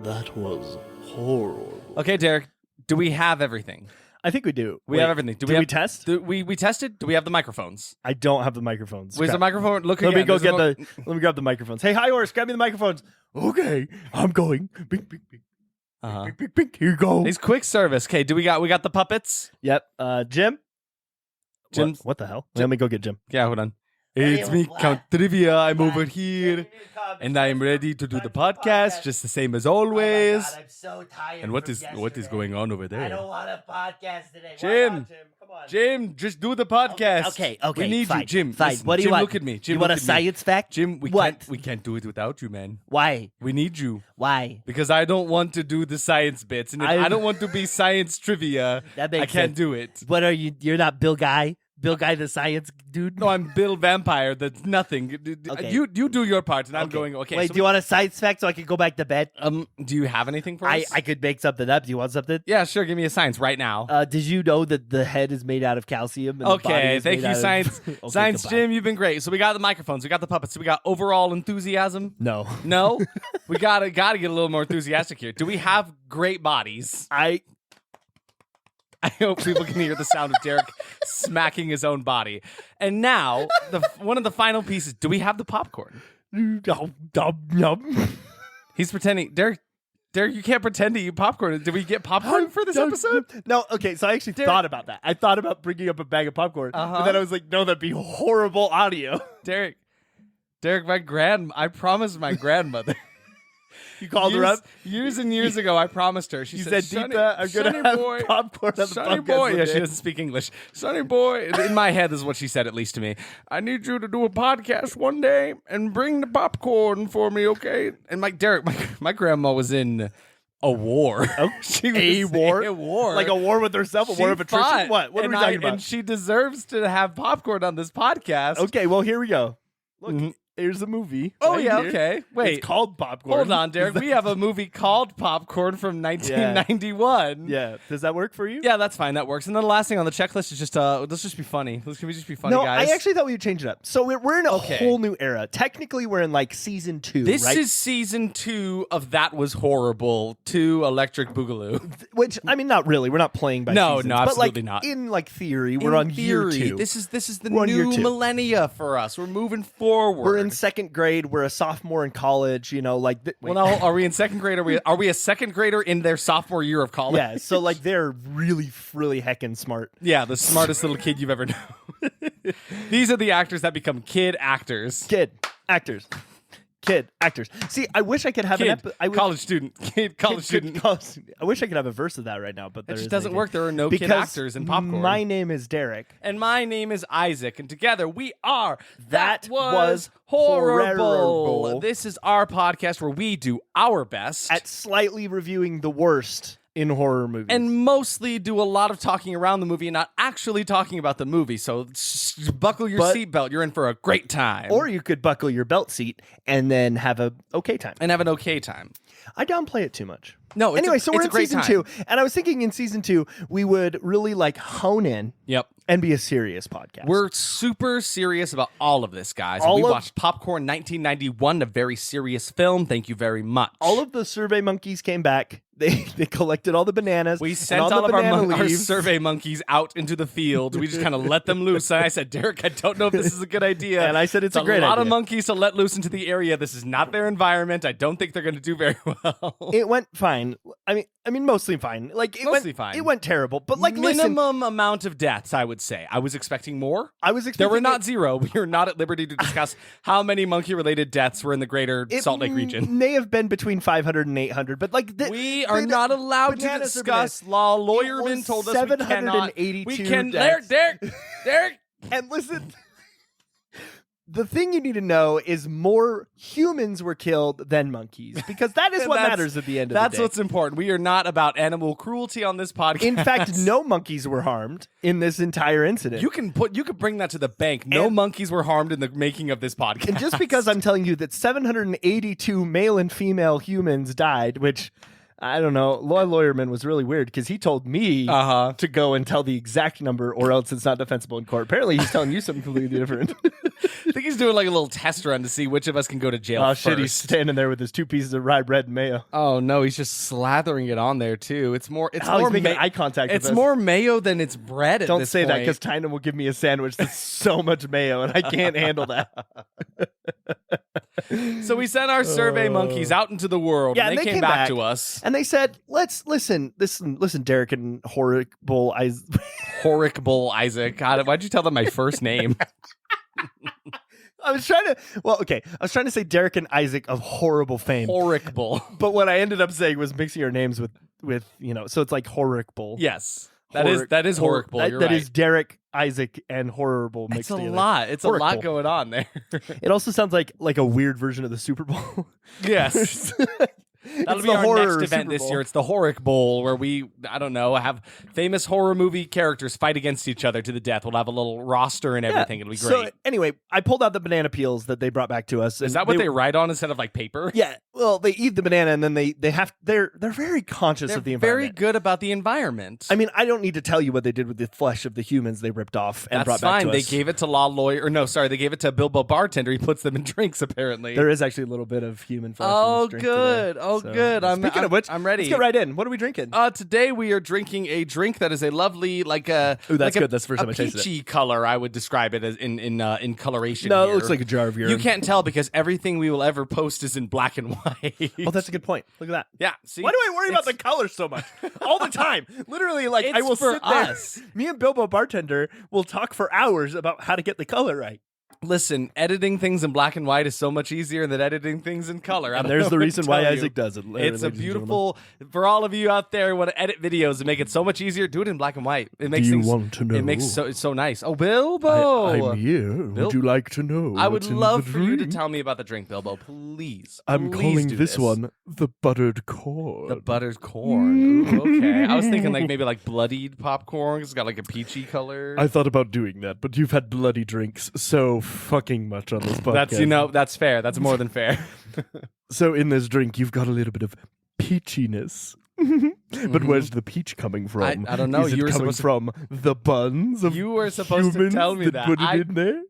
That was horrible. Okay, Derek, do we have everything? I think we do. We have everything. Did we test? We tested? Do we have the microphones? I don't have the microphones. Where's the Crap. microphone? Look Let again. me go There's get Let me grab the microphones. Hey, hi, horse. Grab me the microphones. Okay, I'm going. Bing, bing, bing, Uh-huh. bing, bing, bing. Here you go. He's quick service. Okay, we got the puppets? Yep. Jim. Jim. What the hell? Let me go get Jim. Yeah, hold on. It's me, Count Trivia. I'm over here, and I'm ready to do the podcast, just the same as always. Oh my God, I'm so tired. And what from is yesterday. going on over I there? don't want a podcast today. Why Jim. not, Jim? Come on. Jim, just do the podcast. Okay. We need fine, you, Jim. Fine. Listen, What do you Jim, want? look at me. Jim, you want look a at me. science fact? Jim, we What? can't do it without you, man. Why? We need you. Why? Because I don't want to do the science bits, and if I don't want to be science trivia, That I makes can't sense. do it. What are you? You're not Bill Guy? Bill Guy, the science dude? No, I'm Bill Vampire. That's nothing. Okay. You do your part, and I'm going. Okay. Wait, so do you want a science fact so I can go back to bed? do you have anything for I us? could make something up. Do you want something? Yeah, sure. Give me a science right now. Did you know that the head is made out of calcium? And the body Okay, is thank made you, out of- science. Okay, Science goodbye. Jim, you've been great. So we got the microphones, we got the puppets, we got overall enthusiasm. No. No, we gotta get a little more enthusiastic here. Do we have great bodies? I hope people can hear the sound of Derek smacking his own body. And now, one of the final pieces. Do we have the popcorn? He's pretending. Derek, you can't pretend to eat popcorn. Did we get popcorn for this episode? No, okay, so I actually thought about that. I thought about bringing up a bag of popcorn, Uh-huh. but then I was like, no, that'd be horrible audio. Derek, I promised my grandmother. You called her up? Years and years ago, I promised her. She You said, said, Deepa, I'm going Sonny to have boy, popcorn on the Sonny podcast boy. one Yeah, she day." doesn't speak English. Sonny boy. In my head, this is what she said, at least to me. I need you to do a podcast one day and bring the popcorn for me, okay? And my grandma was in a war. Oh, She was a war? in a war. Like a war with herself, a war of attrition? fought, What? What are and we talking And about? she deserves to have popcorn on this podcast. Okay, well, here we go. Look, Mhm. here's a movie. Oh, right yeah, here. okay. Wait. It's called Popcorn. Hold on, Derek. We have a movie called Popcorn from 1991. Yeah. Does that work for you? Yeah, that's fine. That works. And then the last thing on the checklist is just let's just be funny. Can we just be funny, No, guys? I actually thought we would change it up. So we're in a Okay. whole new era. Technically, we're in like season 2, This right? is season 2 of That Was Horrible 2 Electric Boogaloo. Which, I mean, not really. We're not playing by No, seasons. no, absolutely but like, not. in like theory, we're on year theory, 2. This is the We're on year new 2. millennia for us. We're moving forward. We're in second grade. We're a sophomore in college. You know, like Well, now, are we in second grade? Are we a second grader in their sophomore year of college? yeah. So like they're really heckin' smart. Yeah, the smartest little kid you've ever known. These are the actors that become kid actors. Kid actors. See, I wish I could have Kid, an college student. Kid, college student. I wish I could have a verse of that right now, but It there just isn't doesn't anything. work. There are no kid Because actors in popcorn. My name is Derek. And my name is Isaac, and together we are That Was Horrible. Horrible. This is our podcast where we do our best At slightly reviewing the worst in horror movies. and mostly do a lot of talking around the movie and not actually talking about the movie. So buckle your But- seatbelt. You're in for a great time. or you could buckle your belt seat and then have a okay time. and have an okay time. I downplay it too much. No, it's Anyway, a, so it's we're a in great season time. 2, and I was thinking in season 2 we would really like hone in Yep. and be a serious podcast. We're super serious about all of this, guys. All we of- watched Popcorn 1991, a very serious film. Thank you very much. all of the survey monkeys came back. They collected all the bananas. We and sent on all the of our, banana our leaves- survey monkeys out into the field. We just kind of let them loose. And I said, Derek, I don't know if this is a good idea. And I said it's a great lot of idea. monkeys to let loose into the area. This is not their environment. I don't think they're going to do very well. It went fine. I mean, mostly fine. Like Mostly went, fine. It went terrible, but like, listen, minimum amount of deaths, I would say. I was expecting more. I was There expecting were not zero. We are not at liberty to discuss how many monkey-related deaths were in the greater it Salt Lake region. May have been between 500 and 800, but like We are not allowed to bananas are discuss. bananas. Law It lawyerman was told us we cannot. 782 We can. deaths. Derek. And listen, the thing you need to know is more humans were killed than monkeys, because that is what That's- matters at the end of the That's day. what's important. We are not about animal cruelty on this podcast. In fact, no monkeys were harmed in this entire incident. You can bring that to the bank. No And- monkeys were harmed in the making of this podcast. and just because I'm telling you that 782 male and female humans died, which I don't know, Lawyerman was really weird because he told me to go and tell the exact number, or else it's not defensible in court. Apparently, he's telling you something completely different. think he's doing like a little test run to see which of us can go to jail Oh first. shit! He's standing there with his 2 pieces of rye bread and mayo. Oh no, he's just slathering it on there too. It's more. It's Oh, more. he's making eye contact. It's with us. more mayo than it's bread. At Don't this say that point. because Tynan will give me a sandwich that's so much mayo, and I can't handle that. So we sent our survey monkeys out into the world, Yeah, and they and they came came back back. to us. And they said, "Let's listen, Derek and Horrible Eyes." Horic Bull Isaac. God, why'd you tell them my first name? I was trying to say Derek and Isaac of horrible fame. Horic Bull. But what I ended up saying was mixing our names with so it's like Horrible. Yes, that is Horic Bull. You're That right. is Derek, Isaac, and Horrible mixed It's a together. lot. It's a lot Horrible. going on there. It also sounds like a weird version of the Super Bowl. Yes. That'll It's be the our horror next event Super this Bowl. year. It's the Horic Bowl, where we, I don't know, have famous horror movie characters fight against each other to the death. We'll have a little roster and everything. It'll be great. So anyway, I pulled out the banana peels that they brought back to us. Is and that what they write on instead of like paper? Yeah. Well, they eat the banana and then they're very conscious They're of the very environment. good about the environment. I mean, I don't need to tell you what they did with the flesh of the humans they ripped off and That's brought back fine. to They us. gave it to they gave it to Bilbo Bartender. He puts them in drinks, apparently. There is actually a little bit of human flesh. in Oh, this drink good. today. Oh, So, good. Speaking of which, I'm ready. Let's get right in. What are we drinking? Today we are drinking a drink that is a lovely, like a Ooh, that's like good. That's the first time I tasted it. peachy color. I would describe it as in coloration. No, here. it looks like a jar of urine. You can't tell because everything we will ever post is in black and white. Oh, that's a good point. Look at that. yeah. See, Why do I worry about the color so much all the time? Literally, like I It's will for sit there. us. Me and Bilbo Bartender will talk for hours about how to get the color right. Listen, editing things in black and white is so much easier than editing things in color. I And don't there's know the what to reason why tell you. Isaac does it. It's a ladies and gentlemen. beautiful for all of you out there who want to edit videos and make it so much easier. Do it in black and white. It makes Do you things. want to know? It makes it's so nice. Oh, Bilbo! I'm here. Bill- Would you like to know? I would what's in love the for you to drink? tell me about the drink, Bilbo. Please. I'm Please calling do this one the buttered corn. the buttered corn. Ooh, okay. I was thinking like maybe like bloodied popcorn. It's got like a peachy color. I thought about doing that, but you've had bloody drinks so fucking much on this podcast. That's fair. That's more than fair. So in this drink, you've got a little bit of peachiness. But where's the peach coming from? I don't know. Is it You were coming supposed to- from the buns of You were supposed to humans tell me that. put it in there?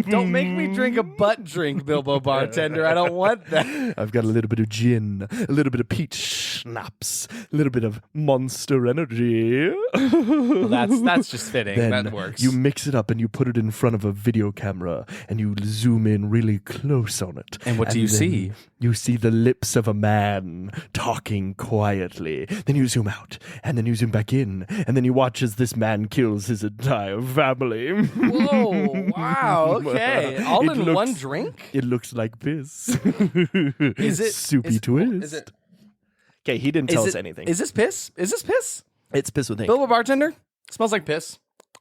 Don't make me drink a butt drink, Bilbo Bartender. I don't want that. I've got a little bit of gin, a little bit of peach schnapps, a little bit of Monster Energy. Well, that's just fitting. Then That works. you mix it up and you put it in front of a video camera and you zoom in really close on it. And what do you then see? You see the lips of a man talking quietly. Then you zoom out and then you zoom back in and then you watch as this man kills his entire family. Whoa! Wow. Okay. All It in one looks- drink. It looks like this. Is it soupy twist? Is it? Okay, he didn't tell us anything. Is this piss? Is this piss? It's piss with ink. Bilbo Bartender? Smells like piss.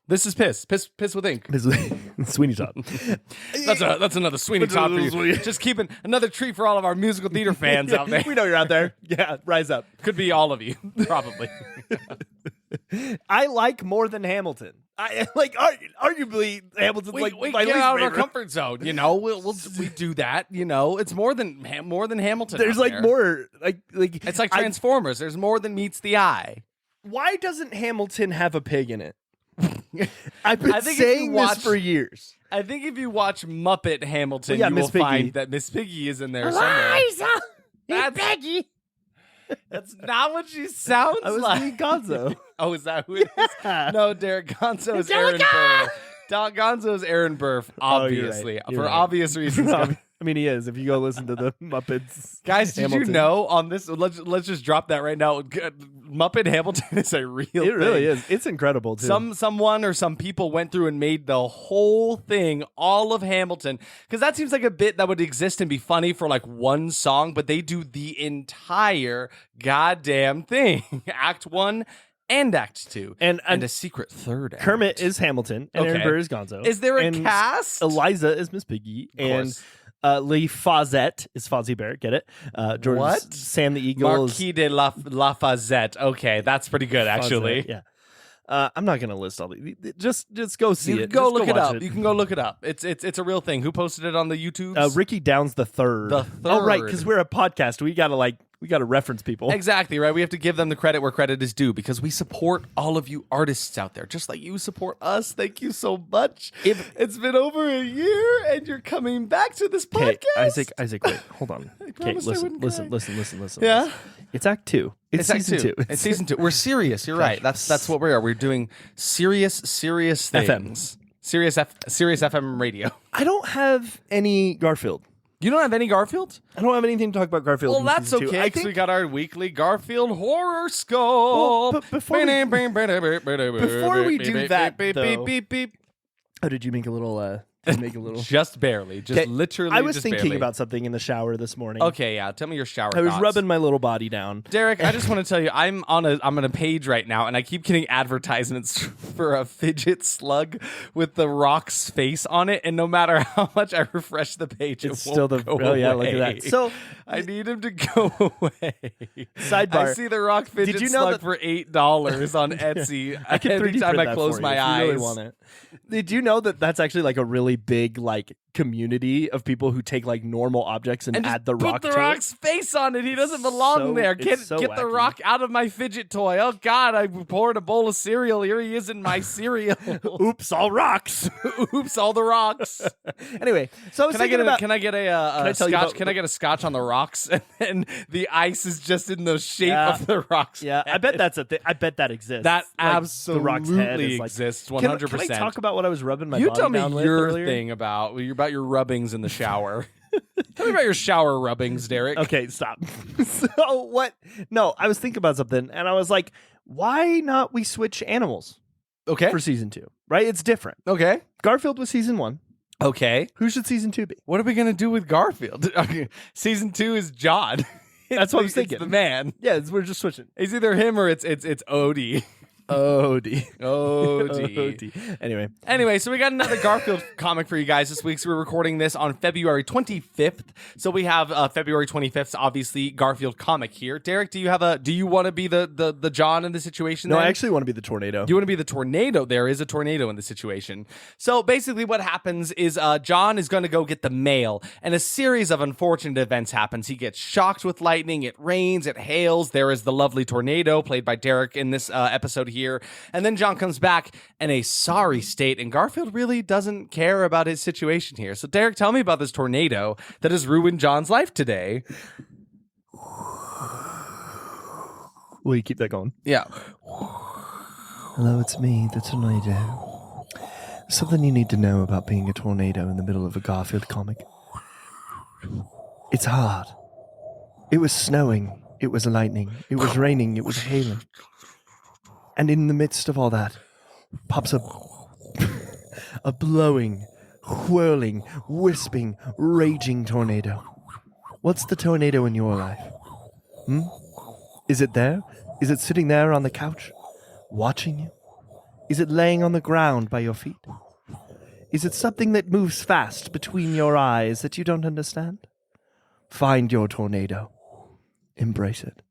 This is piss. Piss with ink. Piss with Sweeney Todd. That's another Sweeney Todd for you. Sweeney. Just keeping another treat for all of our musical theater fans out there. We know you're out there. Yeah, rise up. Could be all of you, probably. I like more than Hamilton. I like arguably Hamilton's we like we my get least out of our favorite. comfort zone, you know. We do that, you know. It's more than Hamilton. There's out like there. more like It's like Transformers. There's more than meets the eye. why doesn't Hamilton have a pig in it? I've been I think if you saying watch- this for years. I think if you watch Muppet Hamilton, Well, yeah, you Miss will Piggy. find that Miss Piggy is in there somewhere. That's, that's not what she sounds I was like. being Gonzo. Oh, is that who it is? No, Derek Gonzo is Aaron Burr. Gonzo is Aaron Burr, Oh, you're obviously, right. You're for right. obvious reasons. I mean, he is. If you go listen to the Muppets, Guys, did Hamilton. you know on this? Let's just drop that right now. Muppet Hamilton is a real. It really thing. is. It's incredible too. Someone or some people went through and made the whole thing, all of Hamilton, because that seems like a bit that would exist and be funny for like one song, but they do the entire goddamn thing, Act 1 and Act 2, and and a secret third. Kermit act. is Hamilton, and Aaron Okay. Burr is Gonzo. Is there a and cast? Eliza is Miss Piggy, Of and course. Lee Fawcett is Fozzie Bear. Get it? George What? Sam the Eagle is Marquis de Lafayette. Okay, that's pretty good actually. Fawcett, yeah. I'm not gonna list all these. Just go see You it. can go Just look it watch up. You can go look it up. It's a real thing. Who posted it on the YouTube? Ricky Downs the third. The Oh, right, third. because we're a podcast. We gotta like We got to reference people. Exactly, right? We have to give them the credit where credit is due because we support all of you artists out there, just like you support us. Thank you so much. It's been over a year, and you're coming back to this podcast. Isaac, wait, hold on. Okay, listen. Yeah? It's Act 2. It's season 2. It's season 2. We're serious. You're right. That's what we are. We're doing serious things. Serious FM radio. I don't have any Garfield. You don't have any Garfield? I don't have anything to talk about Garfield. Well, that's season 2. okay, because we got our weekly Garfield horoscope. Well, before we do that, though, oh, did you make a little? Just barely, literally. I was just thinking barely. about something in the shower this morning. Okay, yeah. Tell me your shower. I was thoughts. rubbing my little body down. Derek, I just want to tell you, I'm on a page right now, and I keep getting advertisements for a fidget slug with the Rock's face on it, and no matter how much I refresh the page, It's it still won't the. go Oh yeah, away. look at that. So I need him to go away. Sidebar. I see the Rock fidget Did you know slug for $8 on Etsy. I can 3D every time print I that close for my you if eyes. you really want it. Did you know that that's actually like a really big like community of people who take like normal objects and just add the put Rock the to Rock's face on it. He doesn't belong So- there. it's Get so get the wacky. Rock out of my fidget toy. Oh God, I poured a bowl of cereal. Here he is in my cereal. it. Oops, all rocks. Oops, all the rocks. Anyway, so I was Can I thinking get about. can I get a I tell you scotch? about- Can I get a scotch on the rocks? And the ice is just in the shape Yeah. of the Rock's. Yeah, I bet that's a thing. I bet that exists. That Like, the Rock's head absolutely is like. exists. Can 100%. I talk about what I was rubbing my you body tell me down with your earlier? thing about your rubbings in the shower. Tell me about your shower rubbings, Derek. Okay, stop. So what? No, I was thinking about something, and I was like, why not we switch animals Okay. for season 2? Right? It's different. Okay. Garfield was season 1. Okay. Who should season 2 be? What are we gonna do with Garfield? Okay. Season 2 is John. That's what I was It's thinking. the man. Yeah, we're just switching. It's either him or it's Odie. Odie. Odie. Anyway, So we got another Garfield comic for you guys this week. So we're recording this on February 25th. So we have February 25th, obviously Garfield comic here. Derek, do you want to be the John in the situation? no, then? I actually want to be the tornado. You want to be the tornado? There is a tornado in the situation. So basically what happens is John is going to go get the mail, and a series of unfortunate events happens. He gets shocked with lightning, it rains, it hails. There is the lovely tornado played by Derek in this episode here. And then John comes back in a sorry state, and Garfield really doesn't care about his situation here. So Derek, tell me about this tornado that has ruined John's life today. Will you keep that going? Yeah. Hello, it's me, the tornado. Something you need to know about being a tornado in the middle of a Garfield comic. It's hard. It was snowing. It was lightning. It was raining. It was hailing. And in the midst of all that, pops up a blowing, whirling, wisping, raging tornado. What's the tornado in your life? Is it there? Is it sitting there on the couch, watching you? Is it laying on the ground by your feet? Is it something that moves fast between your eyes that you don't understand? Find your tornado. Embrace it.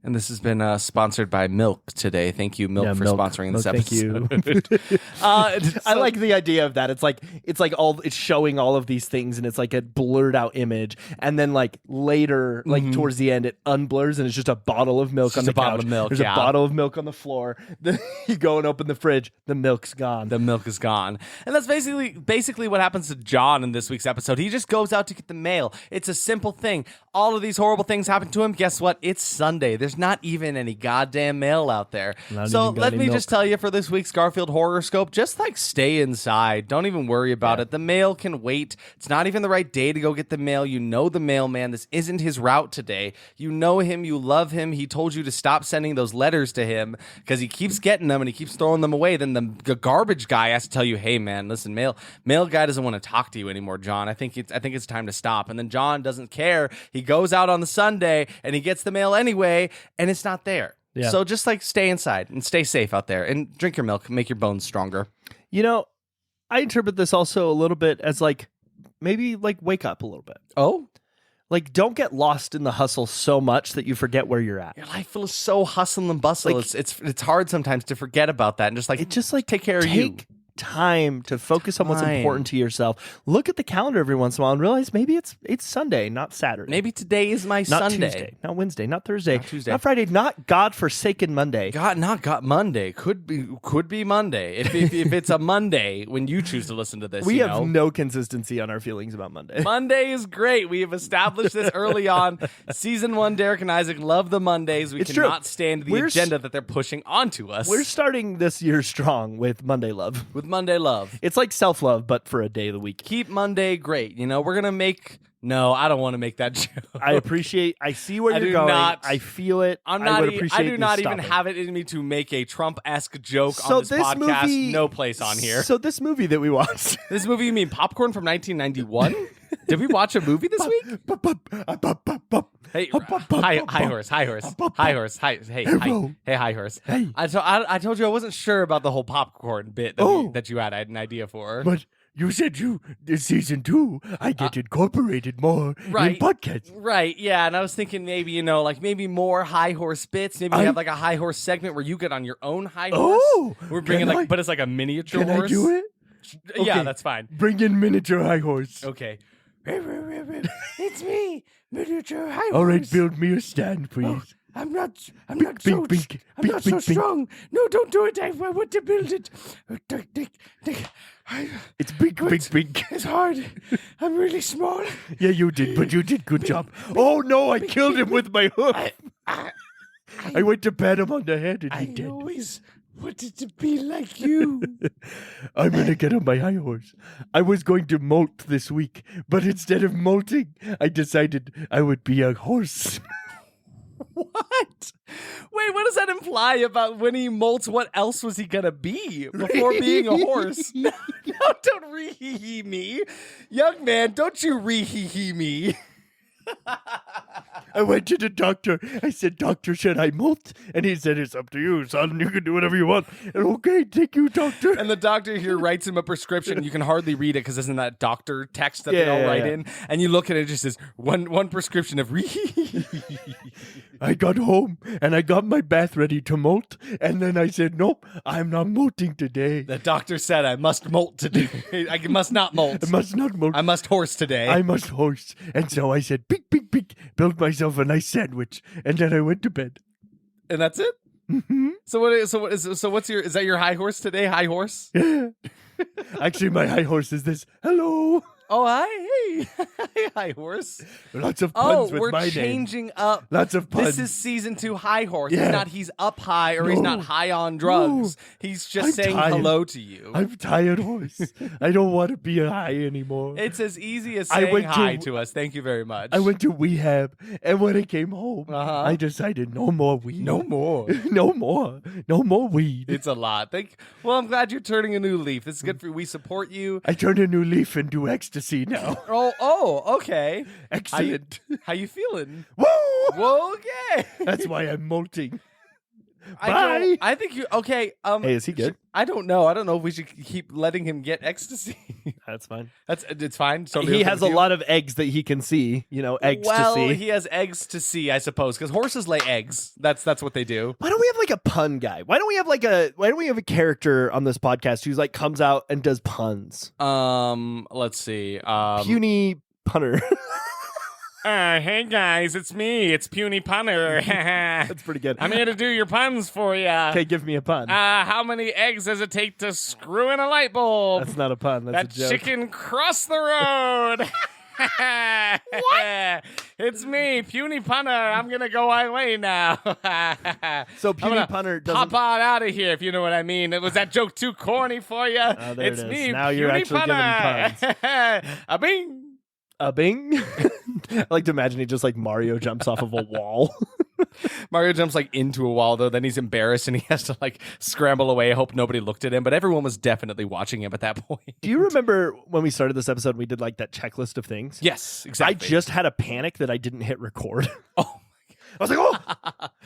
And this has been sponsored by Milk today. Thank you, Milk, for sponsoring this Thank episode. you. I like the idea of that. It's like it's showing all of these things, and it's like a blurred out image, and then like later, like towards the end, it unblurs, and it's just a bottle of milk on the just a bottle couch. of milk, There's yeah. a bottle of milk on the floor. Then you go and open the fridge. The milk's gone. The milk is gone. And that's basically what happens to John in this week's episode. He just goes out to get the mail. It's a simple thing. All of these horrible things happen to him. Guess what? It's Sunday. There's not even any goddamn mail out there. So even got let any me just tell you for this week's Garfield horoscope, just like stay inside. Don't even worry about it. The mail can wait. It's not even the right day to go get the mail. You know the mailman. This isn't his route today. You know him. You love him. He told you to stop sending those letters to him because he keeps getting them and he keeps throwing them away. Then the garbage guy has to tell you, hey man, listen, mail guy doesn't want to talk to you anymore, John. I think it's time to stop. And then John doesn't care. He goes out on the Sunday and he gets the mail anyway, and it's not there. Yeah. So just like stay inside and stay safe out there and drink your milk, make your bones stronger. You know, I interpret this also a little bit as like maybe like wake up a little bit. Oh, Like don't get lost in the hustle so much that you forget where you're at. your life feels so hustle and bustle. Like- it's hard sometimes to forget about that and just like It just like take care of you. time to focus on what's Time. important to yourself. Look at the calendar every once in a while and realize maybe it's Sunday, not Saturday. Maybe today is my not Sunday. Tuesday, not Wednesday, not Thursday, Not Tuesday. not Friday, not godforsaken Monday. Not Monday. Could be Monday. If it's a Monday when you choose to listen to this, We you have know. no consistency on our feelings about Monday. Monday is great. We have established this early on. Season 1, Derek and Isaac love the Mondays. We It's true. cannot stand the We're agenda that they're pushing onto us. We're starting this year strong with Monday love. with Monday love. It's like self-love, but for a day of the week. Keep Monday great. You know, we're going to make... No, I don't want to make that joke. I see where I you're do going. not- I feel it. I'm I not. would appreciate I do you not even stopping. have it in me to make a Trump-esque joke So on this this podcast. movie- No place on here. So this movie that we watched. This movie, you mean Popcorn from 1991? Did we watch a movie this week? Hey, hi horse, hey, hi horse. Hey. I told you I wasn't sure about the whole popcorn bit that you had. I had an idea for. But you said this season 2, I get incorporated more right. in podcasts. Right, yeah, and I was thinking maybe, maybe more high horse bits. Maybe we have like a high horse segment where you get on your own high horse. Oh, We're bringing can like, I- but it's like a miniature Can horse. I do it? Yeah, Okay. that's fine. Bring in miniature high horse. Okay. It's me, miniature high horse. All right, build me a stand, please. I'm not Bink, bink, bink, bink, bink, bink. No, don't do it. I want to build it. It's big, big, big. It's hard. I'm really small. Yeah, you did, but you did good job. Oh no, I killed him with my hoof. I went to pat him on the head and he did. always wanted to be like you. I'm gonna get on my high horse. I was going to molt this week, but instead of molting, I decided I would be a horse. What? Wait, what does that imply about when he molts? What else was he gonna be before being a horse? No, don't re-hee-hee me. Young man, don't you re-hee-hee me. I went to the doctor. I said, "Doctor, should I molt?" And he said, "It's up to you, son. You can do whatever you want." And okay, thank you, doctor. And the doctor here writes him a prescription. You can hardly read it because isn't that doctor text that they all Yeah, write yeah. in? And you look at it, it just says one prescription of I got home and I got my bath ready to molt. And then I said, "Nope, I'm not molting today. The doctor said I must molt today. I must not molt. I must not molt. I must horse today. I must horse." And so I said, "Beak, beak, beak." Build myself a nice sandwich, and then I went to bed. And that's it? Mhm. So what's your is that your high horse today? High horse? Actually, my high horse is this. Hello. Oh, hi. Hey. Hey, high horse. Lots of Oh, puns with we're my name. changing up. Lots of puns. This is season 2 high horse. Yeah. He's up high or he's No. not high on drugs. He's just I'm saying tired. hello to you. I'm tired horse. I don't want to be a high anymore. It's as easy as I saying went to- hi to us. Thank you very much. I went to rehab, and when I came home, Uh-huh. I decided no more weed. no more. no more. No more weed. It's a lot. Well, I'm glad you're turning a new leaf. This is good for you. We support you. I turned a new leaf and do ecstasy now. Oh, okay. Excellent. How you feeling? Woo! Well, okay. That's why I'm molting. I Bye. think you okay. Hey, is he good? I don't know. I don't know if we should keep letting him get ecstasy. That's fine. It's fine. So He has a lot of eggs that he can see. Eggs well, to see. he has eggs to see, I suppose, because horses lay eggs. That's what they do. Why don't we have like a pun guy? Why don't we have a character on this podcast who's like comes out and does puns? Let's see. Puny punner. Hey guys, it's me. It's Puny Punner. That's pretty good. I'm here to do your puns for you. Okay, give me a pun. How many eggs does it take to screw in a light bulb? That's not a pun. That's That a joke. chicken crossed the road. What? It's me, Puny Punner. I'm gonna go my way now. So I'm Puny gonna punner doesn't. pop on out of here, if you know what I mean. Was that joke too corny for you? Oh, there It's it is. me, Now you're Puny actually giving Punner. A bing. A bing. I like to imagine he just like Mario jumps off of a wall. Mario jumps like into a wall though. Then he's embarrassed and he has to like scramble away. I hope nobody looked at him, but everyone was definitely watching him at that point. Do you remember when we started this episode? We did like that checklist of things. Yes, I exactly. just had a panic that I didn't hit record. Oh. I was like, oh,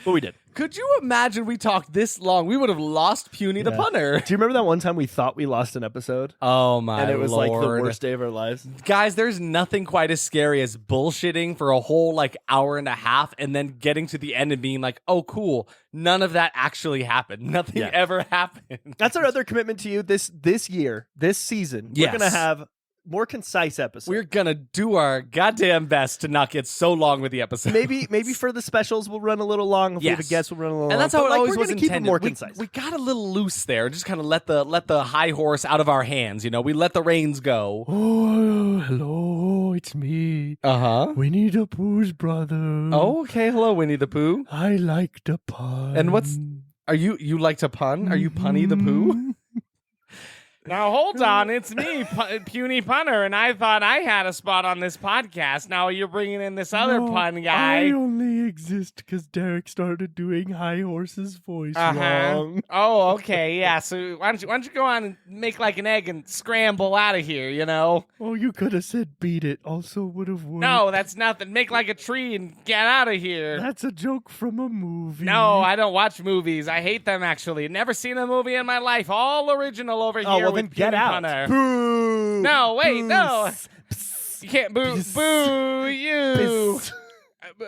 but we did. Could you imagine we talked this long? We would have lost Puny the Yeah. punter. Do you remember that one time we thought we lost an episode? Oh my And it was Lord. like the worst day of our lives. Guys, there's nothing quite as scary as bullshitting for a whole like hour and a half and then getting to the end and being like, oh, cool. None of that actually happened. Nothing Yeah. ever happened. That's our other commitment to you this year, this season. Yes. We're going to have more concise episodes. We're going to do our goddamn best to not get so long with the episode. maybe for the specials we'll run a little long. If we have a Yes. guest, we'll run a little long. And that's how But, it like, always we're was gonna keep it intended. more we, concise. we got a little loose there, just kind of let the high horse out of our hands. You know, we let the reins go. Oh, hello, it's me. Uh-huh. Winnie the Pooh's brother. Oh, okay. Hello, Winnie the Pooh. I like the pun. And what's- Are you like to pun? Are you Punny the Pooh? Now hold on, it's me, Puny Punter, and I thought I had a spot on this podcast. Now you're bringing in this other pun guy. I only exist because Derek started doing High Horse's voice Uh-huh. wrong. Oh, okay, yeah. So why don't you go on and make like an egg and scramble out of here? You know? Oh, you could have said beat it. Also would have worked. No, that's nothing. Make like a tree and get out of here. That's a joke from a movie. No, I don't watch movies. I hate them actually. Never seen a movie in my life. All original over here. Oh, well, with then get Puny out. Punter. Boo. No, wait, no. Psst. You can't boo, Psst. boo you. Psst.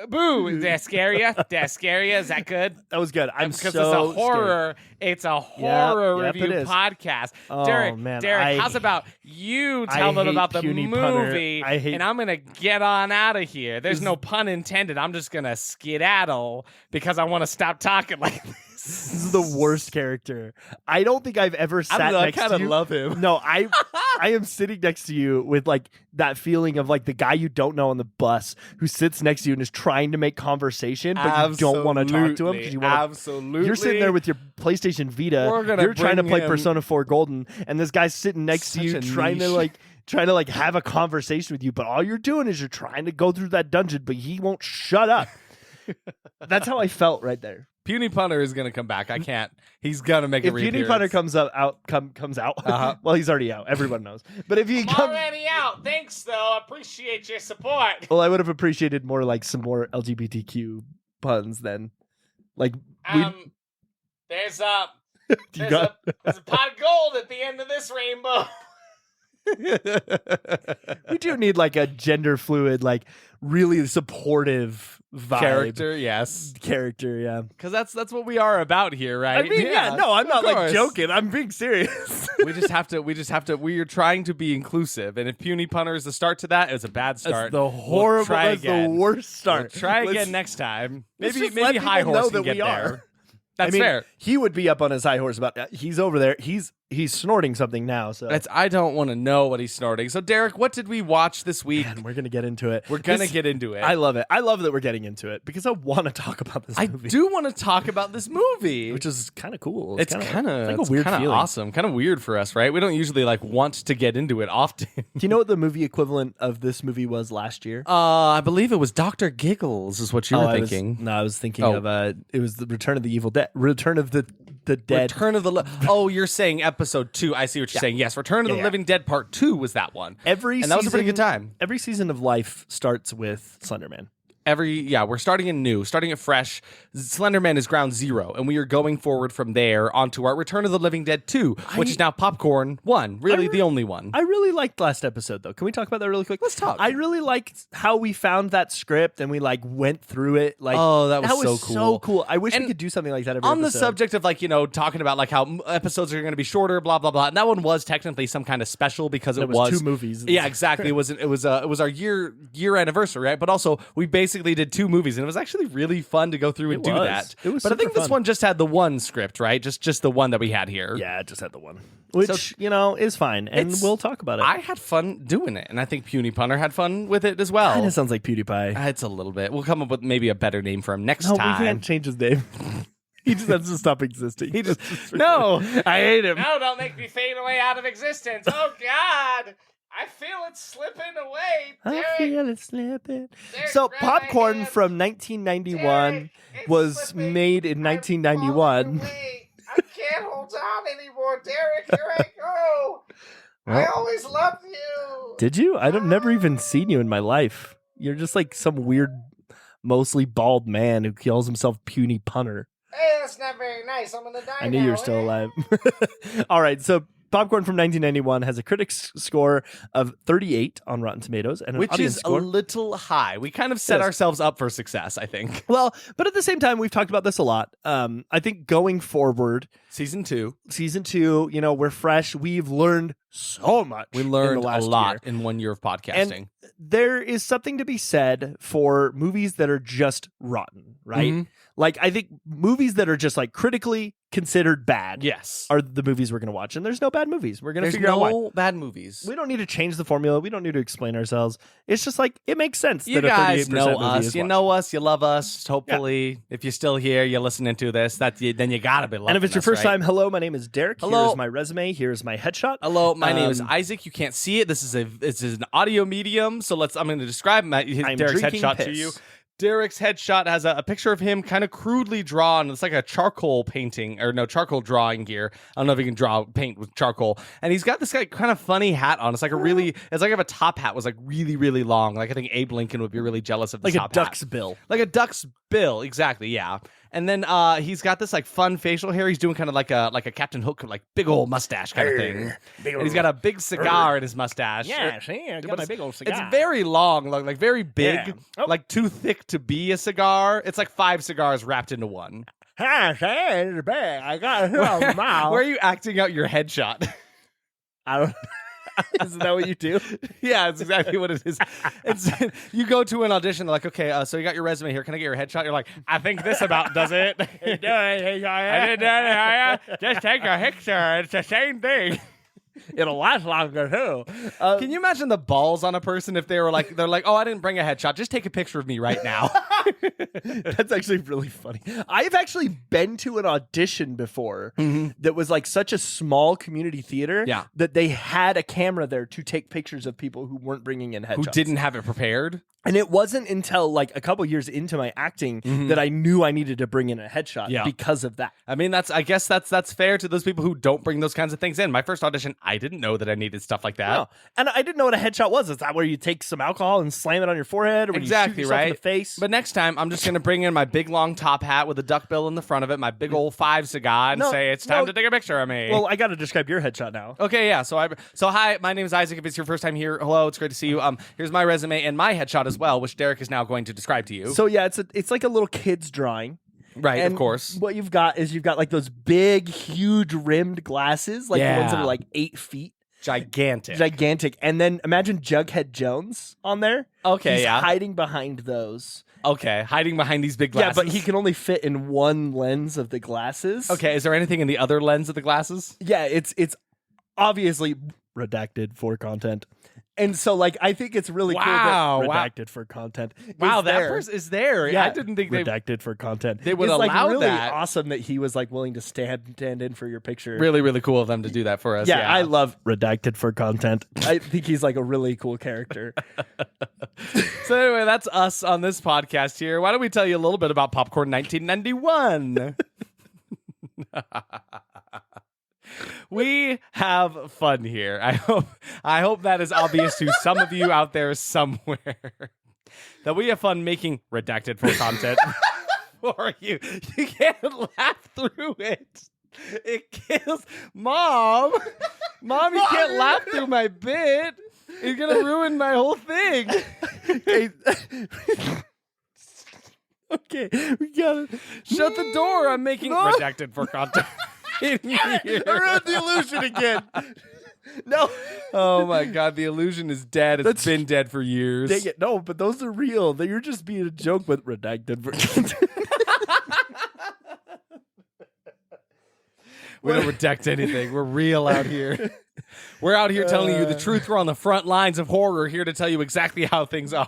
Boo. Did I scare you? Did I scare you? Is that good? That was good. I'm Because so it's a scared. horror. It's a horror yep, review it is. podcast. Oh, Derek, man, Derek, how's about you tell them hate about the Puny Punter. movie, I hate- and I'm gonna get on out of here. There's no pun intended. I'm just gonna skedaddle because I want to stop talking like this. This is the worst character. I don't think I've ever sat I next kind to of you. love him. No, I am sitting next to you with like that feeling of like the guy you don't know on the bus who sits next to you and is trying to make conversation, but you don't want to talk to him because you want. Absolutely. You're sitting there with your PlayStation Vita. We're gonna You're trying to bring play him- Persona 4 Golden, and this guy's sitting next to Such you a trying to niche. like have a conversation with you, but all you're doing is you're trying to go through that dungeon, but he won't shut up. That's how I felt right there. Puny Punter is gonna come back. I can't. He's gonna make a If Puny reappearance. Punter comes out, Uh-huh. well, he's already out. Everyone knows. But if he I'm comes, already out. Thanks, though. Appreciate your support. well, I would have appreciated more like some more LGBTQ puns then. Like we, There's you got. there's a pot of gold at the end of this rainbow. We do need like a gender fluid, like really supportive vibe. Character, yeah. Because that's what we are about here, right? I mean, yeah, no, I'm of not like course. joking. I'm being serious. we just have to. We are trying to be inclusive, and if Puny Punter is the start to that, it's a bad start. That's the horrible. try That's the again. worst start. We'll try Let's- again next time. let's Maybe just let maybe High people know Horse that can get we are. there. That's I mean, fair. He would be up on his high horse about. He's over there. He's snorting something now. So I don't want to know what he's snorting. So Derek, what did we watch this week? man, we're gonna get into it. We're gonna This- get into it. I love it. I love that we're getting into it because I want to talk about this I movie. do want to talk about this movie. which is kind of cool. It's kind of like a weird feeling. awesome, kind of weird for us, right? We don't usually like want to get into it often. Do you know what the movie equivalent of this movie was last year? I believe it was Dr. Giggles is what you were I was- thinking. no, I was thinking Oh. of it was the Return of the Evil Dead. Return of the Dead. Return of the Oh, you're saying episode 2. I see what you're saying. Yes, Return of the Yeah. Living Dead Part 2 was that one. And that was a pretty good time. Every season of life starts with Slenderman. We're starting in new, starting it fresh. Slenderman is ground zero, and we are going forward from there onto our Return of the Living Dead 2, which is now Popcorn 1, really the only one. I really liked last episode though. Can we talk about that really quick? Let's talk. I really liked how we found that script and we like went through it. Like, Oh, that was so so cool. I wish And we could do something like that every on the episode. subject of like, talking about like how episodes are going to be shorter, blah blah blah. And that one was technically some kind of special because it was 2 movies. Yeah, exactly. It was our year anniversary, right? But also we basically did 2 movies, and it was actually really fun to go through and It do was. that. It was but I think super this fun. one just had the one script, right? Just the one that we had here. Yeah, I just had the one, which is fine, and It's- we'll talk about it. I had fun doing it, and I think Puny Punter had fun with it as well. Kind of sounds like PewDiePie. It's a little bit. We'll come up with maybe a better name for him next No, we time. can't change his name. He just has to stop existing. He just no. I hate him. No, don't make me fade away out of existence. Oh God, I feel it slipping away. I Derek, feel it slipping. Derek, So, grab my Popcorn hand. from 1991 Derek, it's was slipping. made in I'm 1991. falling away. I can't hold on anymore, Derek. Here I go. I Well- always loved you. Did you? I've never even seen you in my life. You're just like some weird mostly bald man who calls himself Puny Punter. Hey, that's not very nice. I'm gonna die. I knew you were still alive. All right, so Popcorn from 1991 has a critics score of 38 on Rotten Tomatoes and an Which audience is score. a little high. We kind of set Yes. ourselves up for success, I think. Well, but at the same time, we've talked about this a lot. I think going forward, Season 2, season 2, we're fresh. We've learned so much. we in learned the a last lot year. in 1 year of podcasting. There is something to be said for movies that are just rotten, right? Mhm. Like, I think movies that are just like critically considered bad Yes. are the movies we're going to watch. And there's no bad movies. We're going to There's figure out why. no bad movies. We don't need to change the formula. We don't need to explain ourselves. It's just like, it makes sense You that a 38% guys know movie us. is You watched. know us. You love us. Hopefully, if you're still here, you're listening to this. Then you gotta be loving And if it's your us, first right? time, hello, my name is Derek. Hello. Here's my resume. Here's my headshot. Hello, my name is Um, Isaac. You can't see it. This is an audio medium. So I'm going to describe I'm Derek's drinking headshot to piss. you. Derek's headshot has a picture of him kind of crudely drawn. It's like a charcoal painting, or no, charcoal drawing here. I don't know if you can draw paint with charcoal. And he's got this kind of funny hat on. It's like it's like if a top hat was like really, really long. Like I think Abe Lincoln would be really jealous of this Like a top duck's hat. bill. Like a duck's bill, exactly, yeah. And then he's got this like fun facial hair. He's doing kind of like a Captain Hook, like big old mustache kind of thing. And he's got a big cigar in his mustache. see, I got my big old It's very long, like very big, Yeah. Oh. like too thick to be a cigar. It's like 5 cigars wrapped into one. I got it Where are you acting out your headshot? I don't. Isn't that what you do? Yeah, it's exactly what it is. It's you go to an audition, they're like, okay, so you got your resume here. Can I get your headshot? You're like, I think this about does it. Just take a picture. It's the same thing. It'll last longer too. Can you imagine the balls on a person if they're like, oh, I didn't bring a headshot. Just take a picture of me right now. That's actually really funny. I've actually been to an audition before that was like such a small community theater Yeah. that they had a camera there to take pictures of people who weren't bringing in headshots. Who didn't have it prepared? And it wasn't until like a couple years into my acting that I knew I needed to bring in a headshot Yeah. because of that. I mean, I guess that's fair to those people who don't bring those kinds of things in. My first audition, I didn't know that I needed stuff like that. No. And I didn't know what a headshot was. Is that where you take some alcohol and slam it on your forehead, or when Exactly, you shoot yourself in right? the face? But next time, I'm just going to bring in my big long top hat with a duck bill in the front of it, my big old 5 cigar, and No, say, it's time no. to take a picture of me. well, I got to describe your headshot now. Okay, yeah. So hi, my name is Isaac. If it's your first time here, hello, it's great to see you. Here's my resume and my headshot as well, which Derek is now going to describe to you. So yeah, it's like a little kid's drawing. Right, And of course. What you've got like those big, huge rimmed glasses, like the ones that Yeah. are like 8 feet, Gigantic. And then imagine Jughead Jones on there. Okay, He's yeah. hiding behind those. Okay, hiding behind these big glasses. Yeah, but he can only fit in one lens of the glasses. Okay, is there anything in the other lens of the glasses? Yeah, it's obviously redacted for content. And so, like, I think it's really Wow, cool wow. that redacted for content. Wow, is that there. person is there. Yeah, I didn't think they redacted for content. they would it's, like, allow really that. awesome that he was like willing to stand in for your picture. Really, really cool of them to do that for us. Yeah, I love redacted for content. I think he's like a really cool character. So anyway, that's us on this podcast here. Why don't we tell you a little bit about Popcorn 1991? We have fun here. I hope that is obvious to some of you out there somewhere. That we have fun making redacted for content for you. You can't laugh through it. It kills Mom. Mom, you can't laugh through my bit. You're gonna ruin my whole thing. Okay, we got it. Shut the door. I'm making redacted for content. In here. I ruined the illusion again. No. Oh my god, the illusion is dead. It's been dead for years. Dang it. No, but those are real. You're just being a joke with redacted for content. We don't redact anything. We're real out here. We're out here telling you the truth. We're on the front lines of horror, here to tell you exactly how things are.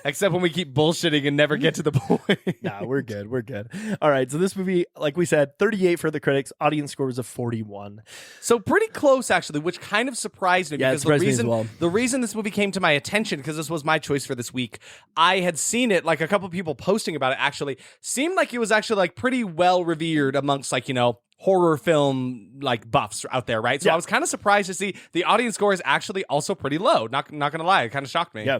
Except when we keep bullshitting and never get to the point. Nah, we're good. We're good. All right. So this movie, like we said, 38 for the critics. Audience score was a 41. So pretty close, actually, which kind of surprised me. Yeah, it because surprised me as well. the reason this movie came to my attention, because this was my choice for this week, I had seen it, like a couple people posting about it actually, seemed like it was actually like pretty well revered amongst like, horror film like buffs out there, right? So Yeah. I was kind of surprised to see the audience score is actually also pretty low. Not gonna lie, it kind of shocked me. Yeah.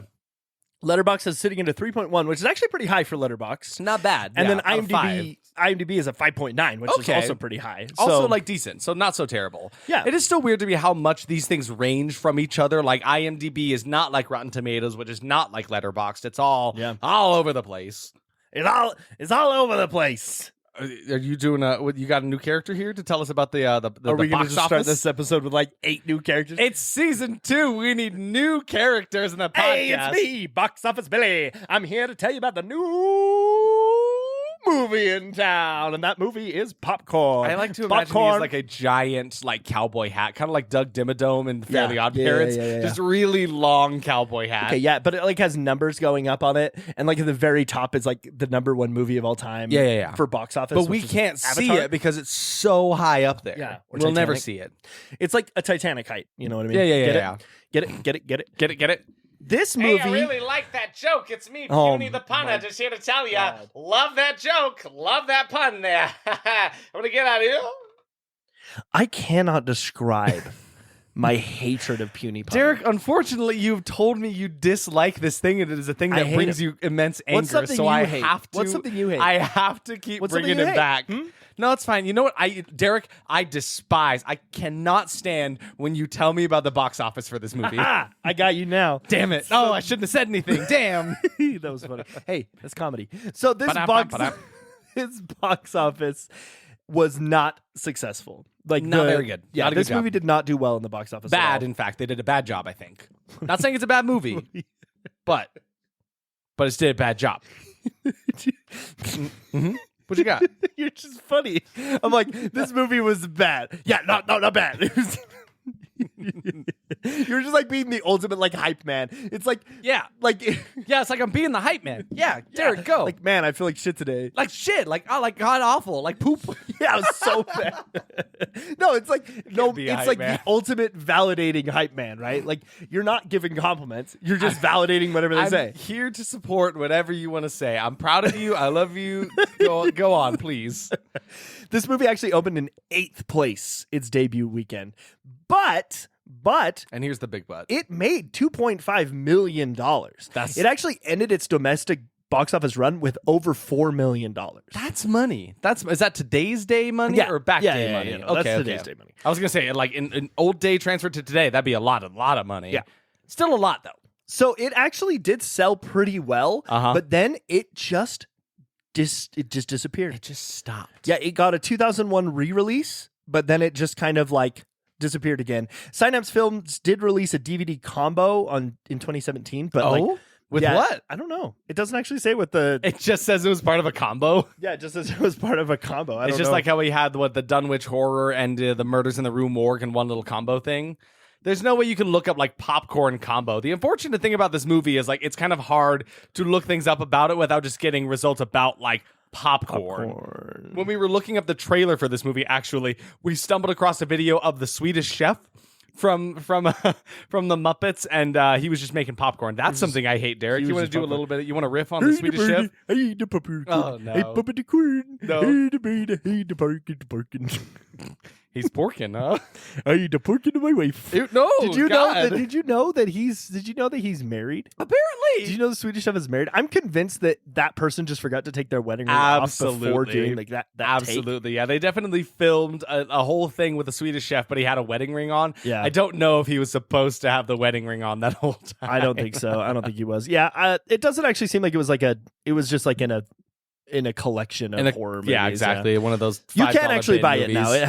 Letterboxd is sitting at a 3.1, which is actually pretty high for Letterboxd. Not bad. And yeah, then out of 5. IMDb is a 5.9, which is Okay. also pretty high. Also, So, like decent, so not so terrible. Yeah. It is still weird to me how much these things range from each other. Like IMDb is not like Rotten Tomatoes, which is not like Letterboxd. It's all over the place. it's all over the place. Are you doing you got a new character here to tell us about the Are we going box to just start office? this episode with like 8 new characters? It's season 2. We need new characters in the podcast. Hey, it's me, Box Office Billy. I'm here to tell you about the new movie in town, and that movie is Popcorn. I like to imagine he has like a giant like cowboy hat, kind of like Doug Dimmadome in Fairly Odd Parents. Just really long cowboy hat. Okay, yeah, but it like has numbers going up on it, and like at the very top is like the #1 movie of all time. Yeah. For box office, But we which is can't see Avatar. it because it's so high up there. Yeah, or we'll never Titanic. see it. It's like a Titanic height. You know what I mean? Yeah. Get Yeah. it? Get it? Get it? Get it? Get it? This movie. like that joke. It's me, Oh, Puny the Punner, my just here to tell God. Love that joke. Love that pun there. I'm gonna get out of here. I cannot describe my hatred of Puny Punner. Derek, unfortunately, you've told me you dislike this thing, and it is a thing I that hate brings it. you immense anger. What's something so you I hate? have to. What's something you hate? I have to keep What's bringing something you it back. hate? Hmm? No, it's fine. You know what, Derek, I despise. I cannot stand when you tell me about the box office for this movie. Ah, I got you now. Damn it! Oh, I shouldn't have said anything. Damn. That was funny. Hey, that's comedy. So this Ba-da-ba-ba-da. his box office was not successful. Like Not very good. Yeah, Not a good this job. movie did not do well in the box office. at Bad, all. in fact. They did a bad job, I think. Not saying it's a bad movie, but it did a bad job. Mm-hmm. What you got? You're just funny. I'm like, this movie was bad. Yeah, not bad. It was- You're just like being the ultimate like hype man. It's like Yeah. like Yeah, it's like I'm being the hype man. Yeah, Derek, go. like man, I feel like shit today. Like shit. Like, oh, like god awful. Like poop. Yeah, it was so bad. No, it's like no, be a it's hype like man. the ultimate validating hype man, right? Like you're not giving compliments. You're just validating whatever they I'm say. here to support whatever you want to say. I'm proud of you. I love you. Go on, please. This movie actually opened in 8th place its debut weekend. But And here's the big but. it made $2.5 million. That's- It actually ended its domestic box office run with over $4 million. That's money. Is that today's day money Yeah. or back Yeah, day yeah, money? yeah, no, that's today's day money. I was gonna say like in old day transferred to today, that'd be a lot of money. Yeah. Still a lot though. So it actually did sell pretty well, Uh-huh. but then it just disappeared. It just stopped. Yeah, it got a 2001 re-release, but then it just kind of like disappeared again. Synapse Films did release a DVD combo in 2017, but like with yeah, what? I don't know. It doesn't actually say what the It just says it was part of a combo. yeah, it just says it was part of a combo. It's just like how we had the Dunwich Horror and the Murders in the Rue Morgue in one little combo thing. There's no way you can look up like popcorn combo. The unfortunate thing about this movie is like it's kind of hard to look things up about it without just getting results about like popcorn. When we were looking up the trailer for this movie, actually, we stumbled across a video of the Swedish chef from the Muppets, and he was just making popcorn. That's something I hate, Derek. You want to do a little bit? You want to riff on the Swedish chef? Hey, the popcorn. Oh, no. Hey, puppet queen. No. Hey, the baby. Hey, the porkin. He's porking, huh? Hey, the porkin to my wife. No. Did you God. know that? Did you know that he's married? Apparently. Did you know the Swedish chef is married? I'm convinced that person just forgot to take their wedding ring off before Absolutely. doing like that. Absolutely, yeah. They definitely filmed a whole thing with the Swedish chef, but he had a wedding ring on. Yeah. I don't know if he was supposed to have the wedding ring on that whole time. I don't think so. I don't think he was. Yeah, it doesn't actually seem like it was it was just like in a collection of horror movies. Yeah, exactly. One of those. You $5 can actually bin buy it now. movies. It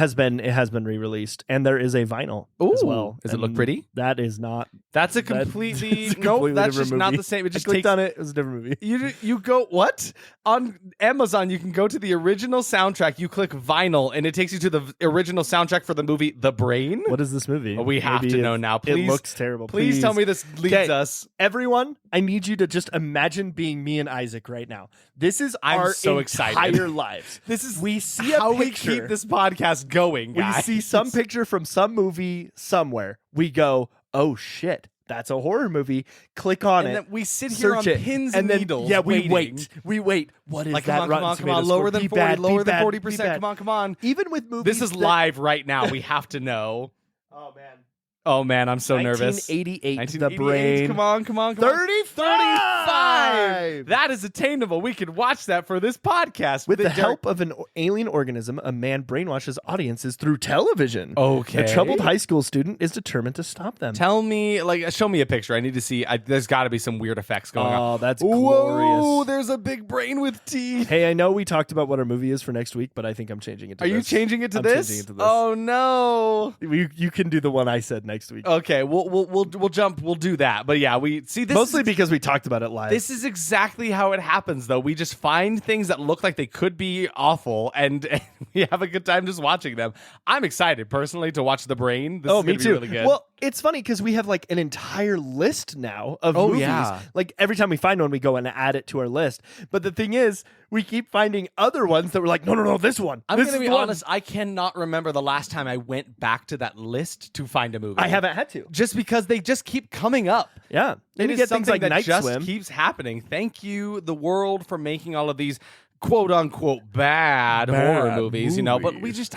has been re-released, and there is a vinyl as Ooh. well. Does it look And pretty? That is not. That's a That- completely it's a no. completely That's different just not movie. the same. It I just clicked takes on it. It was a different movie. You go what on Amazon? You can go to the original soundtrack. You click vinyl, and it takes you to the original soundtrack for the movie The Brain. What is this movie? We have Maybe to know now. Please, it looks terrible. Please tell me this leads Okay. us. Everyone, I need you to just imagine being me and Isaac right now. This is I'm our so entire excited. lives. This is We see how a we picture. keep this podcast going, We guys. see some picture from some movie somewhere. We go, oh shit, that's a horror movie. Click on and it. then we sit here on Search it, pins and and then, needles. Yeah, we waiting. wait. What is Like, that? come on, Rotten come on, Tomatoes lower score? than Be 40, bad, lower be than bad, 40%. be bad. Come on. Even with movies, This is that- live right now. We have to know. Oh man, Oh man, I'm so nervous. 1988, The 1988. Brain. Come on, come on, come on. 35. That is attainable. We could watch that for this podcast. With the Derek- help of an alien organism, a man brainwashes audiences through television. Okay. A troubled high school student is determined to stop them. Tell me, show me a picture. I need to see. There's got to be some weird effects going on. Oh, that's Whoa, glorious. there's a big brain with teeth. Hey, I know we talked about what our movie is for next week, but I think I'm changing it to Are this. you changing it to I'm this? changing it to this. Oh no. You can do the one I said next week. Okay, we'll jump. We'll do that. But yeah, we see this. Mostly is, because we talked about it live. this is exactly how it happens, though. We just find things that look like they could be awful, and we have a good time just watching them. I'm excited personally to watch The Brain. This is me gonna be too. really good. Well, it's funny because we have like an entire list now of Oh, movies. yeah. Like every time we find one, we go and add it to our list. But the thing is, we keep finding other ones that we're like, no, this one. I'm This going to is be the one. honest. I cannot remember the last time I went back to that list to find a movie. I haven't had to. Just because they just keep coming up. Yeah. It Then you is get things something like that Night just Swim. keeps happening. Thank you, the world, for making all of these quote unquote bad horror movies, you know, but we just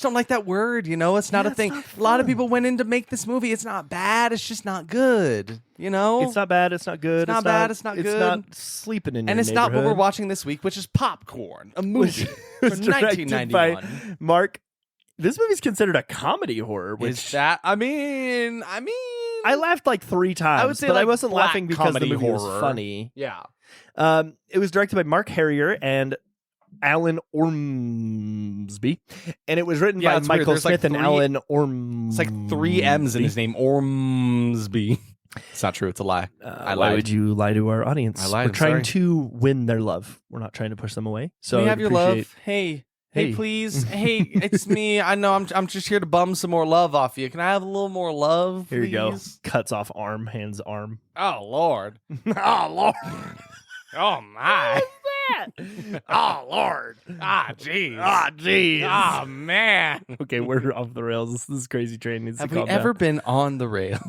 don't like that word, you know. It's not Yeah, a thing. it's not A lot of fun. people went in to make this movie. It's not bad, it's just not good, you know. It's not bad. It's not good. It's not bad, it's not It's good. not sleeping in and your it's not what we're neighborhood. watching this week, which is Popcorn, a movie Which from was directed 1991. by Mark. This movie's considered a comedy horror, which Is that? I mean, I laughed like 3 times. I would say, but I like, wasn't black laughing because the comedy movie was horror. funny. yeah. It was directed by Mark Harrier and Alan Ormsby, and it was written Yeah, by it's weird. Michael There's, like, Smith and 3 Alan Ormsby. It's like 3 M's in his name, Ormsby. It's not true. It's a lie. I Why lied. would you lie to our audience? I lied, We're I'm trying sorry. to win their love. We're not trying to push them away. So Can we I'd have your appreciate- love? Hey, Hey. please. Hey, it's me. I know I'm just here to bum some more love off you. Can I have a little more love? Here you go. please? Cuts off arm, hands arm. Oh Lord. Oh Lord. Oh my. Oh Lord. Ah jeez. Ah jeez. Ah man. Okay, we're off the rails. This crazy train needs Have to we calm ever down. been on the rails?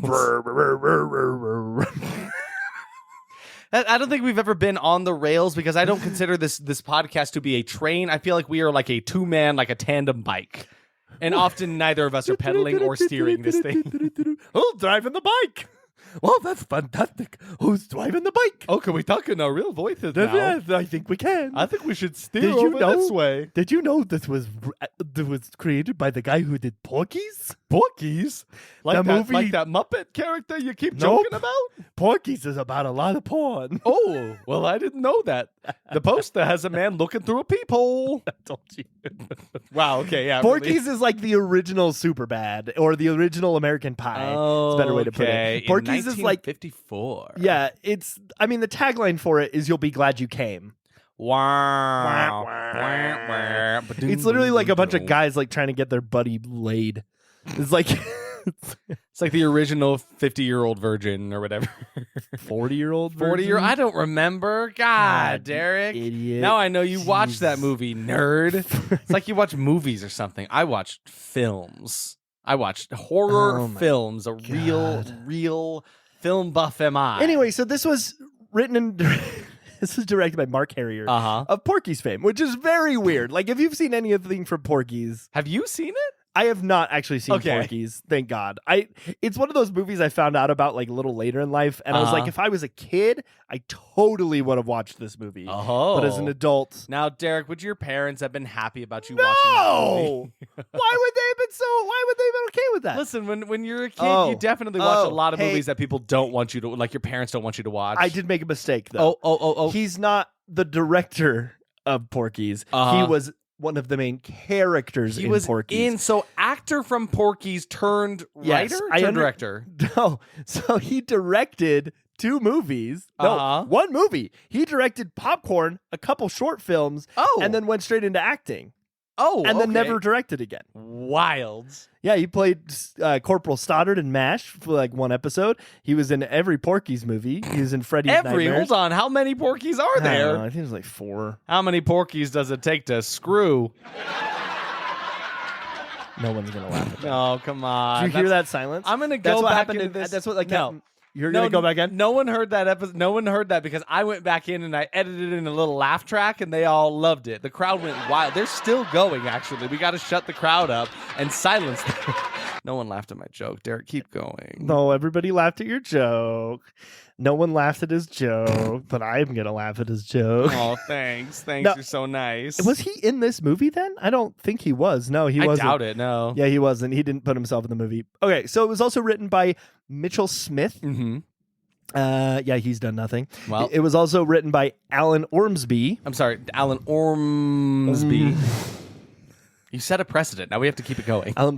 I don't think we've ever been on the rails because I don't consider this podcast to be a train. I feel like we are like a 2-man, like a tandem bike. And often neither of us are pedaling or steering this thing. Oh, driving the bike. Oh, that's fantastic. Who's driving the bike? Oh, can we talk in our real voices now? Yeah, I think we can. I think we should steer Did you over know- this way. Did you know this was created by the guy who did Porky's? Porky's? Like The that, movie- like that Muppet character you keep Nope. joking about? Porky's is about a lot of porn. Oh, well, I didn't know that. The poster has a man looking through a peephole. Don't you? Wow, okay, yeah. Porky's is like the original Superbad or the original American Pie. It's a better way to put Okay, it. Porky's is like 54. yeah, I mean the tagline for it is you'll be glad you came. Wow. It's literally like a bunch of guys like trying to get their buddy laid. It's like It's like the original 50-year-old virgin or whatever. 40-year-old 40-year. I don't remember. God, Derek. idiot. Now I know you watched that Jeez. movie, nerd. It's like you watch movies or something. I watched films. I watched horror Oh my films. A God. real film buff am I. Anyway, so this was written and this was directed by Mark Harrier Uh-huh. of Porky's fame, which is very weird. Like if you've seen anything from Porky's, Have you seen it? I have not actually seen Okay. Porky's, thank God. It's one of those movies I found out about like a little later in life, and I was like, Uh-huh. if I was a kid, I totally would have watched this movie. Oh. But as an adult, Now, Derek, would your parents have been happy about you watching that movie? no. Why would they have been Why would they have been okay with that? Listen, when you're a kid, Oh. you definitely watch a lot of Hey. movies that people don't want you to, like your parents don't want you to watch. I did make a mistake though. Oh. He's not the director of Porky's. Uh-huh. He was one of the main characters He in was Porky's. so actor from Porky's turned Yes, writer, I turned under- director. No, so he directed 2 movies. Uh-huh. No, 1 movie. He directed Popcorn, a couple short films, Oh, and then went straight into acting, okay. and then never directed again. Wild. Yeah, he played Corporal Stoddard in MASH for like 1 episode. He was in every Porky's movie. He was in Freddy's Nightmares. Hold on. How many Porkies are I don't know, there? I think it was like 4. How many Porkies does it take to screw? No one's gonna laugh at that. Oh, come on. Did you hear that silence? I'm gonna That's go what back happened into in this. That's what like No. You're gonna go back in. No one heard that episode. No one heard that because I went back in and I edited in a little laugh track, and they all loved it. The crowd went wild. They're still going. Actually, we got to shut the crowd up and silence them. No one laughed at my joke. Derek, keep going. No, everybody laughed at your joke. No one laughed at his joke, but I'm gonna laugh at his joke. Oh, thanks. Thanks. No. You're so nice. Was he in this movie then? I don't think he was. No, he I wasn't. doubt it. No. Yeah, he wasn't. He didn't put himself in the movie. Okay, so it was also written by Mitchell Smith. Mm-hmm. Yeah, he's done nothing. Well, It was also written by Alan Ormsby. I'm sorry, Alan Ormsby. You set a precedent. Now we have to keep it going. Alan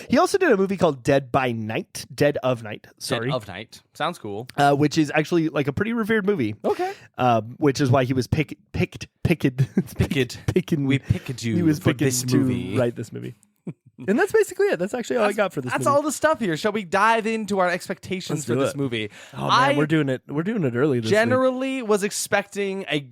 He also did a movie called Dead of Night. Dead of Night. Sounds cool. Which is actually like a pretty revered movie. Okay. Which is why he was picked. We picked you He was for picked this to movie. write this movie. And that's basically it. That's actually all I got for this That's movie. all the stuff here. Shall we dive into our expectations Let's for do this it. movie? Oh man, I we're doing it early this week. generally was expecting a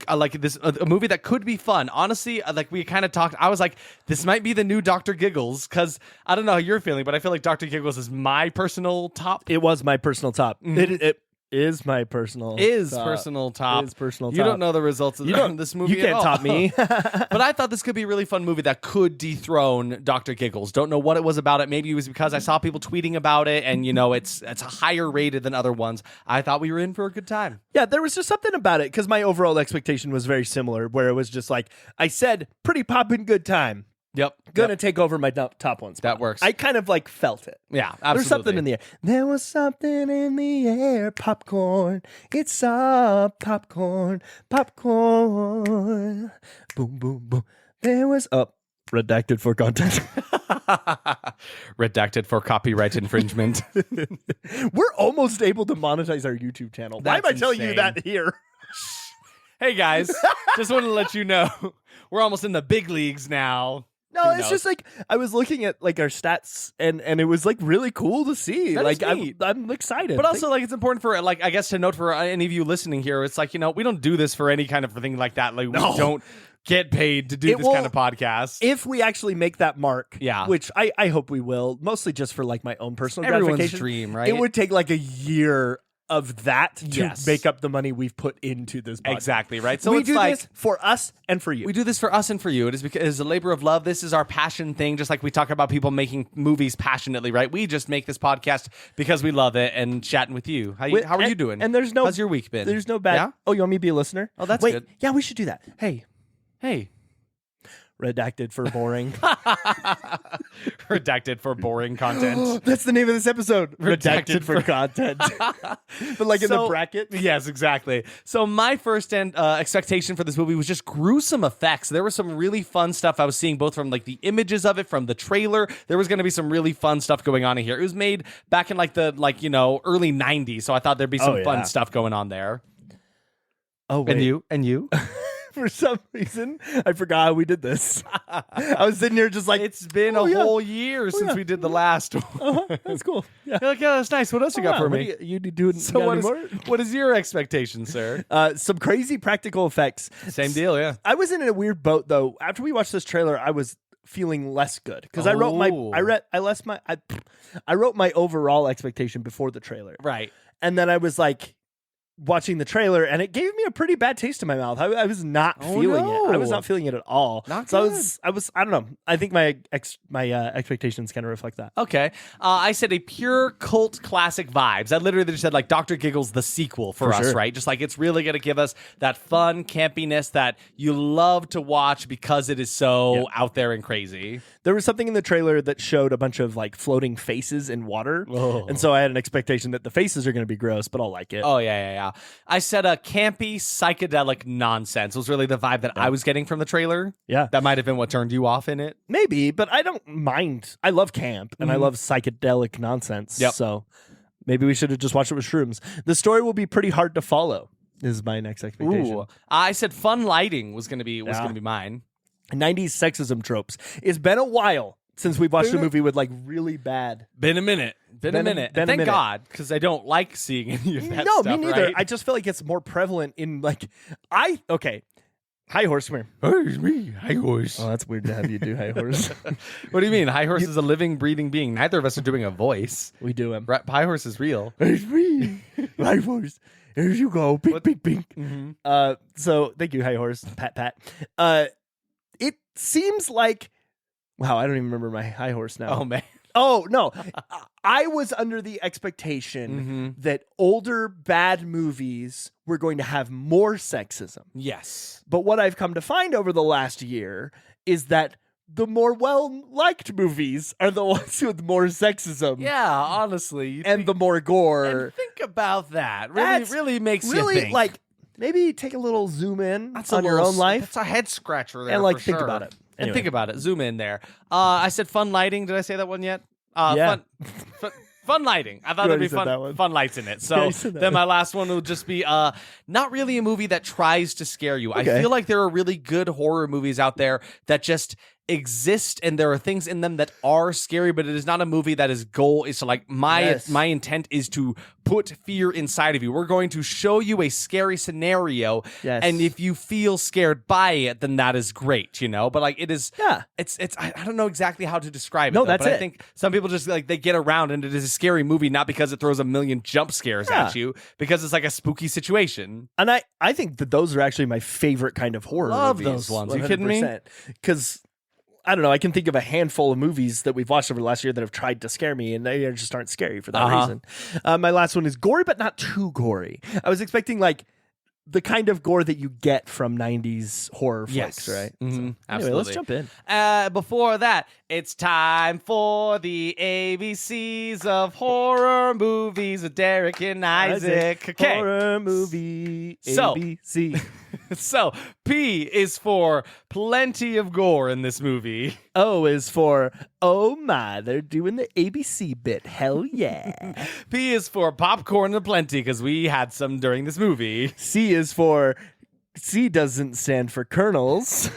movie that could be fun. Honestly, like we kind of talked, I was like, this might be the new Dr. Giggles, because I don't know how you're feeling, but I feel like Dr. Giggles is my personal top. It was my personal top. It is my personal Personal top. It is personal You top. don't know the results of this movie. You can't at all. top me. But I thought this could be a really fun movie that could dethrone Dr. Giggles. Don't know what it was about it. Maybe it was because I saw people tweeting about it, and it's higher rated than other ones. I thought we were in for a good time. Yeah, there was just something about it because my overall expectation was very similar, where it was just like I said, pretty poppin' good time. Yep, Gonna take over my top one spot. That works. I kind of like felt it. Yeah, absolutely. There's something in the air. There was something in the air. Popcorn. It's a popcorn. Popcorn. Boom, boom, boom. There was redacted for content. Redacted for copyright infringement. We're almost able to monetize our YouTube channel. Why am I That's telling you insane. that here? Hey guys, just wanted to let you know we're almost in the big leagues now. No, Who it's knows? just like I was looking at like our stats and it was like really cool to see. That is Like neat. I'm excited. But also, like, it's important for, like, I guess to note for any of you listening here, it's like, we don't do this for any kind of thing like that. Like, we No. don't get paid to do this kind of podcast. if we actually make that mark, Yeah. which I hope we will, mostly just for like my own personal Everyone's gratification. dream, right? It would take like a year of that to Yes. make up the money we've put into this podcast. Exactly, right? So we it's do like, this for us and for you. we do this for us and for you. It is because it's a labor of love. This is our passion thing, just like we talk about people making movies passionately, right? We just make this podcast because we love it and chatting with you. How are you doing? And there's no How's your week been? There's no bad. Yeah? Oh, you want me to be a listener? Oh, that's Wait, good. Yeah, we should do that. Hey, Hey. redacted for boring. Redacted for boring content. That's the name of this episode. Redacted for content. But like in the So- bracket. Yes, exactly. So my first expectation for this movie was just gruesome effects. There was some really fun stuff I was seeing, both from like the images of it, from the trailer. There was going to be some really fun stuff going on in here. It was made back in like the early '90s, so I thought there'd be some Oh, fun yeah. stuff going on there. Oh, wait. And you? For some reason, I forgot how we did this. I was sitting here just like, It's been Oh, a yeah. whole year since yeah. we did the last one. that's cool. Yeah. You're like, yeah, that's nice. What else you got for me? You doing So what is your expectation, sir? some crazy practical effects. Same deal, yeah. I was in a weird boat though. After we watched this trailer, I was feeling less good because I wrote Oh. I wrote my overall expectation before the trailer, Right. and then I was like watching the trailer, and it gave me a pretty bad taste in my mouth. I was not Oh, feeling it. I was no. not feeling it at all. Not so good. I was I don't know. I think my expectations kind of reflect that. Okay. I said a pure cult classic vibes. I literally just said like Dr. Giggles the sequel for us, sure. right? Just like it's really going to give us that fun campiness that you love to watch because it is so out there and crazy. There was something in the trailer that showed a bunch of like floating faces in water, Oh. and so I had an expectation that the faces are going to be gross, but I'll like it. Oh, yeah. I said a campy psychedelic nonsense was really the vibe that I was getting from the trailer. Yeah. That might have been what turned you off in it. Maybe, but I don't mind. I love camp and I love psychedelic nonsense. Mm-hmm. Yep. So maybe we should have just watched it with shrooms. The story will be pretty hard to follow. Is my next expectation. Ooh. I said fun lighting was going to be Yeah. mine. 90s sexism tropes. It's been a while since we've watched a movie with like really bad. Been a minute. Been a minute. been a Thank minute. God, because I don't like seeing any of that No, stuff, me neither. right? I just feel like it's more prevalent in like okay. High horse, come here. Hey, it's me, High Horse. Oh, that's weird to have you do high horse. What do you mean? High Horse is a living, breathing being. Neither of us are doing a voice. We do him. High Horse is real. It's me, high horse. Here you go, pink, pink, pink. Mm-hmm. So thank you, high horse, pat. It seems like, wow, I don't even remember my high horse now. Oh man. Oh, no. I was under the expectation that older bad movies were going to have more sexism. Yes. But what I've come to find over the last year is that the more well-liked movies are the ones with more sexism. Yeah, honestly. And the more gore. And think about that. That's Really makes really, you think. like, maybe take a little zoom in That's on a your little own life That's a head scratcher there. and, like, for think sure. about it. And Anyway. think about it. Zoom in there. I said fun lighting. Did I say that one yet? Yeah. Fun lighting. I thought You there'd be already said that one. fun lights in it. Yeah, So you said that then one. my last one will just be not really a movie that tries to scare you. I Okay. feel like there are really good horror movies out there that just exist, and there are things in them that are scary, but it is not a movie that is goal is to like Yes. my intent is to put fear inside of you. We're going to show you a scary scenario, Yes. and if you feel scared by it, then that is great, you know. But like it is, Yeah. it's I don't know exactly how to describe it. No, though, that's but I it. think some people just like they get around, and it is a scary movie not because it throws a million jump scares at Yeah. you, because it's like a spooky situation. And I think that those are actually my favorite kind of horror Love movies. those ones. You kidding me? Because I don't know, I can think of a handful of movies that we've watched over the last year that have tried to scare me, and they just aren't scary for that reason. My last one is gory, but not too gory. I was expecting like the kind of gore that you get from 90s horror flicks, right? Mhm. So, anyway, Absolutely. let's jump in. Before that, it's time for the ABCs of horror movies with Derek and Isaac. Okay. Horror movie So- ABC. So, P is for plenty of gore in this movie. O is for, oh my, they're doing the ABC bit. Hell yeah. P is for popcorn aplenty because we had some during this movie. C is for, C doesn't stand for kernels.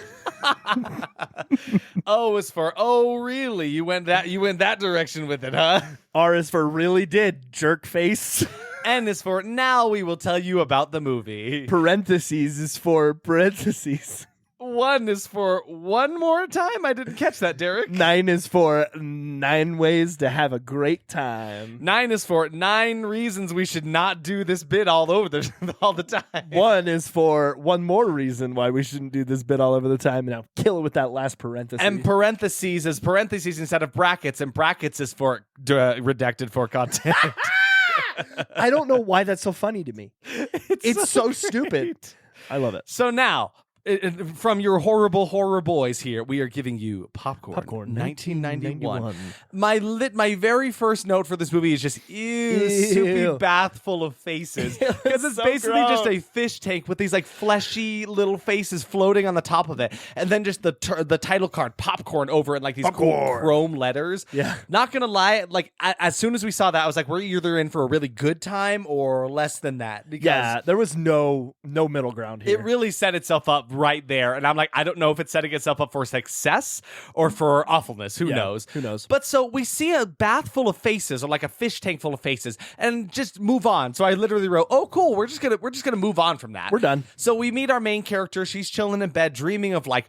O is for oh really? You went that direction with it, huh? R is for really did, jerk face. N is for now we will tell you about the movie. Parentheses is for parentheses. 1 is for one more time. I didn't catch that, Derek. 9 is for 9 ways to have a great time. 9 is for 9 reasons we should not do this bit all the time. 1 is for one more reason why we shouldn't do this bit all over the time. And I'll kill it with that last parenthesis. And parentheses is parentheses instead of brackets, and brackets is for redacted for content. I don't know why that's so funny to me. It's so stupid. I love it. So now, from your horrible horror boys here, we are giving you Popcorn 1991. My very first note for this movie is just ew. Soupy bath full of faces, because it's so basically just gross. a fish tank with these like fleshy little faces floating on the top of it, and then just the title card Popcorn over it, like these cool Popcorn. chrome letters. Yeah. Not gonna lie, like as soon as we saw that, I was like, we're either in for a really good time or less than that. Because Yeah, there was no middle ground here. it really set itself up right there. And I'm like, I don't know if it's setting itself up for success or for awfulness. Who Yeah, knows? who knows? But so we see a bath full of faces, or like a fish tank full of faces, and just move on. So I literally wrote, oh, cool. We're just gonna move on from that. We're done. So we meet our main character. She's chilling in bed, dreaming of like,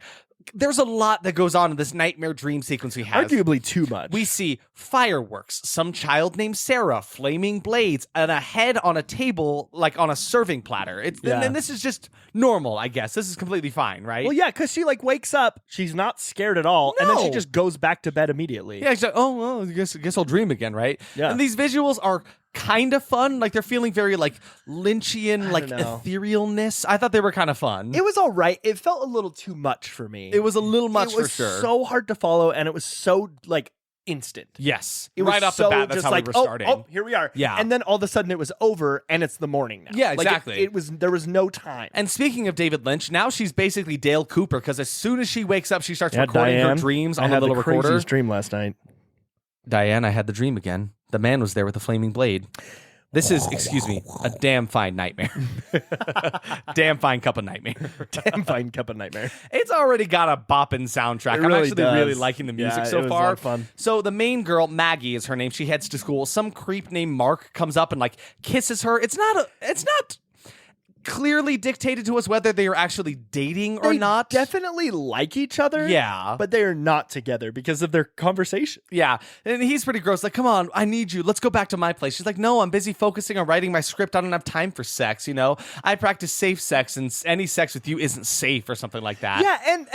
there's a lot that goes on in this nightmare dream sequence we have. Arguably too much. We see fireworks, some child named Sarah, flaming blades, and a head on a table, like on a serving platter. And this is just normal, I guess. This is completely fine, right? Well, yeah, because she like wakes up, she's not scared at all, and then she No. just goes back to bed immediately. Yeah, she's like, oh, well, I guess I'll dream again, right? Yeah. And these visuals are kind of fun. Like, they're feeling very, like, Lynchian, like, don't know. etherealness. I thought they were kind of fun. It was all right. It felt a little too much for me. It was a little much it was for sure. so hard to follow, and it was so like instant. Yes. It was right off so the bat, that's just how like, we were starting. Oh, here we are. Yeah. And then all of a sudden it was over, and it's the morning now. Yeah, Like, exactly. there was no time. And speaking of David Lynch, now she's basically Dale Cooper, because as soon as she wakes up, she starts Yeah, recording her Diane, dreams I on the had little the recorder. craziest dream last night. Diane, I had the dream again. The man was there with a flaming blade. This is, excuse me, a damn fine nightmare. Damn fine cup of nightmare. Damn fine cup of nightmare. It's already got a bopping soundtrack. It I'm really actually does. really liking the music Yeah, so it was a far. lot of fun. So the main girl, Maggie is her name. She heads to school. Some creep named Mark comes up and like kisses her. It's not clearly dictated to us whether they are actually dating or They not. definitely like each other. Yeah. But they are not together because of their conversation. Yeah, and he's pretty gross. Like, come on, I need you. Let's go back to my place. She's like, no, I'm busy focusing on writing my script. I don't have time for sex. You know, I practice safe sex, and any sex with you isn't safe or something like that. Yeah, and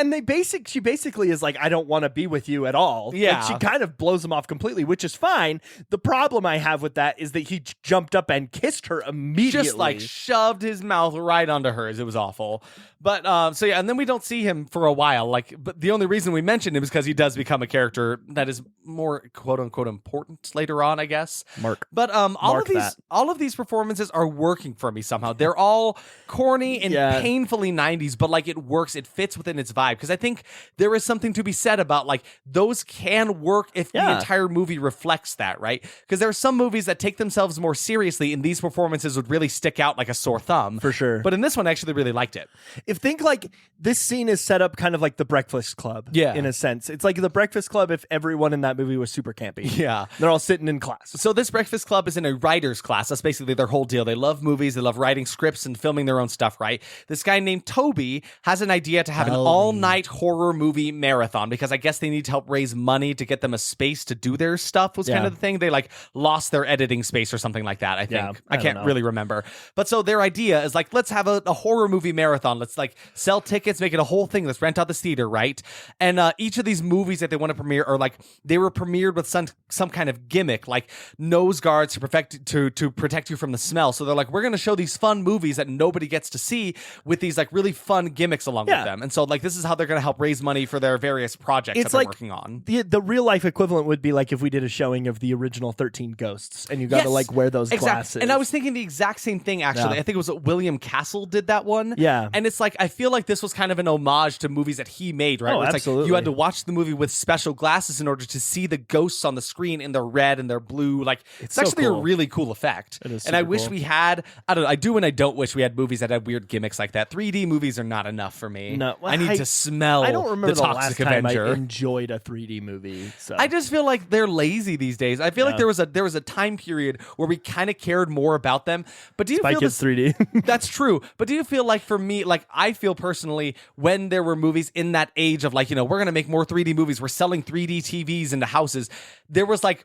she basically is like, I don't want to be with you at all. Yeah. Like, she kind of blows him off completely, which is fine. The problem I have with that is that he jumped up and kissed her immediately. Just like shoved his mouth right onto hers. It was awful. But so yeah, and then we don't see him for a while. Like, but the only reason we mentioned him is because he does become a character that is more quote unquote important later on, I guess. Mark. But Mark that. all of these performances are working for me somehow. They're all corny and Yeah. painfully 90s, but like it works. It fits within its vibe. Because I think there is something to be said about like those can work if the Yeah. entire movie reflects that, right? Because there are some movies that take themselves more seriously, and these performances would really stick out like a sore thumb. For sure. But in this one, I actually really liked it. Think like this scene is set up kind of like the Breakfast Club. Yeah. In a sense. It's like the Breakfast Club if everyone in that movie was super campy. Yeah. They're all sitting in class. So this Breakfast Club is in a writer's class. That's basically their whole deal. They love movies. They love writing scripts and filming their own stuff, right? This guy named Toby has an idea to have an all-night horror movie marathon because I guess they need to help raise money to get them a space to do their stuff was kind Yeah. of the thing. They like lost their editing space or something like that, I think. Yeah, I I don't can't know. really remember. But so their idea is like, let's have a horror movie marathon. Let's like sell tickets, make it a whole thing. Let's rent out this theater, right? And each of these movies that they want to premiere are like, they were premiered with some kind of gimmick, like nose guards to protect you from the smell. So they're like, we're going to show these fun movies that nobody gets to see with these like really fun gimmicks along Yeah. with them. And so like this is how they're going to help raise money for their various projects It's that they're like working on. the real life equivalent would be like if we did a showing of the original 13 Ghosts and you got to Yes, like wear those exactly. glasses. And I was thinking the exact same thing, actually. Yeah. I think it was William Castle did that one. Yeah. And it's like, I feel like this was kind of an homage to movies that he made, right? Oh, Where it's absolutely. like you had to watch the movie with special glasses in order to see the ghosts on the screen in their red and their blue. Like, it's so actually cool. a really cool effect. It is and I super wish cool. we had, I don't know, I do and I don't wish we had movies that had weird gimmicks like that. 3D movies are not enough for me. No, well, I need to smell I don't remember the the last Toxic time Avenger. I enjoyed a 3D movie. So I just feel like they're lazy these days. I feel like there was a time period where we kind of cared more about them. But do you Spy feel Kids this? 3D. That's true. But do you feel like for me, like I feel personally, when there were movies in that age of like, you know, we're gonna make more 3D movies, we're selling 3D TVs into houses, there was like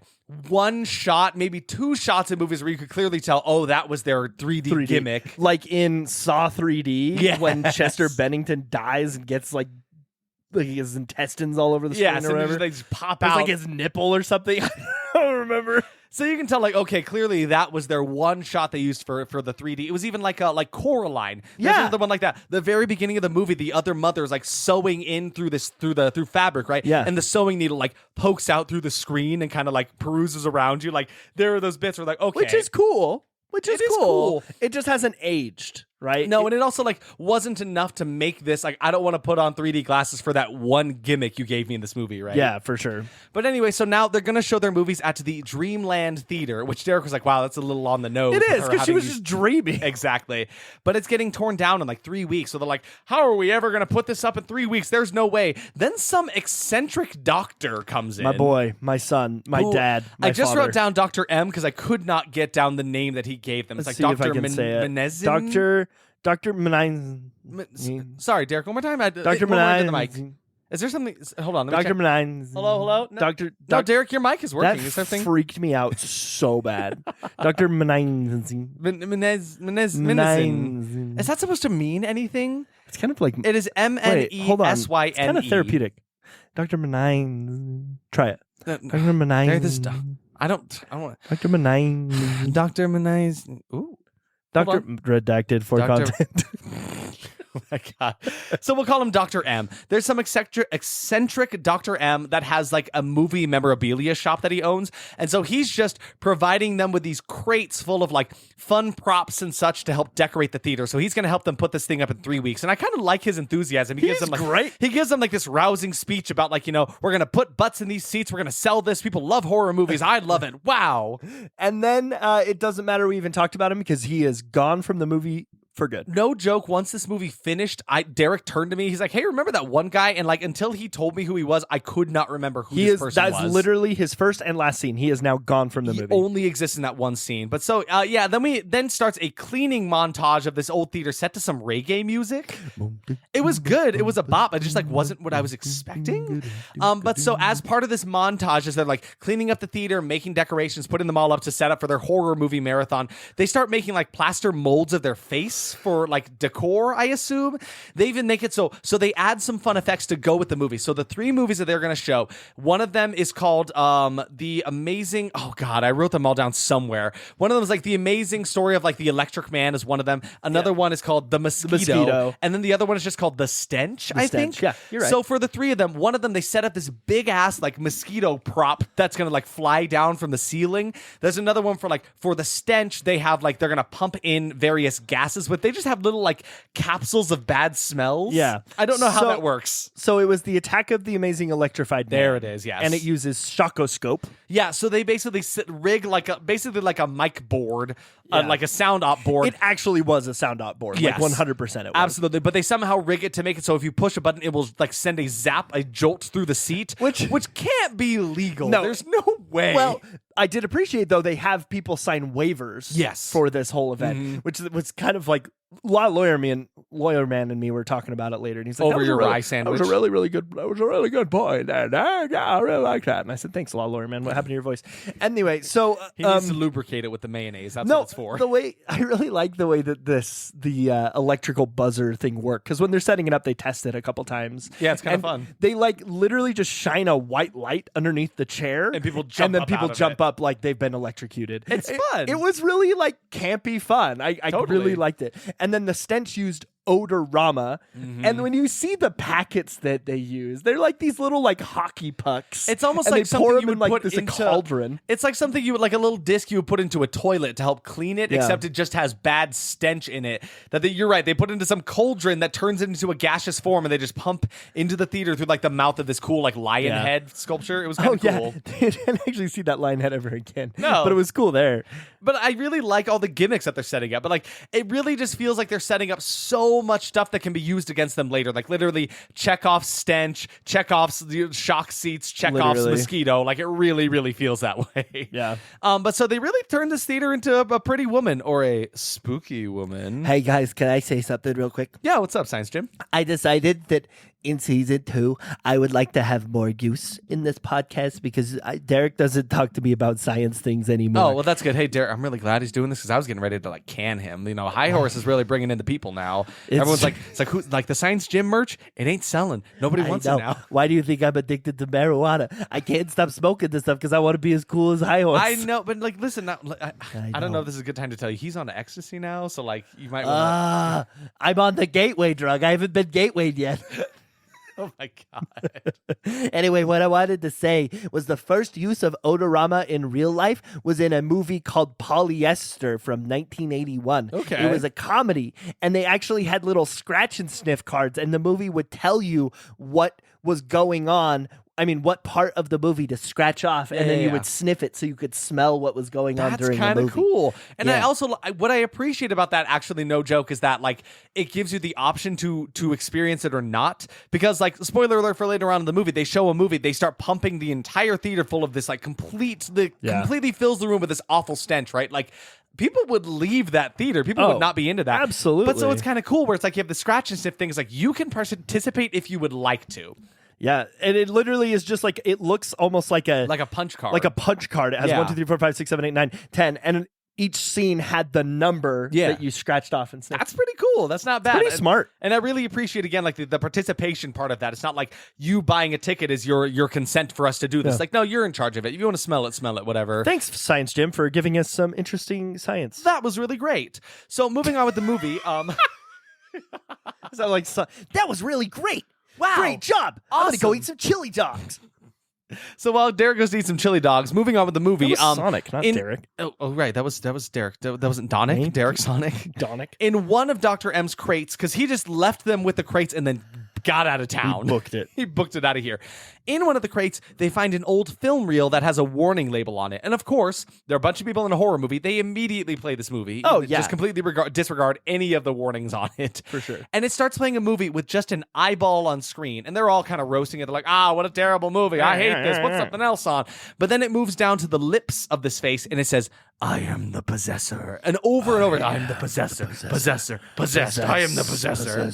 one shot, maybe two shots in movies where you could clearly tell, oh, that was their 3D gimmick. Like in Saw 3D, Yes. when Chester Bennington dies and gets like his intestines all over the screen Yeah, or so whatever. they just pop There's out. like his nipple or something. I don't remember. So you can tell, like, okay, clearly that was their one shot they used for the 3D. It was even like Coraline. There's Yeah. another one like that. The very beginning of the movie, the other mother is like sewing in through fabric, right? Yeah. And the sewing needle like pokes out through the screen and kind of like peruses around you. Like there are those bits where like, okay, Which is cool. Which is It is cool. cool. It just hasn't aged, right? No, and it also like wasn't enough to make this like I don't want to put on 3D glasses for that one gimmick you gave me in this movie, right? Yeah, for sure. But anyway, so now they're gonna show their movies at the Dreamland Theater, which Derek was like, "Wow, that's a little on the nose." It is her because she having was these- just dreaming. Exactly. But it's getting torn down in like 3 weeks. So they're like, how are we ever going to put this up in 3 weeks? There's no way. Then some eccentric doctor comes in. My boy, my son, my who- dad, my I just father. wrote down Dr. M because I could not get down the name that he gave them. It's Let's like see if I Dr. can say it. Menezin? Dr. Menine. Sorry, Derek, one more time. Dr. One more into the mic. Menine. Is there something? Hold on. Let me Dr. check. Menine. Hello? No. Dr. No, Derek, your mic is working. That Is there something? freaked me out so bad. Dr. Menine. Menezin. Is that supposed to mean anything? It's kind of like It is wait, hold on. It's Meneyne. kind of therapeutic. Dr. Menine. Try it. No, Dr. Menine. There, this stuff. I don't want Dr. Menine. Dr. Menezin. Ooh. Dr. on. Redacted for Dr. content. Oh my God. So we'll call him Dr. M. There's some eccentric Dr. M that has like a movie memorabilia shop that he owns. And so he's just providing them with these crates full of like fun props and such to help decorate the theater. So he's going to help them put this thing up in 3 weeks. And I kind of like his enthusiasm. He gives them like great. He gives them like this rousing speech about like, you know, we're going to put butts in these seats. We're going to sell this. People love horror movies. I love it. Wow. And then it doesn't matter we even talked about him because he is gone from the movie for good. No joke. Once this movie finished, Derek turned to me. He's like, "Hey, remember that one guy?" And like, until he told me who he was, I could not remember who this person was. That's literally his first and last scene. He is now gone from the He movie. only exists in that one scene. But so, then starts a cleaning montage of this old theater set to some reggae music. It was good. It was a bop. It just like wasn't what I was expecting. But so as part of this montage, as they're like cleaning up the theater, making decorations, putting them all up to set up for their horror movie marathon, they start making like plaster molds of their face for like decor, I assume. They even make it so they add some fun effects to go with the movie. So the 3 movies that they're going to show, one of them is called The Amazing, oh God, I wrote them all down somewhere. One of them is like The Amazing Story of like the Electric Man is one of them. Another one is called The Mosquito. And then the other one is just called The Stench, I think. Yeah, you're right. So for the 3 of them, one of them, they set up this big ass like mosquito prop that's going to like fly down from the ceiling. There's another one for the stench. They have like, they're going to pump in various gases with, they just have little like capsules of bad smells. Yeah. I don't know how that works. So it was the Attack of the Amazing Electrified Man. There it is, yes. And it uses shocoscope. Yeah, so they basically rig like a mic board, like a sound op board. It actually was a sound op board. Yes. Like 100% it was. Absolutely, but they somehow rig it to make it so if you push a button, it will like send a jolt through the seat, which can't be legal. No. There's no way. Well, I did appreciate, though, they have people sign waivers for this whole event, which was kind of like Lawyer Man and me were talking about it later, and he's like, over your rye sandwich. That was a really good point. And I really like that. And I said, thanks a lot, Lawyer Man. What happened to your voice? Anyway, so he needs to lubricate it with the mayonnaise. That's what it's for. I really like the way that the electrical buzzer thing worked, because when they're setting it up, they test it a couple times. Yeah, it's kind of fun. They like literally just shine a white light underneath the chair, and people jump up like they've been electrocuted. It's fun. It was really like campy fun. I really liked it. And then the stench used Odorama, and when you see the packets that they use, they're like these little like hockey pucks. It's almost and like they something pour you them would in like put this into cauldron. It's like something you would like a little disc you would put into a toilet to help clean it, except it just has bad stench in it. You're right. They put it into some cauldron that turns it into a gaseous form, and they just pump into the theater through like the mouth of this cool like lion head sculpture. It was kind of cool. I didn't actually see that lion head ever again. No, but it was cool there. But I really like all the gimmicks that they're setting up. But like, it really just feels like they're setting up so much stuff that can be used against them later. Like literally Chekhov's stench, Chekhov's shock seats, Chekhov's mosquito. Like it really, really feels that way. Yeah. But so they really turned this theater into a pretty woman or a spooky woman. Hey guys, can I say something real quick? Yeah, what's up, Science Jim? I decided that in season 2, I would like to have more use in this podcast because Derek doesn't talk to me about science things anymore. Oh, well, that's good. Hey, Derek, I'm really glad he's doing this because I was getting ready to like can him. You know, High Horse is really bringing in the people now. Everyone's like, it's like who, like the Science Gym merch. It ain't selling. Nobody wants it now. Why do you think I'm addicted to marijuana? I can't stop smoking this stuff because I want to be as cool as High Horse. I know, but like, listen, I don't know if this is a good time to tell you. He's on ecstasy now, so like, you might. I'm on the gateway drug. I haven't been gatewayed yet. Oh my God. Anyway, what I wanted to say was the first use of Odorama in real life was in a movie called Polyester from 1981. Okay. It was a comedy, and they actually had little scratch and sniff cards, and the movie would tell you what was going on. I mean, what part of the movie to scratch off, and then you would sniff it so you could smell what was going on during the movie. That's kind of cool. And Yeah. I also, what I appreciate about that, actually, no joke, is that like it gives you the option to experience it or not. Because like, spoiler alert for later on in the movie, they show a movie, they start pumping the entire theater full of this like completely fills the room with this awful stench, right? Like, people would leave that theater. People would not be into that. Absolutely. But so it's kind of cool where it's like you have the scratch and sniff things. Like you can participate if you would like to. Yeah, and it literally is just like, it looks almost like a punch card. Like a punch card. It has 1, 2, 3, 4, 5, 6, 7, 8, 9, 10, and each scene had the number that you scratched off and sniffed. That's pretty cool. That's not bad. Pretty smart. And I really appreciate, again, like the participation part of that. It's not like you buying a ticket is your consent for us to do this. Like, no, you're in charge of it. If you want to smell it, whatever. Thanks, Science Jim, for giving us some interesting science. That was really great. So moving on with the movie. So like, that was really great. Wow. Great job. I'm going to go eat some chili dogs. So while Derek goes to eat some chili dogs, moving on with the movie. That was Sonic, not Derek. Oh, right. That was Derek. That wasn't Donick. Derek Sonic. Donick. In one of Dr. M's crates, because he just left them with the crates and then got out of town. Booked it. He booked it out of here. In one of the crates, they find an old film reel that has a warning label on it. And of course, there are a bunch of people in a horror movie. They immediately play this movie. Oh, yeah. Just completely disregard any of the warnings on it. For sure. And it starts playing a movie with just an eyeball on screen. And they're all kind of roasting it. They're like, what a terrible movie. I hate this. Put something else on. But then it moves down to the lips of this face and it says, I am the possessor. And over, I am the possessor. Possessor. Possessed. I am the possessor.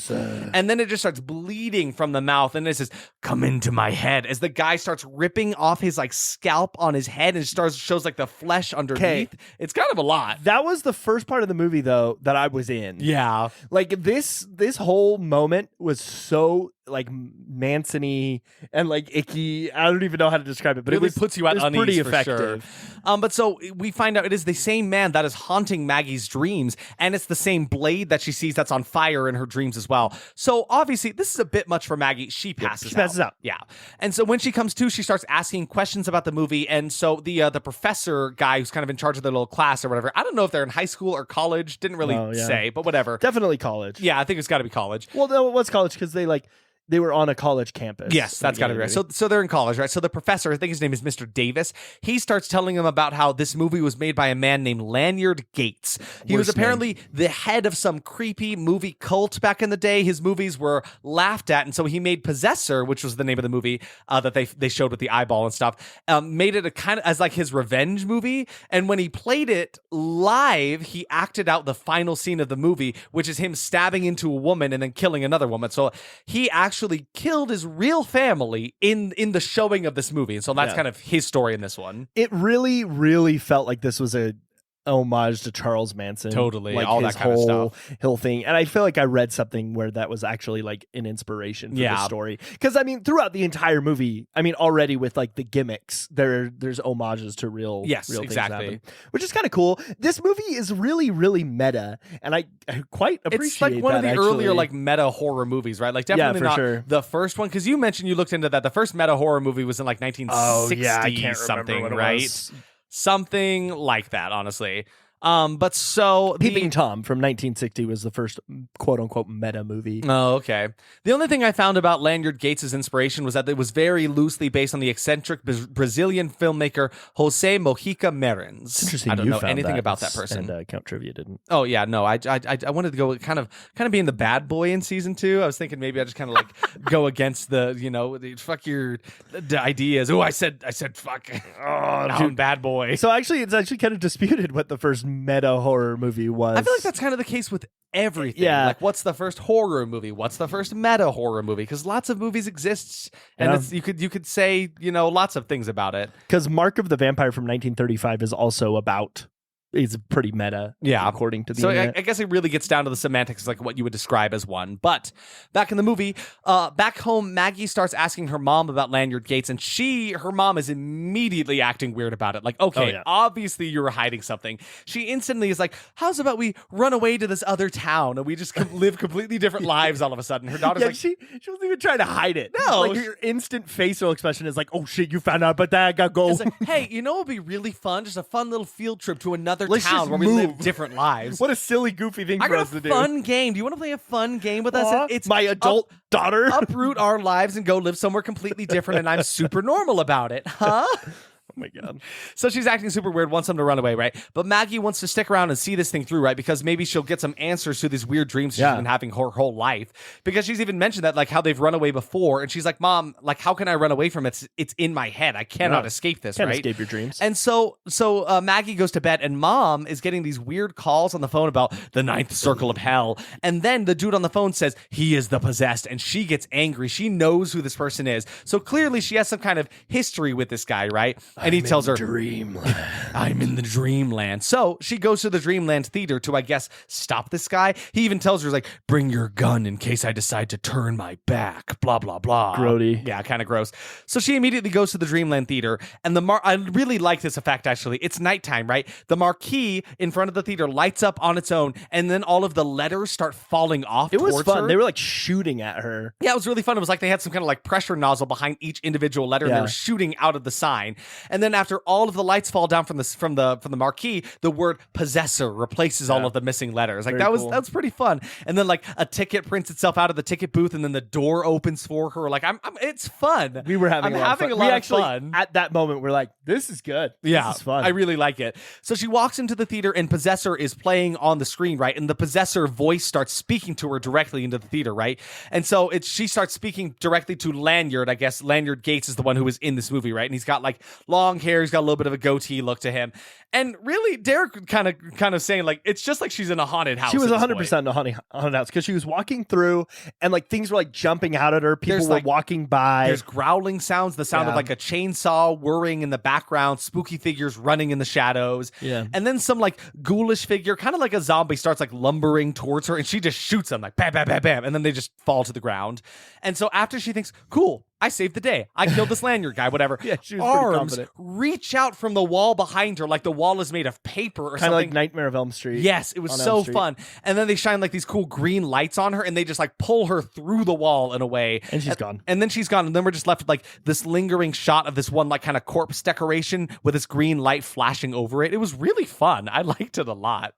And then it just starts bleeding from the mouth. And it says, come into my head. As the guy starts ripping off his like scalp on his head and shows like the flesh underneath. It's kind of a lot. That was the first part of the movie, though, that I was in. Yeah. Like this whole moment was so like Manson-y and like icky. I don't even know how to describe it, but Really puts you at it was unease pretty for effective. sure. But so we find out it is the same man that is haunting Maggie's dreams, and it's the same blade that she sees that's on fire in her dreams as well. So obviously, this is a bit much for Maggie. She passes out. Yeah. And so when she comes to, she starts asking questions about the movie, and so the professor guy who's kind of in charge of the little class or whatever. I don't know if they're in high school or college. Didn't really say, but whatever. Definitely college. Yeah, I think it's got to be college. Well, no, it was college because they were on a college campus. Yes, that's got to be right. So they're in college, right? So the professor, I think his name is Mr. Davis, he starts telling them about how this movie was made by a man named Lanyard Gates. He was apparently the head of some creepy movie cult back in the day. His movies were laughed at, and so he made Possessor, which was the name of the movie that they showed with the eyeball and stuff, made it a kind of as like his revenge movie. And when he played it live, he acted out the final scene of the movie, which is him stabbing into a woman and then killing another woman. So he actually killed his real family in the showing of this movie. And so that's kind of his story in this one. It really, really felt like this was a homage to Charles Manson. Totally. Like all his that kind of stuff. whole thing. And I feel like I read something where that was actually like an inspiration for the story. Because I mean, throughout the entire movie, I mean, already with like the gimmicks, there's homages to real things happen, which is kind of cool. This movie is really, really meta, and I quite appreciate it's like one of the earlier like meta horror movies, right? Like definitely not the first one, because you mentioned you looked into that. The first meta horror movie was in like 1960 I can't something, what right? It was. Something like that, honestly. But so Peeping Tom from 1960 was the first quote unquote meta movie. Oh, okay. The only thing I found about Lanyard Gates' inspiration was that it was very loosely based on the eccentric Brazilian filmmaker Jose Mojica Marins. It's interesting. I don't you know found anything about that person. And Count Trivia didn't. Oh yeah, no. I wanted to go kind of being the bad boy in season 2. I was thinking maybe I just kind of like go against the fuck your the ideas. Oh, I said fuck. Oh, I'm bad boy. So actually, it's actually kind of disputed what the first meta horror movie was. I feel like that's kind of the case with everything. Yeah. Like, what's the first horror movie? What's the first meta horror movie? Because lots of movies exist, and it's, you could say lots of things about it. Because Mark of the Vampire from 1935 is also about. It's pretty meta, according to the internet. I guess it really gets down to the semantics, like what you would describe as one. But back in the movie, back home, Maggie starts asking her mom about Lanyard Gates, and her mom is immediately acting weird about it. Like, okay, obviously you were hiding something. She instantly is like, how's about we run away to this other town and we just live completely different lives all of a sudden? Her daughter's like... She wasn't even trying to hide it. No. Like, her instant facial expression is like, oh shit, you found out about that, I gotta go. It's like, hey, what would be really fun? Just a fun little field trip to another Let's town just where we move. live different lives. What a silly, goofy thing for us to do. I got a fun game. Do you want to play a fun game with us? It's my adult daughter. Uproot our lives and go live somewhere completely different, and I'm super normal about it, huh? Oh my God. So she's acting super weird, wants them to run away, right? But Maggie wants to stick around and see this thing through, right? Because maybe she'll get some answers to these weird dreams she's been having her whole life. Because she's even mentioned that, like, how they've run away before. And she's like, Mom, like, how can I run away from it? It's in my head. I cannot escape this, Can't right? escape your dreams. And so Maggie goes to bed, and Mom is getting these weird calls on the phone about the 9th circle of hell. And then the dude on the phone says, he is the possessed. And she gets angry. She knows who this person is. So clearly she has some kind of history with this guy, right? And he tells her, Dreamland. I'm in the dreamland. So she goes to the Dreamland Theater to, I guess, stop this guy. He even tells her, like, bring your gun in case I decide to turn my back, blah, blah, blah. Grody. Yeah, kind of gross. So she immediately goes to the Dreamland Theater, and I really like this effect, actually. It's nighttime, right? The marquee in front of the theater lights up on its own, and then all of the letters start falling off It was towards fun. her. They were like shooting at her. Yeah, it was really fun. It was like they had some kind of like pressure nozzle behind each individual letter, and they were shooting out of the sign. And then after all of the lights fall down from the marquee, the word possessor replaces all of the missing letters. Like Very that cool. was pretty fun. And then like a ticket prints itself out of the ticket booth, and then the door opens for her. Like it's fun. We were having I'm a lot having of a fun. lot We of actually, fun. at that moment, we're like, this is good. Yeah, This is fun. I really like it. So she walks into the theater and Possessor is playing on the screen, right? And the Possessor voice starts speaking to her directly into the theater, right? And so she starts speaking directly to Lanyard. I guess Lanyard Gates is the one who was in this movie, right? And he's got like long hair, he's got a little bit of a goatee look to him. And really, Derek kind of saying like it's just like she's in a haunted house. She was at this 100% in a haunted house because she was walking through and like things were like jumping out at her. People There's, were like, walking by. There's growling sounds, the sound of Yeah. like a chainsaw whirring in the background, spooky figures running in the shadows. Yeah. And then some like ghoulish figure, kind of like a zombie, starts like lumbering towards her and she just shoots them like bam, bam, bam, bam. And then they just fall to the ground. And so after she thinks, cool, I saved the day. I killed this Lanyard guy, whatever. Yeah, she was pretty Arms confident. reach out from the wall behind her like the wall is made of paper or Kind of something. like Nightmare of Elm Street. Yes, it was on so Elm Street. fun. And then they shine like these cool green lights on her and they just like pull her through the wall in a way. And she's gone. And then she's gone. And then we're just left with like this lingering shot of this one like kind of corpse decoration with this green light flashing over it. It was really fun. I liked it a lot.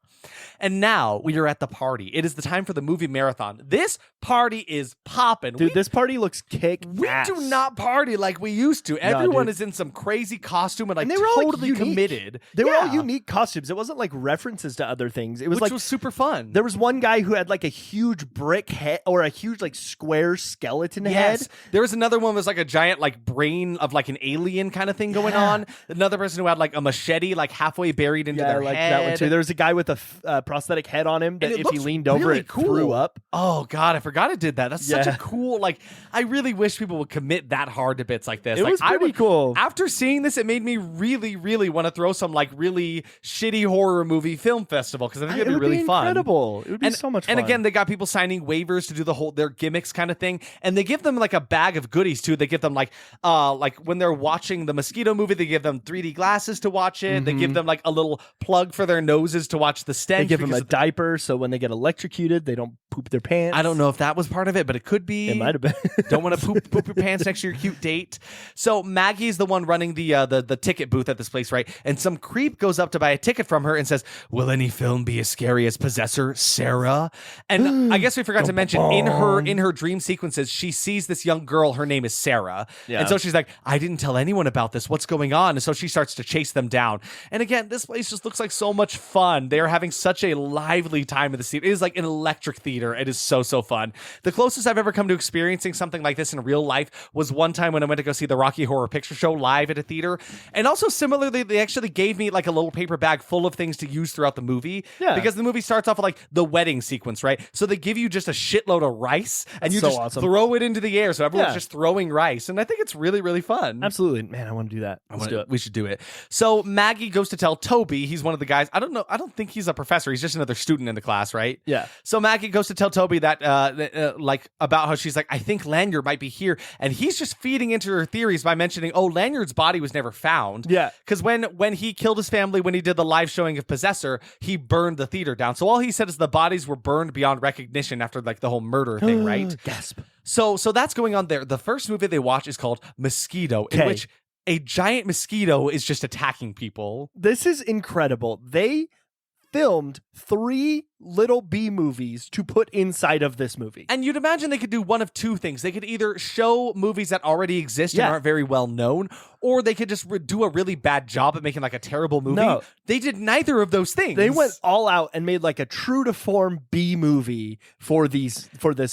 And now we are at the party. It is the time for the movie marathon. This party is popping. Dude, this party looks kick We do not party like we used to. Everyone is in some crazy costume and like And they were all, like, totally unique. committed. They were all Yeah. unique costumes. It wasn't like references to other things. It was Which like was super fun. there was one guy who had like a huge brick head or a huge like square skeleton Yes. head. There was another one that was like a giant like brain of like an alien kind of thing going Yeah. on. Another person who had like a machete like halfway buried into Yeah, their like head. that one too. There was a guy with a prosthetic head on him that And it if he looks leaned over, really it threw up. Oh God, I forgot it did that. That's such a Yeah. cool. Like, I really wish people would commit that hard to bits like this. It like, was I pretty would, cool. After seeing this, it made me really, really want to throw some like really shitty horror movie film festival because I think It it'd be would really be fun. incredible. It would be And, so much fun. and again, they got people signing waivers to do their gimmicks kind of thing, and they give them like a bag of goodies too. They give them like when they're watching the Mosquito movie, they give them 3D glasses to watch it. They give them like a little plug for their noses to watch the stench. they give them because a diaper so when they get electrocuted, they don't poop their pants. I don't know if that was part of it, but it could be. It might have been. Don't want to poop your pants next to your cute date. So Maggie's the one running the ticket booth at this place, right? And some creep goes up to buy a ticket from her and says, "Will any film be as scary as Possessor, Sarah?" And I guess we forgot to mention in her dream sequences, she sees this young girl. Her name is Sarah, and so she's like, "I didn't tell anyone about this. What's going on?" And so she starts to chase them down. And again, this place just looks like so much fun. They are having such a lively time in the theater. It is like an electric theater. It is so fun. The closest I've ever come to experiencing something like this in real life was one time when I went to go see the Rocky Horror Picture Show live at a theater. And also similarly, they actually gave me like a little paper bag full of things to use throughout the movie. Yeah. Because the movie starts off with like the wedding sequence, right? So they give you just a shitload of rice and That's you so just awesome. throw it into the air. So everyone's Yeah. just throwing rice. And I think it's really, really fun. Absolutely. Man, I want to do that. Let's do it. We should do it. So Maggie goes to tell Toby, he's one of the guys. I don't know. I don't think he's a professor. He's just another student in the class, right? Yeah. So Maggie goes to tell Toby that, like, about how she's like, I think Lanyard might be here, and he's just feeding into her theories by mentioning, oh, Lanyard's body was never found. Yeah. Because when he killed his family, when he did the live showing of Possessor, he burned the theater down. So all he said is the bodies were burned beyond recognition after like the whole murder thing, right? Gasp. So that's going on there. The first movie they watch is called Mosquito, in Okay. which a giant mosquito is just attacking people. This is incredible. They filmed 3 little B movies to put inside of this movie. And you'd imagine they could do one of two things. They could either show movies that already exist Yeah. and aren't very well known, or they could just do a really bad job at making like a terrible movie. No. They did neither of those things. They went all out and made like a true to form B movie for this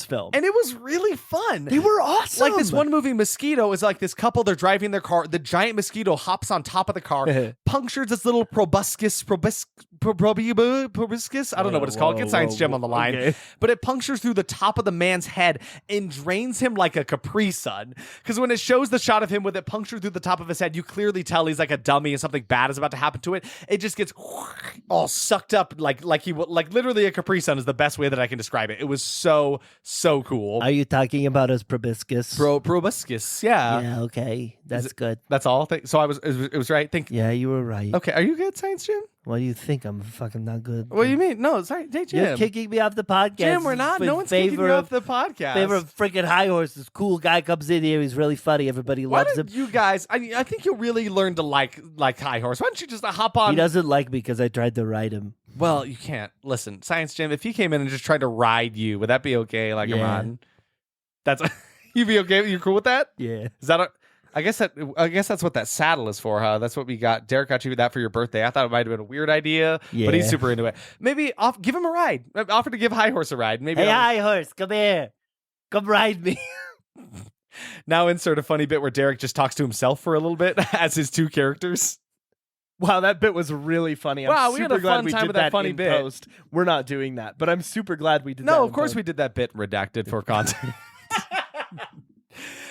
film. and it was really fun. they were awesome. Like this one movie, Mosquito, is like this couple, they're driving their car. The giant mosquito hops on top of the car, punctures this little proboscis. I don't know what it's called. Get Science Gem on the line. Okay. But it punctures through the top of the man's head and drains him like a Capri Sun. Because when it shows the shot of him with it punctured through the top of his head, you clearly tell he's like a dummy and something bad is about to happen to it. It just gets all sucked up like literally a Capri Sun is the best way that I can describe it. It was so cool. Are you talking about his proboscis? Proboscis, yeah. Yeah, okay. That's good. That's all. So it was right. Yeah, you were right. Okay, are you good, Science Jim? Why do you think I'm fucking not good? What do you mean? No, sorry, hey, Jim. You're kicking me off the podcast. Jim, we're not. No one's kicking you off the podcast. Favorite freaking high horse. This cool guy comes in here. He's really funny. Everybody Why loves him. don't you guys? I think you'll really learn to like High Horse. Why don't you just hop on? He doesn't like me because I tried to ride him. Well, you can't. Listen, Science Jim, if he came in and just tried to ride you, would that be okay? Like, come Yeah. on. That's you'd be okay. You're cool with that? Yeah. Is that I guess that's what that saddle is for, huh? That's what we got. Derek got you that for your birthday. I thought it might have been a weird idea, but he's Yeah. super into it. Maybe give him a ride. Offer to give High Horse a ride. Maybe Hey, I'll- high horse, come here. Come ride me. now insert a funny bit where Derek just talks to himself for a little bit as his two characters. Wow, that bit was really funny. I'm Wow, we super had a glad fun we time did with that funny in bit. post. We're not doing that, but I'm super glad we did that. No, in of course post. we did that bit redacted for content.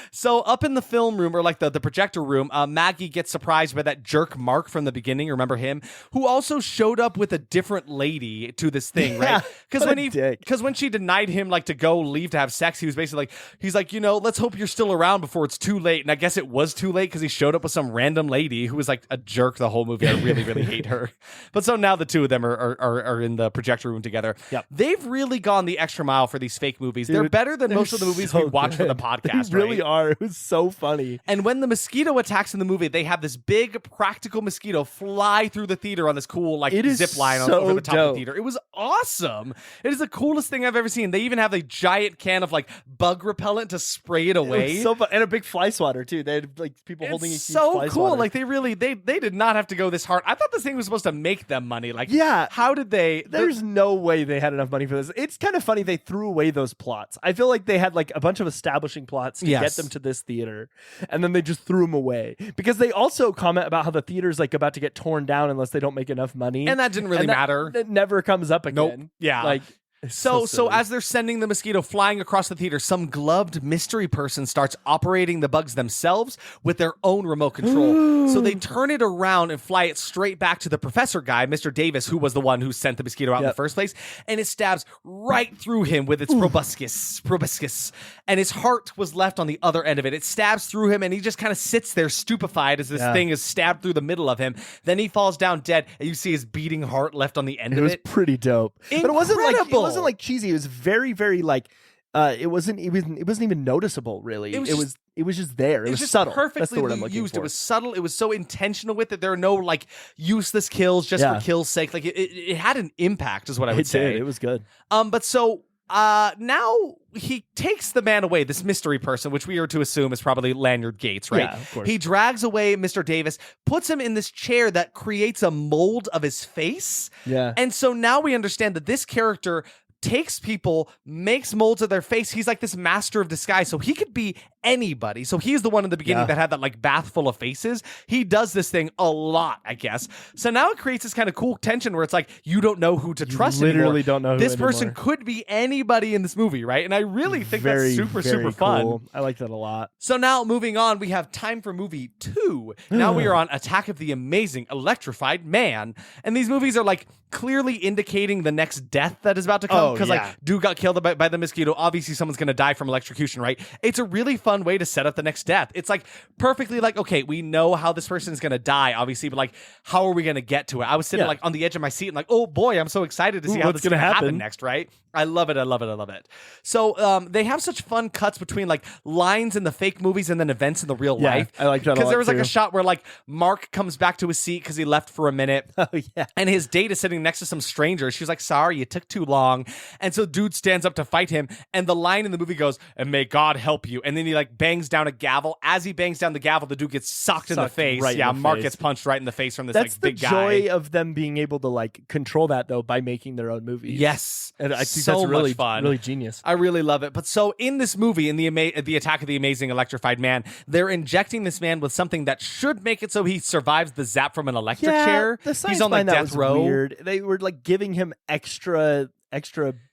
So up in the film room, or like the projector room, Maggie gets surprised by that jerk Mark from the beginning. Remember him? Who also showed up with a different lady to this thing, right? Because what a dick. when she denied him like to go leave to have sex, he was basically like, he's like, let's hope you're still around before it's too late. And I guess it was too late because he showed up with some random lady who was like a jerk the whole movie. I really, really hate her. But so now the two of them are in the projector room together. Yep. They've really gone the extra mile for these fake movies. They're Dude, better than they're most of the movies so we watch for the good. podcast. They really right? are. It was so funny. And when the mosquito attacks in the movie, they have this big practical mosquito fly through the theater on this cool like It is zip line so over the top of dope. the theater. It was awesome. It is the coolest thing I've ever seen. They even have a giant can of like bug repellent to spray it It away. was so fun. And a big fly swatter too. They had like people holding a huge It's so fly cool. swatter. Like they really they did not have to go this hard. I thought this thing was supposed to make them money. Like Yeah. how did they? There's no way they had enough money for this. It's kind of funny they threw away those plots. I feel like they had like a bunch of establishing plots to Yes. get them to this theater, and then they just threw them away because they also comment about how the theater's like about to get torn down unless they don't make enough money, and that didn't really And that- matter. It never comes up Nope. again. Yeah. like it's So silly. as they're sending the mosquito flying across the theater, some gloved mystery person starts operating the bugs themselves with their own remote control. So they turn it around and fly it straight back to the professor guy, Mr. Davis, who was the one who sent the mosquito out in the Yep. first place, and it stabs right through him with its proboscis, and his heart was left on the other end of it. It stabs through him, and he just kind of sits there stupefied as this Yeah. thing is stabbed through the middle of him. Then he falls down dead, and you see his beating heart left on the end it of was it. pretty dope. But it wasn't Incredible. like cheesy. It was very very like it wasn't even noticeable really. It was It was just there. It was just subtle. That's perfectly the word I'm looking used. for. It was subtle. It was so intentional with it. There are no like useless kills just Yeah. for kill's sake. Like it had an impact, is what I would It say. did. It was good. But so now he takes the man away, this mystery person, which we are to assume is probably Lanyard Gates, right? Yeah, of course. He drags away Mr. Davis, puts him in this chair that creates a mold of his face. Yeah. And so now we understand that this character takes people, makes molds of their face. He's like this master of disguise. So he could be anybody. So he's the one in the beginning Yeah. that had that like bath full of faces. He does this thing a lot, I guess. So now it creates this kind of cool tension where it's like you don't know who to trust anymore. literally don't know who This person anymore. could be anybody in this movie, right? And I really think Very, that's super, very super fun. cool. I like that a lot. So now moving on, we have time for movie 2. Now we are on Attack of the Amazing Electrified Man. And these movies are like clearly indicating the next death that is about to come. Oh, Because yeah. like dude got killed by the mosquito. Obviously someone's going to die from electrocution, right? It's a really fun way to set up the next death. It's like perfectly like, okay, we know how this person is going to die, obviously, but like, how are we going to get to it? I was sitting Yeah. like on the edge of my seat and like, oh boy, I'm so excited to see Ooh, how what's this is going to gonna happen happen? next, right? I love it. I love it. I love it. So they have such fun cuts between like lines in the fake movies and then events in the real Yeah, life. I like that a Because lot, there was like too. a shot where like Mark comes back to his seat because he left for a minute. Oh yeah. And his date is sitting next to some stranger. She's like, sorry, you took too long. And so dude stands up to fight him. And the line in the movie goes, and may God help you. And then he like bangs down a gavel. As he bangs down the gavel, the dude gets socked in the Sucked face. right in Yeah, the Mark face. gets punched right in the face from this That's like the big joy guy. of them being able to like control that though by making their own movies. Yes. And I think So that's really much fun. really genius. I really love it. But so in this movie, in the Attack of the Amazing Electrified Man, they're injecting this man with something that should make it so he survives the zap from an electric chair. The science He's on like behind that death was row. Weird. They were like giving him extra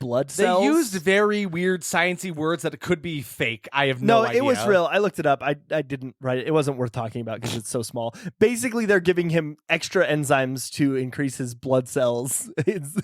blood They cells. used very weird sciencey words that it could be fake. I have no idea. It was real. I looked it up. I didn't write it. It wasn't worth talking about because it's so small. Basically, they're giving him extra enzymes to increase his blood cells. It's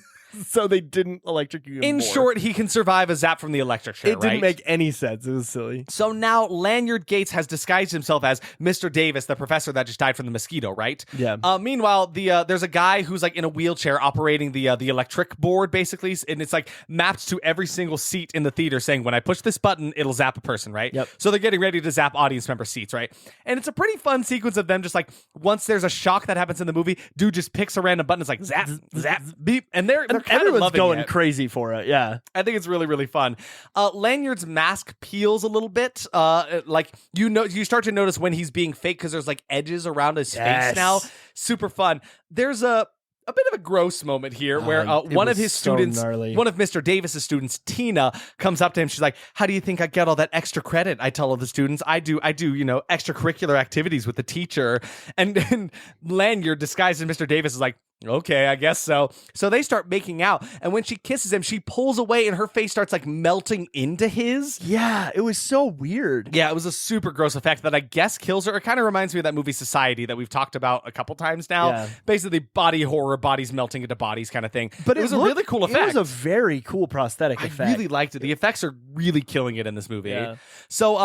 So they didn't electrocute him In more. short, he can survive a zap from the electric chair, it didn't right? make any sense. It was silly. So now Lanyard Gates has disguised himself as Mr. Davis, the professor that just died from the mosquito, right? Yeah. Meanwhile, there's a guy who's like in a wheelchair operating the electric board, basically, and it's like mapped to every single seat in the theater, saying when I push this button, it'll zap a person, right? Yep. So they're getting ready to zap audience member seats, right? And it's a pretty fun sequence of them just like once there's a shock that happens in the movie, dude just picks a random button, it's like zap, zap, beep, and they're kind of Everyone's loving going it. crazy for it. Yeah. I think it's really, really fun. Lanyard's mask peels a little bit. Like you start to notice when he's being fake because there's like edges around his face now. Super fun. There's a bit of a gross moment here where it one of was his so students, gnarly. one of Mr. Davis's students, Tina, comes up to him. She's like, "How do you think I get all that extra credit?" I tell all the students, I do, extracurricular activities with the teacher. And Lanyard, disguised as Mr. Davis, is like, "Okay, I guess so." So they start making out, and when she kisses him, she pulls away, and her face starts like melting into his. Yeah. It was so weird. Yeah, it was a super gross effect that I guess kills her. It kind of reminds me of that movie Society that we've talked about a couple times now. Yeah. Basically, body horror, bodies melting into bodies kind of thing. But it was a really cool effect. It was a very cool prosthetic I effect. really liked it. The effects are really killing it in this movie. Yeah. So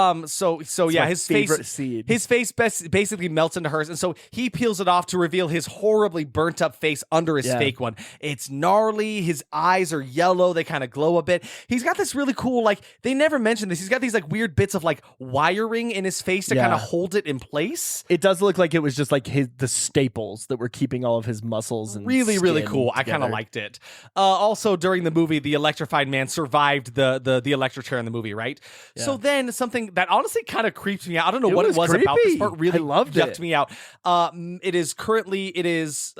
yeah, my his favorite face, scene. his face basically melts into hers, and so he peels it off to reveal his horribly burnt up face under his Yeah. fake one. It's gnarly. His eyes are yellow. They kind of glow a bit. He's got this really cool, like they never mentioned this. He's got these like weird bits of like wiring in his face to Yeah. kind of hold it in place. It does look like it was just like the staples that were keeping all of his muscles and Really, really skin cool. I kind of together. liked it. Also, during the movie, the electrified man survived the electric chair in the movie, right? So then something that honestly kind of creeps me out. I don't know what it was about this creepy. part. Really I loved yucked it. me out. It is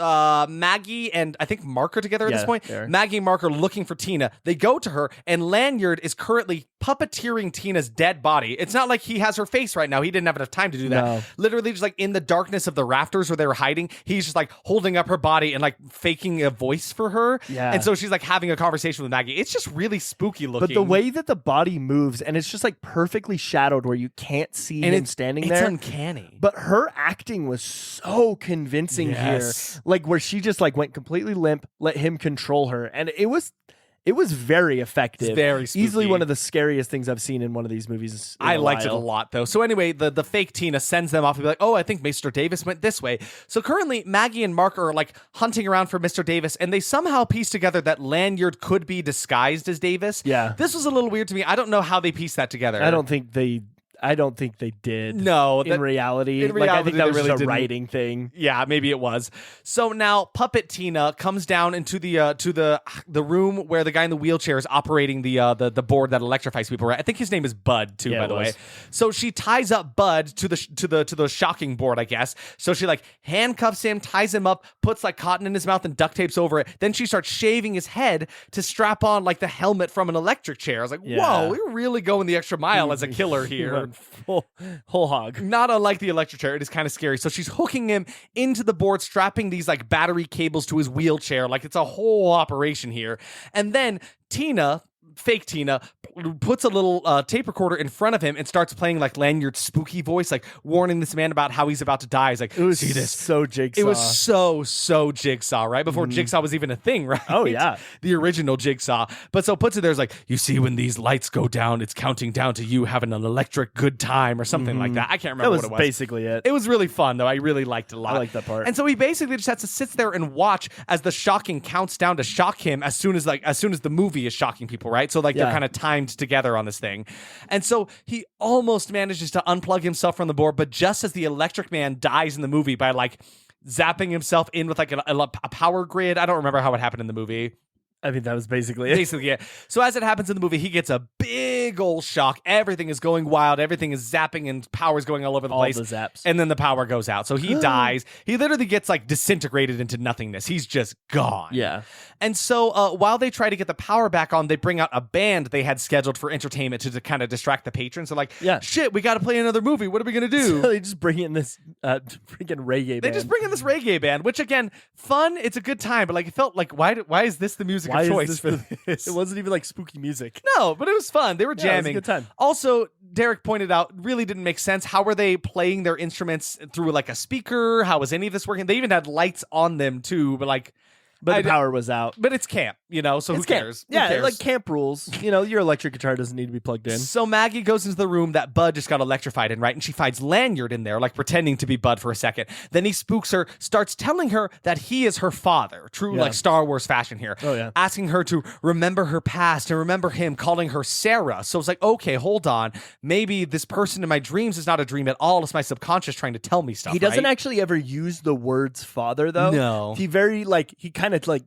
Maggie and I think Mark are together at this Yeah, point. they are. Maggie and Mark are looking for Tina. They go to her, and Lanyard is currently puppeteering Tina's dead body. It's not like he has her face right now. He didn't have enough time to do that. No. Literally, just like in the darkness of the rafters where they were hiding, he's just like holding up her body and like faking a voice for her. Yeah. And so she's like having a conversation with Maggie. It's just really spooky looking. But the way that the body moves, and it's just like perfectly shadowed where you can't see and him standing it's there. uncanny. But her acting was so convincing Yes. here. Like where she just like went completely limp, let him control her. And it was very effective. It's very Easily spooky. one of the scariest things I've seen in one of these movies. in I a liked it a while. lot, though. So anyway, the fake Tina sends them off and be like, "Oh, I think Mr. Davis went this way." So currently, Maggie and Mark are like hunting around for Mr. Davis, and they somehow piece together that Lanyard could be disguised as Davis. Yeah. This was a little weird to me. I don't know how they pieced that together. I don't think they did. No, in reality. in Like I reality, think that they was really just a didn't. writing thing. Yeah, maybe it was. So now Puppet Tina comes down into the room where the guy in the wheelchair is operating the board that electrifies people. Right? I think his name is Bud too, Yeah, by it the way. was. So she ties up Bud to the shocking board, I guess. So she like handcuffs him, ties him up, puts like cotton in his mouth and duct tapes over it. Then she starts shaving his head to strap on like the helmet from an electric chair. I was like, Yeah. whoa, we're really going the extra mile as a killer He here. went whole hog. Not unlike the electric chair, it is kind of scary. So she's hooking him into the board, strapping these like battery cables to his wheelchair. Like it's a whole operation here. And then Tina, fake Tina, puts a little tape recorder in front of him and starts playing like Lanyard's spooky voice, like warning this man about how he's about to die. He's like, It was see this. so Jigsaw. It was so Jigsaw, right? Before Jigsaw was even a thing, right? Oh, yeah. The original Jigsaw. But so puts it there, it's like, you see when these lights go down, it's counting down to you having an electric good time or something like that. I can't that remember was what it was. basically it. It was really fun, though. I really liked it a lot. I liked that part. And so he basically just has to sit there and watch as the shocking counts down to shock him as soon as the movie is shocking people, right? So like they're Yeah. kind of timed together on this thing. And so he almost manages to unplug himself from the board, but just as the electric man dies in the movie by like zapping himself in with like a power grid. I don't remember how it happened in the movie. I mean, that was basically it. Basically, yeah. So as it happens in the movie, he gets a big old shock. Everything is going wild. Everything is zapping and power's going all over the All place. the zaps. And then the power goes out. So he dies. He literally gets like disintegrated into nothingness. He's just gone. Yeah. And so while they try to get the power back on, they bring out a band they had scheduled for entertainment to kind of distract the patrons. They're like, Yeah. shit, we got to play another movie. What are we going to do? So they just bring in this freaking reggae They band. just bring in this reggae band, which again, fun. It's a good time, but like it felt like why is this the music Why of is choice this for the- this? It wasn't even like spooky music. No, but it was fun. They were Yeah, it was a jamming. good time. Also, Derek pointed out, really didn't make sense. How were they playing their instruments through like a speaker? How was any of this working? They even had lights on them too, but like But the power was out. But it's camp, so who It's camp. cares? Who Yeah, cares? like camp rules. Your electric guitar doesn't need to be plugged in. So Maggie goes into the room that Bud just got electrified in, right? And she finds Lanyard in there, like pretending to be Bud for a second. Then he spooks her, starts telling her that he is her father. True, like Star Wars fashion here. Oh, yeah. Asking her to remember her past and remember him, calling her Sarah. So it's like, okay, hold on. Maybe this person in my dreams is not a dream at all. It's my subconscious trying to tell me stuff. He doesn't right? actually ever use the words father, though. No. He he kind of like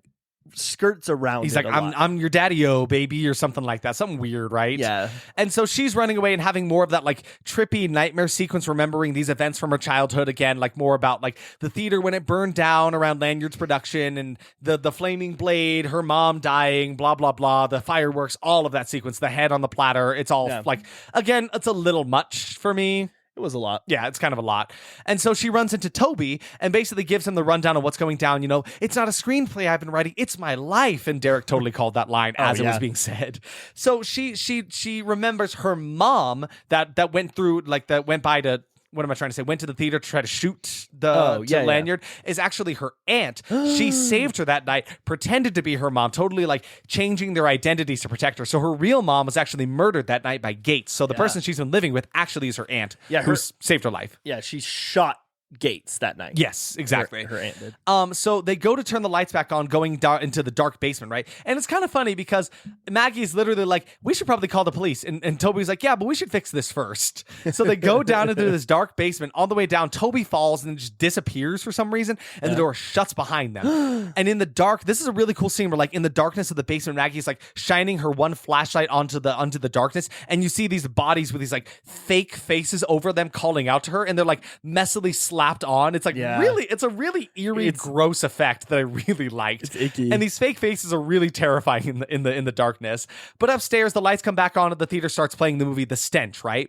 skirts around. He's it like, a lot. I'm your daddy-o, baby, or something like that. Something weird, right? Yeah. And so she's running away and having more of that like trippy nightmare sequence, remembering these events from her childhood again, like more about like the theater when it burned down around Lanyard's production and the flaming blade, her mom dying, blah, blah, blah, the fireworks, all of that sequence, the head on the platter. It's all like, again, it's a little much for me. It was a lot. Yeah, it's kind of a lot. And so she runs into Toby and basically gives him the rundown of what's going down. It's not a screenplay I've been writing, it's my life. And Derek totally called that line as it was being said. So she remembers her mom that went through, like that went by to, what am I trying to say? Went to the theater to try to shoot Lanyard, is actually her aunt. She saved her that night, pretended to be her mom, totally like changing their identities to protect her. So her real mom was actually murdered that night by Gates. So the person she's been living with actually is her aunt, who saved her life. Yeah, she shot Gates that night. Yes, exactly. Her aunt did. So they go to turn the lights back on, going into the dark basement, right? And it's kind of funny because Maggie's literally like, we should probably call the police. And Toby's like, yeah, but we should fix this first. So they go down into this dark basement. On the way down, Toby falls and just disappears for some reason, and the door shuts behind them. And in the dark, this is a really cool scene where like in the darkness of the basement, Maggie's like shining her one flashlight onto the darkness, and you see these bodies with these like fake faces over them calling out to her, and they're like messily slapped on. It's like it's a really eerie, gross effect that I really liked. It's icky. And these fake faces are really terrifying in the darkness. But upstairs, the lights come back on and the theater starts playing the movie The Stench, right?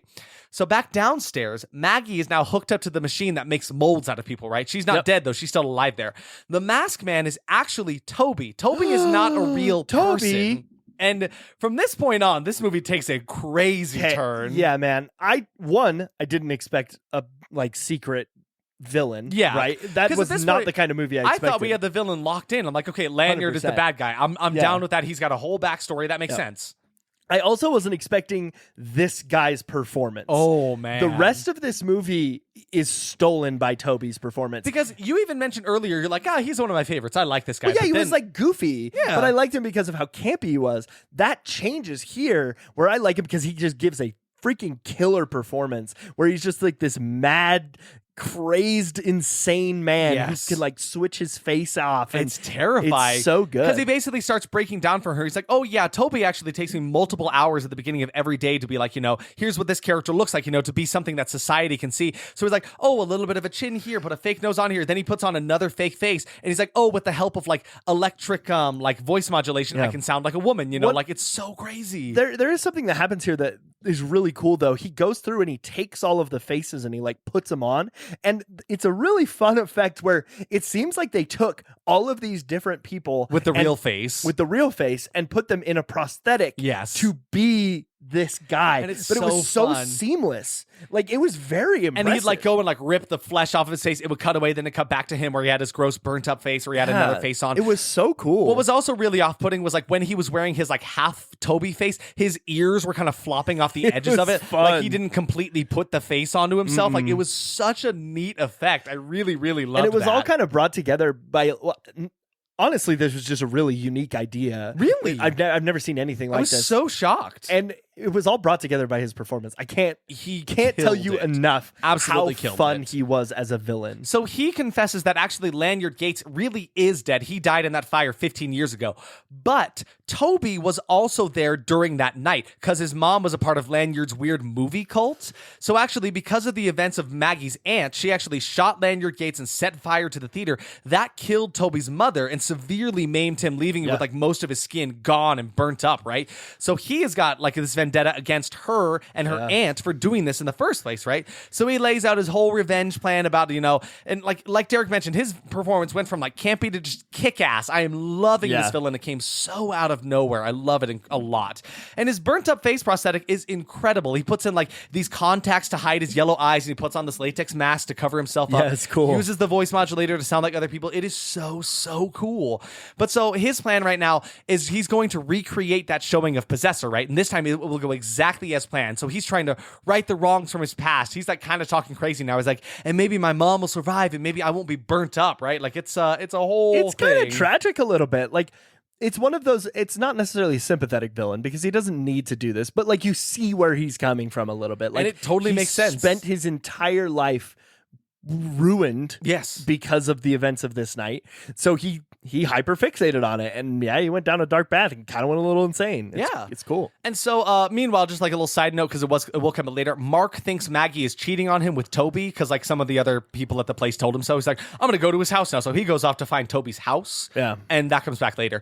So back downstairs, Maggie is now hooked up to the machine that makes molds out of people, right? She's not dead, though. She's still alive there. The mask man is actually Toby. Toby is not a real person. And from this point on, this movie takes a crazy turn. Yeah, man. I didn't expect a secret villain. Yeah. Right? That was not the kind of movie I expected. I thought we had the villain locked in. I'm like, okay, Lanyard is the 100%. bad guy. I'm down with that. He's got a whole backstory. That makes sense. I also wasn't expecting this guy's performance. Oh, man. The rest of this movie is stolen by Toby's performance. Because you even mentioned earlier, you're like, he's one of my favorites. I like this guy. Well, yeah, But he then- was like goofy, but I liked him because of how campy he was. That changes here, where I like him because he just gives a freaking killer performance, where he's just like this mad, crazed, insane man who can like switch his face off. And it's terrifying. It's so good. Because he basically starts breaking down for her. He's like, oh yeah, Toby actually takes me multiple hours at the beginning of every day to be like, here's what this character looks like, to be something that society can see. So he's like, oh, a little bit of a chin here, put a fake nose on here. Then he puts on another fake face. And he's like, oh, with the help of like electric like voice modulation, I can sound like a woman, like it's so crazy. There is something that happens here that is really cool though. He goes through and he takes all of the faces and he like puts them on. And it's a really fun effect where it seems like they took all of these different people with the real face. With the real face and put them in a prosthetic to be this guy. And it's but it was so fun. seamless. Like it was very impressive. And he'd like go and like rip the flesh off of his face. It would cut away, then it cut back to him where he had his gross burnt up face or he had another face on. It was so cool. What was also really off-putting was like when he was wearing his like half Toby face, his ears were kind of flopping off the edges of it. Fun. Like he didn't completely put the face onto himself. Like it was such a neat effect. I really, really loved it. And it was all kind of brought together by... Honestly, this was just a really unique idea. Really? I've never seen anything like this. I was so shocked. And it was all brought together by his performance. He can't tell you killed it. enough Absolutely how killed fun it. he was as a villain. So he confesses that actually Lanyard Gates really is dead. He died in that fire 15 years ago. But Toby was also there during that night because his mom was a part of Lanyard's weird movie cult. So actually, because of the events of Maggie's aunt, she actually shot Lanyard Gates and set fire to the theater. That killed Toby's mother and severely maimed him, leaving him with like most of his skin gone and burnt up, right? So he has got like this vendetta against her and her aunt for doing this in the first place, right? So he lays out his whole revenge plan about, and like Derek mentioned, his performance went from like campy to just kick ass. I am loving this villain. It came so out of nowhere. I love it a lot. And his burnt up face prosthetic is incredible. He puts in like these contacts to hide his yellow eyes, and he puts on this latex mask to cover himself up. Yeah, it's cool. Uses the voice modulator to sound like other people. It is so cool. But so his plan right now is he's going to recreate that showing of Possessor, right? And this time it will go exactly as planned. So he's trying to right the wrongs from his past. He's like kind of talking crazy now. He's like, and maybe my mom will survive, and maybe I won't be burnt up, right? Like it's a whole It's kind thing. of tragic a little bit. Like, it's one of those, it's not necessarily a sympathetic villain because he doesn't need to do this, but like you see where he's coming from a little bit. Like, And it totally he makes sense. Spent his entire life ruined Yes. because of the events of this night. So he hyper fixated on it, and he went down a dark path and kind of went a little insane. It's cool. And so, meanwhile, just like a little side note, because it will come up later, Mark thinks Maggie is cheating on him with Toby because like some of the other people at the place told him so. He's like, I'm going to go to his house now. So he goes off to find Toby's house. Yeah. And that comes back later.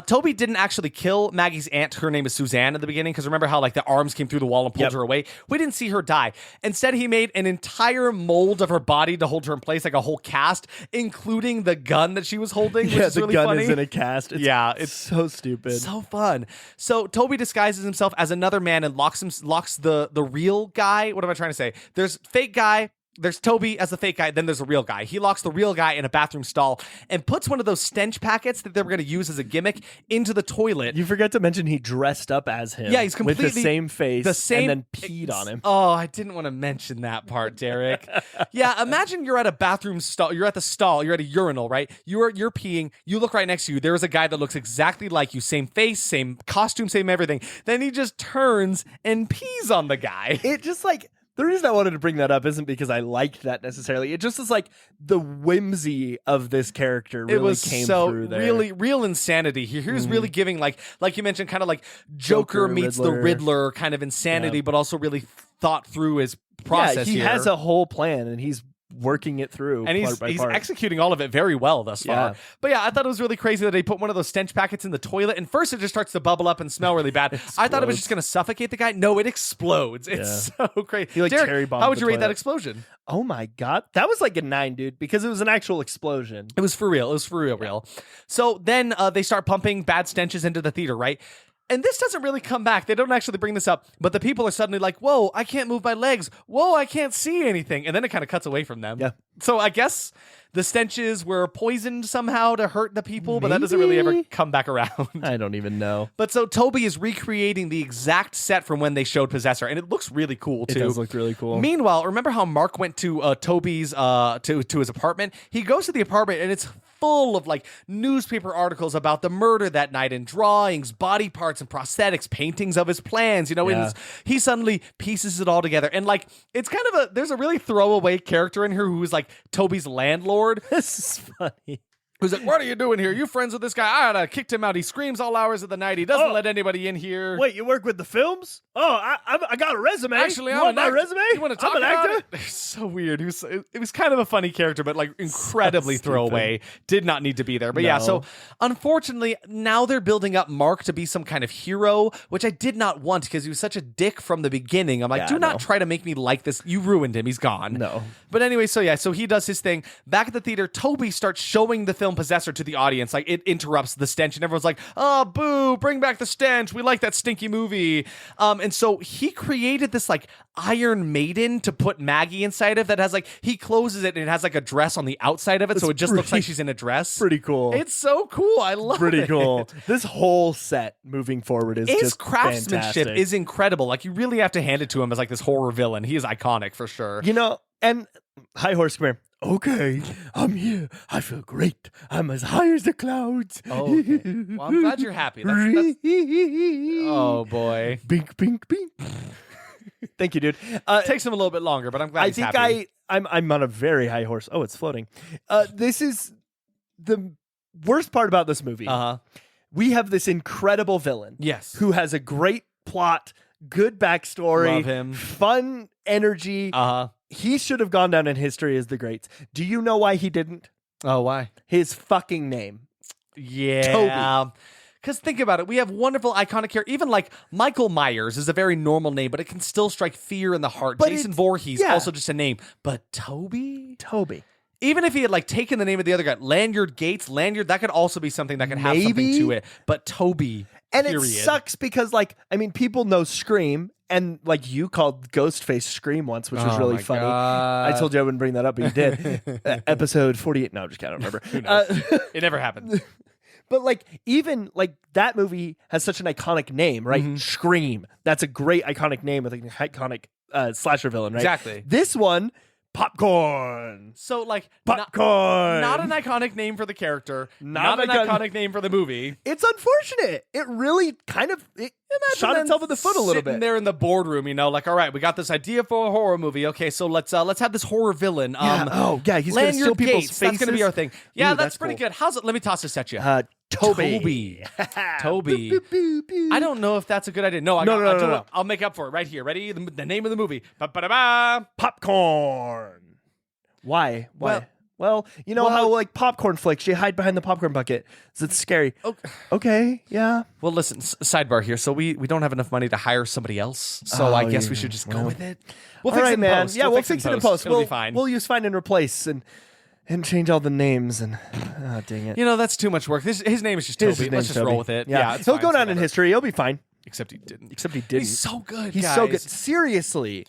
Toby didn't actually kill Maggie's aunt. Her name is Suzanne at the beginning, because remember how like the arms came through the wall and pulled her away? We didn't see her die. Instead, he made an entire mold of her body to hold her in place, like a whole cast, including the gun that she was holding, which is the really gun funny. is in a cast. It's so stupid. So fun. So Toby disguises himself as another man and locks the real guy. What am I trying to say? There's fake guy. There's Toby as the fake guy, then there's a real guy. He locks the real guy in a bathroom stall and puts one of those stench packets that they were going to use as a gimmick into the toilet. You forget to mention he dressed up as him. Yeah, he's completely with the same face, and then peed on him. Oh, I didn't want to mention that part, Derek. Yeah, imagine you're at a bathroom stall. You're at the stall. You're at a urinal, right? You're peeing. You look right next to you. There is a guy that looks exactly like you. Same face, same costume, same everything. Then he just turns and pees on the guy. It just like... The reason I wanted to bring that up isn't because I liked that necessarily. It just is like the whimsy of this character really it was came so through there. really real insanity. He was really giving like you mentioned, kind of like Joker meets the Riddler kind of insanity, but also really thought through his process. He here. has a whole plan, and he's working it through, and he's part. executing all of it very well thus far. But yeah, I thought it was really crazy that he put one of those stench packets in the toilet, and first it just starts to bubble up and smell really bad. I thought it was just going to suffocate the guy. No, it explodes. It's so crazy. He like Derek, cherry bombed how would the you rate that toilet. explosion? Oh my god, that was like a 9, dude, because it was an actual explosion. It was for real. It was for real. So then they start pumping bad stenches into the theater, right? And this doesn't really come back. They don't actually bring this up, but the people are suddenly like, whoa, I can't move my legs. Whoa, I can't see anything. And then it kind of cuts away from them. Yeah. So I guess the stenches were poisoned somehow to hurt the people, but that doesn't really ever come back around. I don't even know. But so Toby is recreating the exact set from when they showed Possessor, and it looks really cool too. It does look really cool. Meanwhile, remember how Mark went to Toby's to his apartment? He goes to the apartment, and it's full of like newspaper articles about the murder that night, and drawings, body parts, and prosthetics, paintings of his plans. And he suddenly pieces it all together, and like it's kind of there's a really throwaway character in here who is like Toby's landlord. This is funny. Who's like, what are you doing here? You friends with this guy? I kicked him out. He screams all hours of the night. He doesn't let anybody in here. Wait, you work with the films? Oh, I got a resume. Actually, you I'm want an my actor. resume? You want to talk I'm an about actor. it? It's so weird. It was kind of a funny character, but like incredibly So throwaway. Did not need to be there. But yeah, No. so unfortunately, now they're building up Mark to be some kind of hero, which I did not want because he was such a dick from the beginning. I'm like, do not try to make me like this. You ruined him. He's gone. No. But anyway, so he does his thing. Back at the theater, Toby starts showing the film Possessor to the audience. Like it interrupts the stench, and everyone's like, "Oh, boo! Bring back the stench. We like that stinky movie." And so he created this like Iron Maiden to put Maggie inside of that has like he closes it and it has like a dress on the outside of it, so it just looks like she's in a dress. Pretty cool. It's so cool. I love it. pretty cool. This whole set moving forward is His just craftsmanship fantastic. is incredible. Like you really have to hand it to him as like this horror villain. He is iconic for sure. And High Horse Square. Okay, I'm here. I feel great. I'm as high as the clouds. Oh, okay. Well, I'm glad you're happy. That's oh boy. Bink, bink, bink. Thank you, dude. It takes him a little bit longer, but I'm glad he's happy. I'm on a very high horse. Oh, it's floating. This is the worst part about this movie. We have this incredible villain. Yes. Who has a great plot, good backstory, Love him. fun energy. He should have gone down in history as the greats. Do you know why he didn't? Oh, why? His fucking name. Yeah. Because think about it. We have wonderful, iconic characters. Even like Michael Myers is a very normal name, but it can still strike fear in the heart. But Jason it's- Voorhees, yeah. also just a name. But Toby? Toby. Even if he had like taken the name of the other guy, Lanyard Gates, that could also be something that could have something Maybe. to it. But Toby, And period. it sucks because, like, I mean, people know Scream, and like you called Ghostface Scream once, which was Oh really my funny. God. I told you I wouldn't bring that up, but you did. Episode 48. No, I'm just kidding. I don't remember. It never happened. But like, even like that movie has such an iconic name, right? Mm-hmm. Scream. That's a great iconic name with an iconic slasher villain, right? Exactly. This one, Popcorn. So like, Popcorn. not an iconic name for the character, Not not an iconic- iconic name for the movie. It's unfortunate. It really kind of shot Imagine itself in the foot a little sitting bit. there in the boardroom, like, all right, we got this idea for a horror movie. Okay, so let's have this horror villain. Yeah. Oh, yeah, he's gonna Lanyard steal people's Gates. That's gonna be faces. our thing. Yeah, Ooh, that's that's pretty cool. good. How's it? Let me toss this at you. Toby. Toby. I don't know if that's a good idea. No, No. I'll make up for it right here. Ready? The name of the movie. Ba-ba-da-ba. Popcorn. Why? Well, you know Well- how like popcorn flicks, you hide behind the popcorn bucket. So it's scary. Okay, yeah. Well, listen, sidebar here. So we don't have enough money to hire somebody else. So Oh, I guess we yeah. should just go Well. with it. We'll All fix right, it in man. post. Yeah, we'll fix it in post. It'll We'll be fine. We'll use find and replace and change all the names and dang it. That's too much work. His name is just His Toby. name's Let's just Toby. roll with it. Yeah, it's he'll fine, go it's down in whatever. history. He'll be fine. Except he didn't. Except he didn't. He's so good. He's guys. so good. Seriously.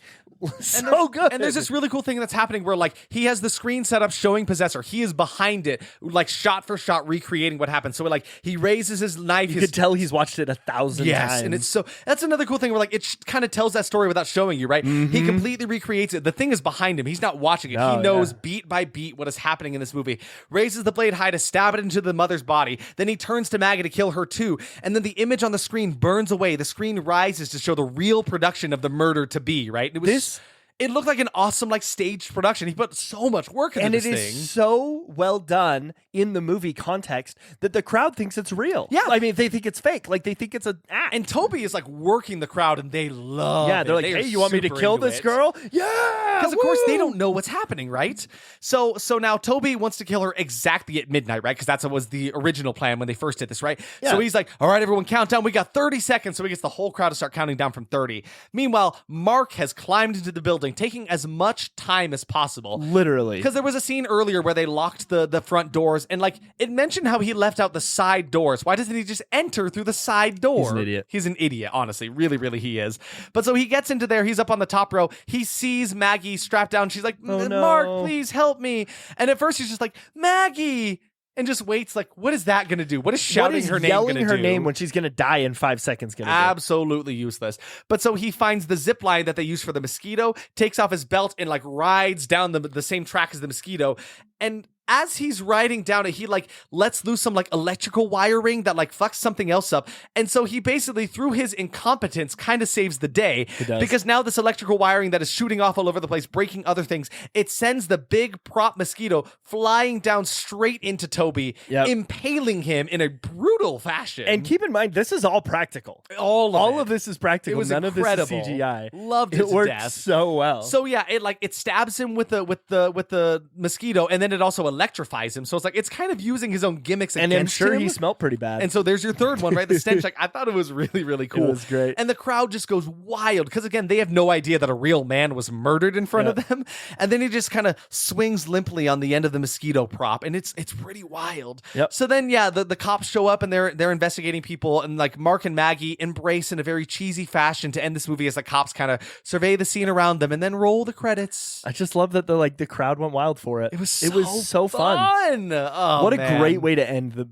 So there's- good. And there's this really cool thing that's happening where like he has the screen set up showing Possessor. He is behind it, like shot for shot recreating what happened. So like he raises his knife. you could tell he's watched it 1,000 Yes, times. and it's that's another cool thing where like it kind of tells that story without showing you, right? He completely recreates it. The thing is behind him. He's not watching it. No, he knows yeah. beat by beat what is happening in this movie. Raises the blade high to stab it into the mother's body. Then he turns to Maggie to kill her too. And then the image on the screen burns away. The screen rises to show the real production of the murder to be, right? It was it looked like an awesome like staged production. He put so much work into and this it thing. is so well done in the movie context that the crowd thinks it's real. Yeah. I mean, they think it's fake. Like, they think it's an act. And Toby is like working the crowd and they love yeah, they're it. like, They are hey, you want me to super kill into this it. girl? Yeah. Because of course they woo! don't know what's happening, right? So now Toby wants to kill her exactly at midnight, right? Because that's what was the original plan when they first did this, right? Yeah. So he's like, all right, everyone, count down. We got 30 seconds. So he gets the whole crowd to start counting down from 30. Meanwhile, Mark has climbed into the building, taking as much time as possible. Literally. Because there was a scene earlier where they locked the front doors, and like it mentioned how he left out the side doors. Why doesn't he just enter through the side door? He's an idiot. He's an idiot, honestly. Really, really, he is. But so he gets into there. He's up on the top row. He sees Maggie strapped down. She's like, Oh, no. Mark, please help me. And at first he's just like, Maggie. And just waits like, what is that going to do? What is shouting what is her name yelling going to her do? name when she's going to die in 5 seconds going to do? Absolutely useless. But so he finds the zip line that they use for the mosquito, takes off his belt, and like rides down the same track as the mosquito. And as he's riding down it, he like lets loose some like electrical wiring that like fucks something else up. And so he basically, through his incompetence, kind of saves the day. He does. Because now this electrical wiring that is shooting off all over the place, breaking other things, it sends the big prop mosquito flying down straight into Toby, Yep. impaling him in a brutal fashion. And keep in mind, this is all practical. all Of this is practical. It was None incredible. of this is CGI. Loved it It to worked death. so well. So yeah, it stabs him with the mosquito, and then it also electrifies him. So it's like it's kind of using his own gimmicks and I'm against sure him. he smelled pretty bad. And so there's your third one, right? The stench. Like I thought it was really, really cool. It was great. And the crowd just goes wild because again, they have no idea that a real man was murdered in front of them. And then he just kind of swings limply on the end of the mosquito prop, and it's pretty wild. Yep. So then yeah, the cops show up and they're investigating people, and like Mark and Maggie embrace in a very cheesy fashion to end this movie as the cops kind of survey the scene around them and then roll the credits. I just love that the crowd went wild for it. It was so fun. Oh, What a man. great way to end the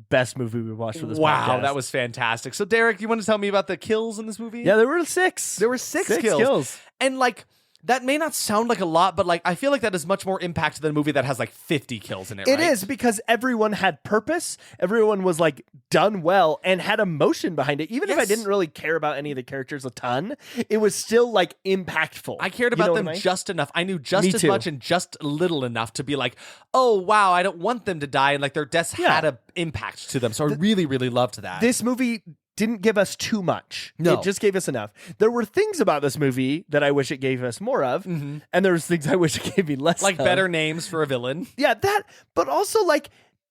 best movie we watched for this Wow, podcast. that was fantastic. So Derek, you want to tell me about the kills in this movie? Yeah, there were 6. There were six kills. And like that may not sound like a lot, but like I feel like that is much more impact than a movie that has like 50 kills in it. It is because everyone had purpose. Everyone was like done well and had emotion behind it. Even if I Yes. didn't really care about any of the characters a ton, it was still like impactful. I cared You know about what them I mean? just enough. I knew just Me as too. much and just little enough to be like, oh wow, I don't want them to die, and like their deaths Yeah. had an impact to them. So I really, really loved that. This movie didn't give us too much. No. It just gave us enough. There were things about this movie that I wish it gave us more of, and there was things I wish it gave me less like of. better names for a villain. Yeah, that, but also like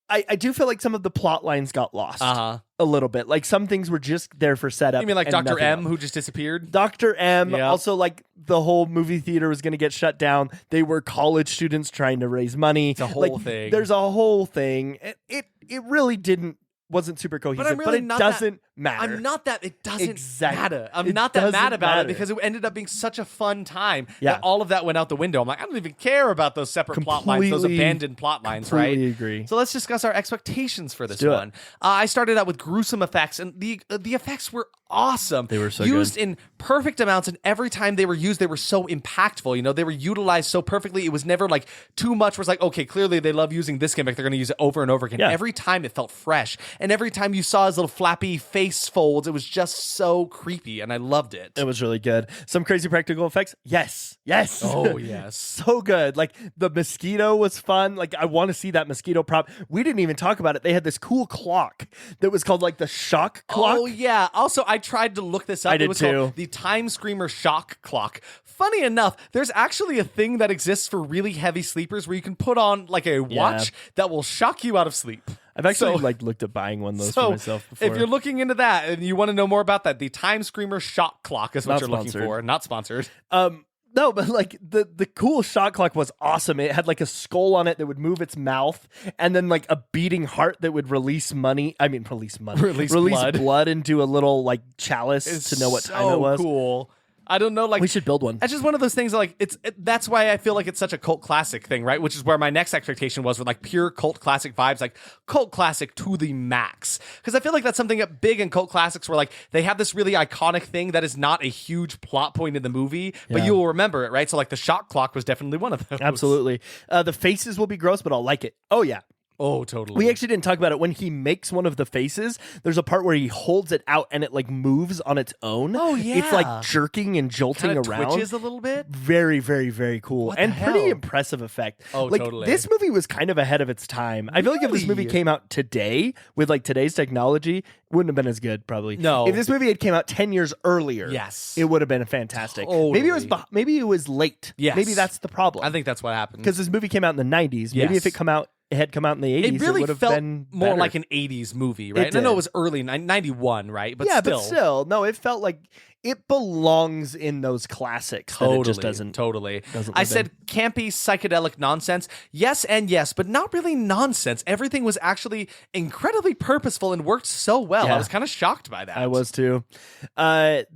I do feel like some of the plot lines got lost a little bit. Like some things were just there for setup. You mean like and Dr. nothing M, else. who just disappeared? Dr. M, Yeah. also like the whole movie theater was going to get shut down. They were college students trying to raise money. It's a whole Like, thing. There's a whole thing. It really wasn't super cohesive, I'm really it not doesn't matter. I'm not that. It doesn't Exactly. matter. I'm It not that mad doesn't about matter. it because it ended up being such a fun time Yeah. that all of that went out the window. I'm like, I don't even care about those separate plot lines, those Completely- abandoned plot lines, right? Completely agree. So let's discuss our expectations for this do it. one. I started out with gruesome effects, and the effects were awesome. They were so used good. in perfect amounts, and every time they were used, they were so impactful. You know, they were utilized so perfectly. It was never like too much. Where it's like, okay, clearly they love using this gimmick. They're going to use it over and over again. Yeah. Every time it felt fresh, and every time you saw his little flappy face folds, it was just so creepy, and I loved it. It was really good. Some crazy practical effects. Yes. Oh yes. So good. Like the mosquito was fun. Like I want to see that mosquito prop. We didn't even talk about it. They had this cool clock that was called like the shock clock. Oh yeah. Also, I tried to look this up. I It did was too. called the Time Screamer Shock Clock. Funny enough, there's actually a thing that exists for really heavy sleepers where you can put on like a watch that will shock you out of sleep. I've actually So- like looked at buying one of those So, for myself before. if you're looking into that and you want to know more about that, the Time Screamer Shock Clock is what Not you're looking sponsored. for. Not sponsored. No, but like the cool shot clock was awesome. It had like a skull on it that would move its mouth, and then like a beating heart that would release money. I mean, release money, Release blood. blood into a little like chalice to know what time it was. Cool. I don't know. Like We should build one. That's just one of those things. Like that's why I feel like it's such a cult classic thing, right? Which is where my next expectation was with like pure cult classic vibes, like cult classic to the max. Because I feel like that's something big in cult classics where like they have this really iconic thing that is not a huge plot point in the movie, but Yeah. you will remember it, right? So like the shock clock was definitely one of those. Absolutely. The faces will be gross, but I'll like it. Oh yeah. Oh, totally. We actually didn't talk about it. When he makes one of the faces, there's a part where he holds it out and it like moves on its own. Oh, It's yeah. like jerking and jolting kind of around. twitches a little bit. Very, very, very cool. What the And pretty hell? impressive effect. Oh, like, totally. This movie was kind of ahead of its time. I feel like if this movie Really? came out today with like today's technology, it wouldn't have been as good, probably. No. If this movie had came out 10 years earlier, Yes. it would have been fantastic. Totally. Maybe it was late. Yes. Maybe that's the problem. I think that's what happened. Because this movie came out in the 90s. Maybe Yes. if it had come out in the 80s, it really would have felt been more better. like an 80s movie, right? It And I know it did. was early 91, right? But yeah, still. but still, no, it felt like it belongs in those classics. That Totally, it just doesn't. totally. doesn't I live said campy psychedelic nonsense. Yes and yes, but not really nonsense. Everything was actually incredibly purposeful and worked so well. Yeah. I was kind of shocked by that. I was too. 90s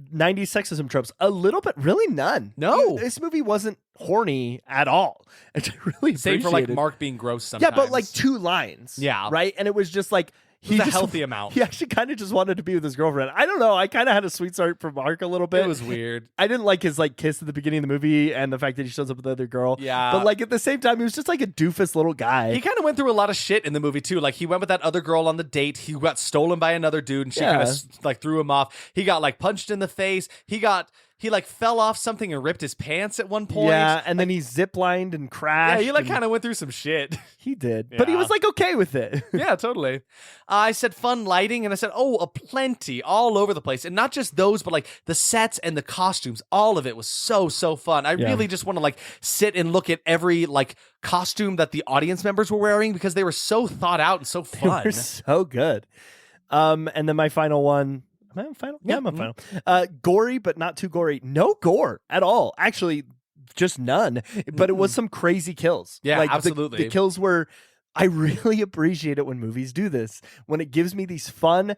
sexism tropes, a little bit, really none. No. This movie wasn't horny at all. And I really Save for like appreciated- Mark being gross Yeah, sometimes. but like 2 lines. Yeah. Right? And it was just like was a just- healthy amount. He actually kind of just wanted to be with his girlfriend. I don't know. I kind of had a sweet start for Mark a little bit. it was weird. I didn't like his like kiss at the beginning of the movie and the fact that he shows up with the other girl. Yeah. But like at the same time, he was just like a doofus little guy. He kind of went through a lot of shit in the movie too. Like he went with that other girl on the date. He got stolen by another dude, and she kind Yeah. of like threw him off. He got like punched in the face. He like fell off something and ripped his pants at one point. Yeah, and then he ziplined and Yeah, crashed. he like and- kind of went through some shit. He did. But he Yeah. was like okay with it. Yeah, totally. I said fun lighting, and I said, oh, a plenty all over the place. And not just those, but like the sets and the costumes. All of it was so fun. I Yeah. really just want to like sit and look at every like costume that the audience members were wearing because they were so thought out and so They fun. were so good. And then my final one. Am I on final? Yeah, I'm on final. Gory, but not too gory. No gore at all. Actually, just none. But it was some crazy kills. Yeah, like absolutely. The kills were. I really appreciate it when movies do this. When it gives me these fun,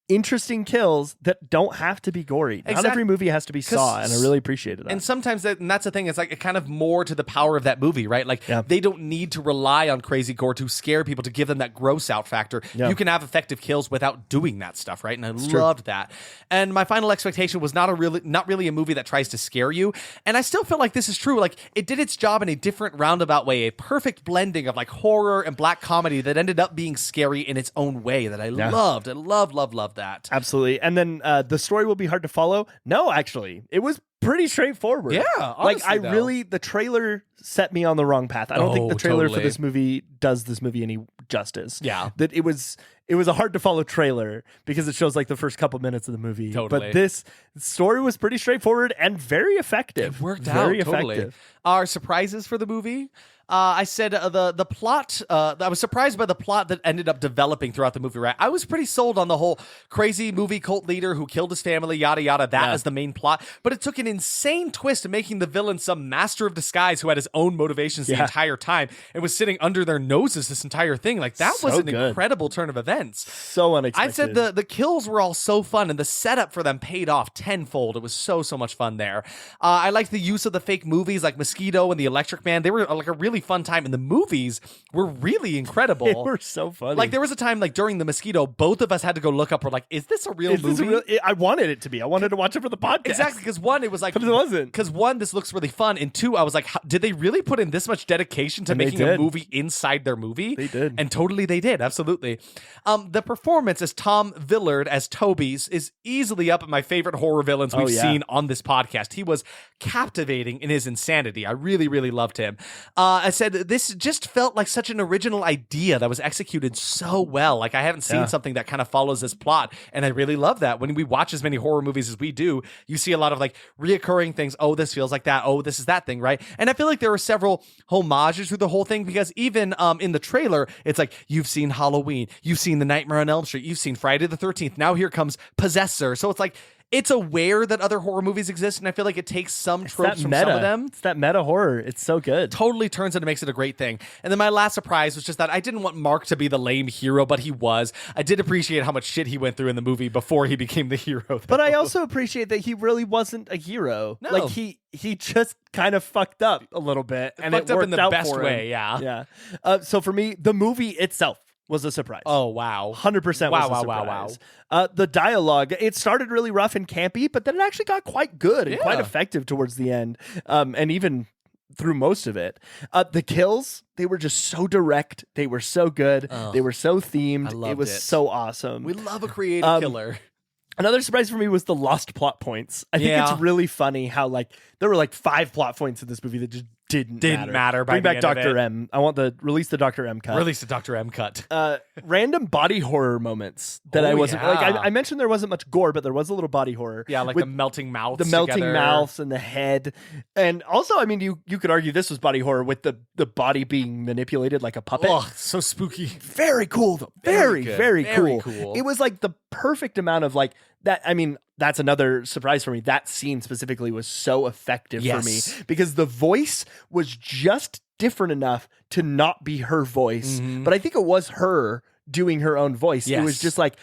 interesting kills that don't have to be gory. Not Exact- every movie has to be Saw, and I really appreciated that. And sometimes and that's the thing. It's like kind of more to the power of that movie, right? Like Yeah. they don't need to rely on crazy gore to scare people to give them that gross out factor. Yeah. You can have effective kills without doing that stuff, right? And I true. loved that. And my final expectation was not really a movie that tries to scare you. And I still feel like this is true. Like it did its job in a different roundabout way, a perfect blending of like horror and black comedy that ended up being scary in its own way that I loved. I loved that. Absolutely. And then the story will be hard to follow. No, actually, it was pretty straightforward. Yeah, like honestly, though. the trailer set me on the wrong path. I don't think Oh, the trailer for totally. this movie does this movie any justice. Yeah. That it was it was a hard to follow trailer because it shows like the first couple minutes of the movie. Totally. But this story was pretty straightforward and very effective. It worked very out totally. effective. Our surprises for the movie. I said the plot. I was surprised by the plot that ended up developing throughout the movie. Right, I was pretty sold on the whole crazy movie cult leader who killed his family, yada yada. That as the main plot, but it took an insane twist to making the villain some master of disguise who had his own motivations the entire time and was sitting under their noses this entire thing. Like that was So an good. incredible turn of events. So unexpected. I said the kills were all so fun, and the setup for them paid off tenfold. It was so much fun there. I liked the use of the fake movies like Mosquito and the Electric Man. They were like a really fun time, and the movies were really incredible. They were so funny. Like there was a time like during the Mosquito, both of us had to go look up. We're like, is this a real movie? I wanted it to be. I wanted to watch it for the podcast. Exactly, because one, it was like, But it wasn't. Because one, this looks really fun, and two, I was like, did they really put in this much dedication to And they making a did. movie inside their movie? They did. And totally they did, absolutely. The performance as Tom Villard as Toby's is easily up at my favorite horror villains we've seen on this podcast. He was captivating in his insanity. I really, really loved him. I said this just felt like such an original idea that was executed so well. Like I haven't seen something that kind of follows this plot, and I really love that. When we watch as many horror movies as we do, you see a lot of like reoccurring things. Oh, this feels like that. Oh, this is that thing, right? And I feel like there were several homages through the whole thing, because even in the trailer, it's like, you've seen Halloween, you've seen The Nightmare on Elm Street, you've seen Friday the 13th. Now here comes Possessor. So it's like, it's aware that other horror movies exist, and I feel like it takes some tropes from some of them. It's that meta horror. It's so good. Totally turns it and makes it a great thing. And then my last surprise was just that I didn't want Mark to be the lame hero, but he was. I did appreciate how much shit he went through in the movie before he became the hero, though. But I also appreciate that he really wasn't a hero. No. Like he just kind of fucked up a little bit, and Fucked it up worked in the out best for him. way, yeah. Yeah. So for me, the movie itself was a surprise. Oh, wow. 100% Wow, was a wow, surprise. wow, The dialogue, it started really rough and campy, but then it actually got quite good and quite Yeah. effective towards the end, and even through most of it. The kills, they were just so direct. They were so good. Oh, they were so themed. I loved It was it. so awesome. We love a creative killer. Another surprise for me was the lost plot points. I think Yeah. it's really funny how like there were like 5 plot points in this movie that just didn't matter by Bring the back end of Dr. it. M. I want release the Dr. M cut. Release the Dr. M cut. Random body horror moments that Oh, I wasn't like. yeah. I mentioned there wasn't much gore, but there was a little body horror. Yeah, like with the melting mouths. the melting together. mouths and the head, and also, I mean, you could argue this was body horror with the body being manipulated like a puppet. Oh, so spooky. Very cool though. Very Very, good. very, Very cool. cool. It was like the perfect amount of like that. I mean, that's another surprise for me. That scene specifically was so effective for me Yes. because the voice was just different enough to not be her voice, but I think it was her doing her own voice. It was Yes. just like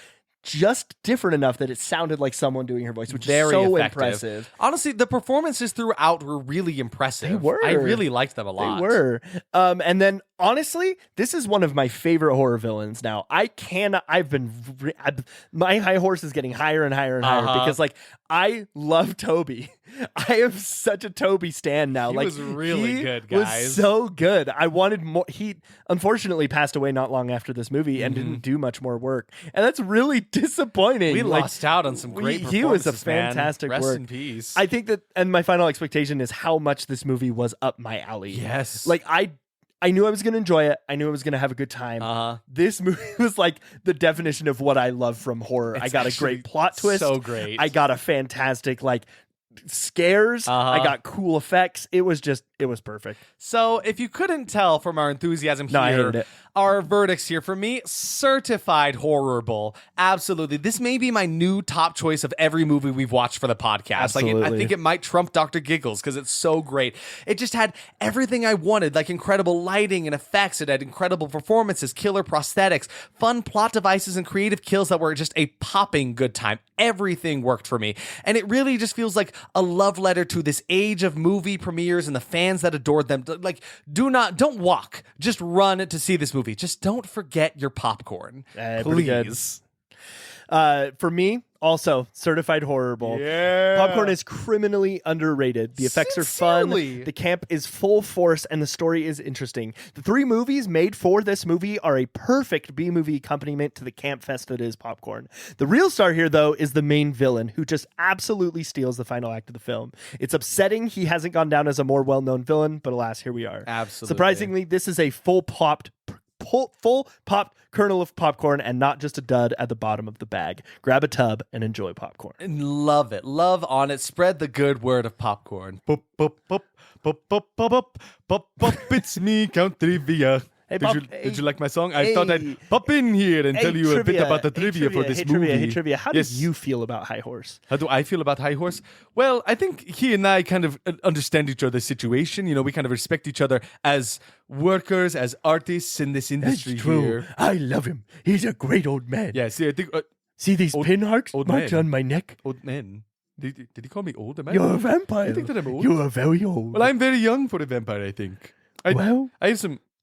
just different enough that it sounded like someone doing her voice, which Very is so effective. impressive. Honestly, the performances throughout were really impressive. They were. I really liked them a lot. They were. And then honestly, this is one of my favorite horror villains now. My high horse is getting higher and higher and higher because like I love Toby. I am such a Toby stan now. He like was really he good, was guys. so good. I wanted more. He unfortunately passed away not long after this movie and didn't do much more work. And that's really disappointing. We Like, lost out on some great he was a performances, man. fantastic Rest work. in peace. I think that, and my final expectation is how much this movie was up my alley. yes. Like I knew I was going to enjoy it. I knew I was going to have a good time. This movie was like the definition of what I love from horror. I It's got a actually great plot twist. so great. I got a fantastic like scares. I got cool effects. It was perfect. So, if you couldn't tell from our enthusiasm No, I here, hated it. our verdicts here for me, certified horrible. Absolutely. This may be my new top choice of every movie we've watched for the podcast. Like, I Absolutely. think it might trump Dr. Giggles because it's so great. It just had everything I wanted, like incredible lighting and effects. It had incredible performances, killer prosthetics, fun plot devices, and creative kills that were just a popping good time. Everything worked for me. And it really just feels like a love letter to this age of movie premieres and the fans that adored them. Like, don't walk, just run to see this movie. Just don't forget your popcorn. Pretty good. Please. For me, also certified horrible. Yeah. Popcorn is criminally underrated. The effects are Sincerely. fun. The camp is full force, and the story is interesting. The 3 movies made for this movie are a perfect B-movie accompaniment to the camp fest that is Popcorn. The real star here, though, is the main villain, who just absolutely steals the final act of the film. It's upsetting he hasn't gone down as a more well-known villain, but alas, here we are. Absolutely. Surprisingly, this is a full-popped full popped kernel of popcorn and not just a dud at the bottom of the bag. Grab a tub and enjoy popcorn. And love it. Love on it. Spread the good word of popcorn. Pop, pop, pop, pop, pop, pop, pop, pop, pop. It's me, Count Trivia. Hey, Did you like my song? I thought I'd pop in here and tell you a bit about the trivia for this movie. Hey, trivia. How Yes. do you feel about High Horse? How do I feel about High Horse? Well, I think he and I kind of understand each other's situation. You know, we kind of respect each other as workers, as artists in this industry here. I love him. He's a great old man. Yeah, see, I think See these pin marks old marks man. on my neck? old men. Did he call me old? Am I You're a old? vampire. You think that I'm old? You are very old. Well, I'm very young for a vampire, I think.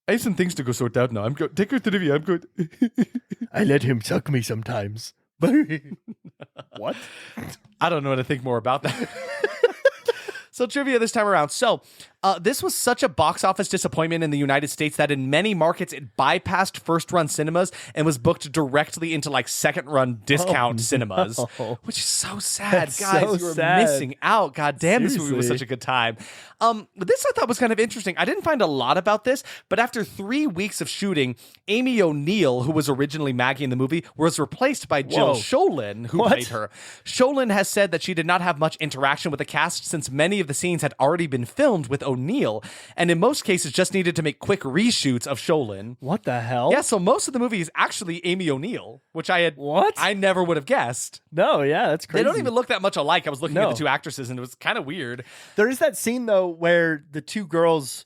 I have some things to go sort out now. I'm good. Take your trivia. I'm good. I let him suck me sometimes. What? I don't know what to think more about that. So trivia this time around. So this was such a box office disappointment in the United States that in many markets it bypassed first run cinemas and was booked directly into like second run discount cinemas, which is so sad. That's Guys, so you were sad. missing out. God damn, this movie was Seriously. such a good time. This I thought was kind of interesting. I didn't find a lot about this, but after 3 weeks of shooting, Amy O'Neill, who was originally Maggie in the movie, was replaced by Jill Whoa. Sholin, who What? played her. Sholin has said that she did not have much interaction with the cast since many of the scenes had already been filmed with O'Neill, and in most cases just needed to make quick reshoots of Sholin. What the hell? Yeah, so most of the movie is actually Amy O'Neill, which What? I never would have guessed. No, yeah, that's crazy. They don't even look that much alike. I was looking at No. the two actresses and it was kind of weird. There is that scene though where the two girls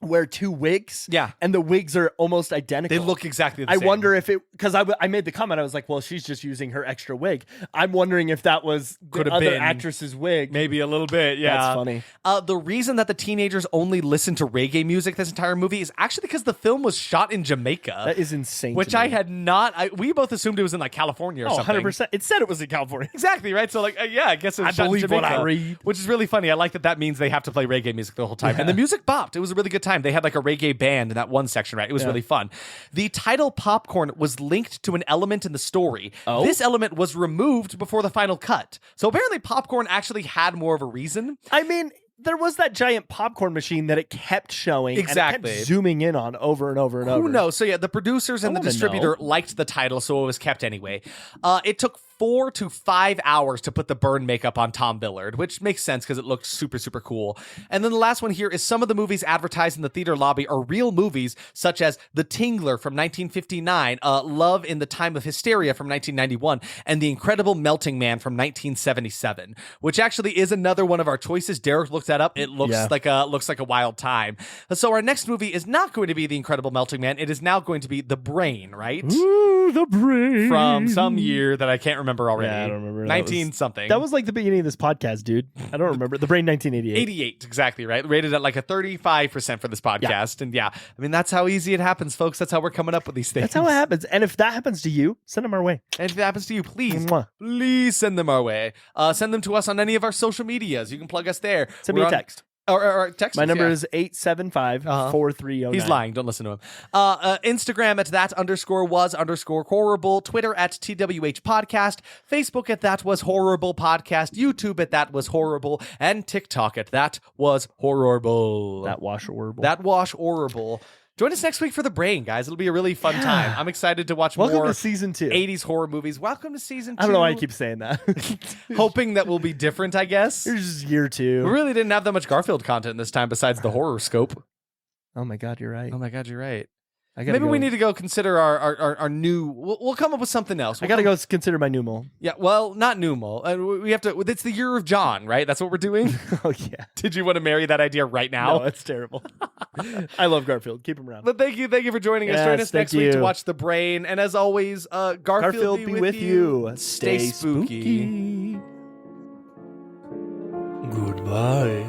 wear two wigs. Yeah. And the wigs are almost identical. They look exactly the I same. wonder if it, because I made the comment, I was like, well, she's just using her extra wig. I'm wondering if that was the Could have other been. actress's wig. Maybe a little bit, yeah. That's funny. The reason that the teenagers only listened to reggae music this entire movie is actually because the film was shot in Jamaica. That is insane. which to I me. had not. We both assumed it was in like California or Oh, something. 100%. It said it was in California. Exactly, right? So, like, yeah, I guess it was I shot in believe what Jamaica, I read. which is really funny. I like that means they have to play reggae music the whole time. And the music bopped. It was a really good time. They had like a reggae band in that one section, right? It was really fun. The title Popcorn was linked to an element in the story. Oh? This element was removed before the final cut. So apparently Popcorn actually had more of a reason. I mean, there was that giant popcorn machine that it kept showing. Exactly. And it kept zooming in on over and over and over. Who knows? So yeah, the producers and the wanna distributor know. liked the title, so it was kept anyway. It took 4 to 5 hours to put the burn makeup on Tom Billard, which makes sense because it looked super, super cool. And then the last one here is some of the movies advertised in the theater lobby are real movies, such as The Tingler from 1959, Love in the Time of Hysteria from 1991, and The Incredible Melting Man from 1977, which actually is another one of our choices. Derek looked that up. It looks Yeah. like a wild time. So our next movie is not going to be The Incredible Melting Man. It is now going to be The Brain, right? Ooh, the brain. From some year that I can't remember already. Yeah, I don't remember. 19 something. That was like the beginning of this podcast, dude. I don't remember. The Brain 1988. 88, exactly, right? Rated at like a 35% for this podcast. And yeah, I mean, that's how easy it happens, folks. That's how we're coming up with these things. That's how it happens. And if that happens to you, send them our way. And if it happens to you, please, Mwah. please send them our way. Send them to us on any of our social medias. You can plug us there. Send me We're a on- text. Or text My us, number yeah. is 875-4309. He's lying. Don't listen to him. Instagram at that_was_horrible. Twitter at TWH podcast. Facebook at that was horrible podcast. YouTube at that was horrible. And TikTok at that was horrible. That wash horrible. That wash horrible. Join us next week for The Brain, guys. It'll be a really fun time. I'm excited to watch Welcome more to season 2. 80s horror movies. Welcome to season 2. I don't know why I keep saying that. hoping that we'll be different, I guess. Here's year We 2. really didn't have that much Garfield content this time besides the horror scope. Oh my God, you're right. Oh my God, you're right. I gotta Maybe go. we need to go consider our new. We'll come up with something else. I gotta go consider my new mole. Yeah, well, not Numal. We have to. It's the year of John, right? That's what we're doing. Oh yeah. Did you want to marry that idea right now? No, it's terrible. I love Garfield. Keep him around. But thank you for joining us. Yes, Join us thank next week to you. watch The Brain. And as always, Garfield, be with you. Stay spooky. Goodbye.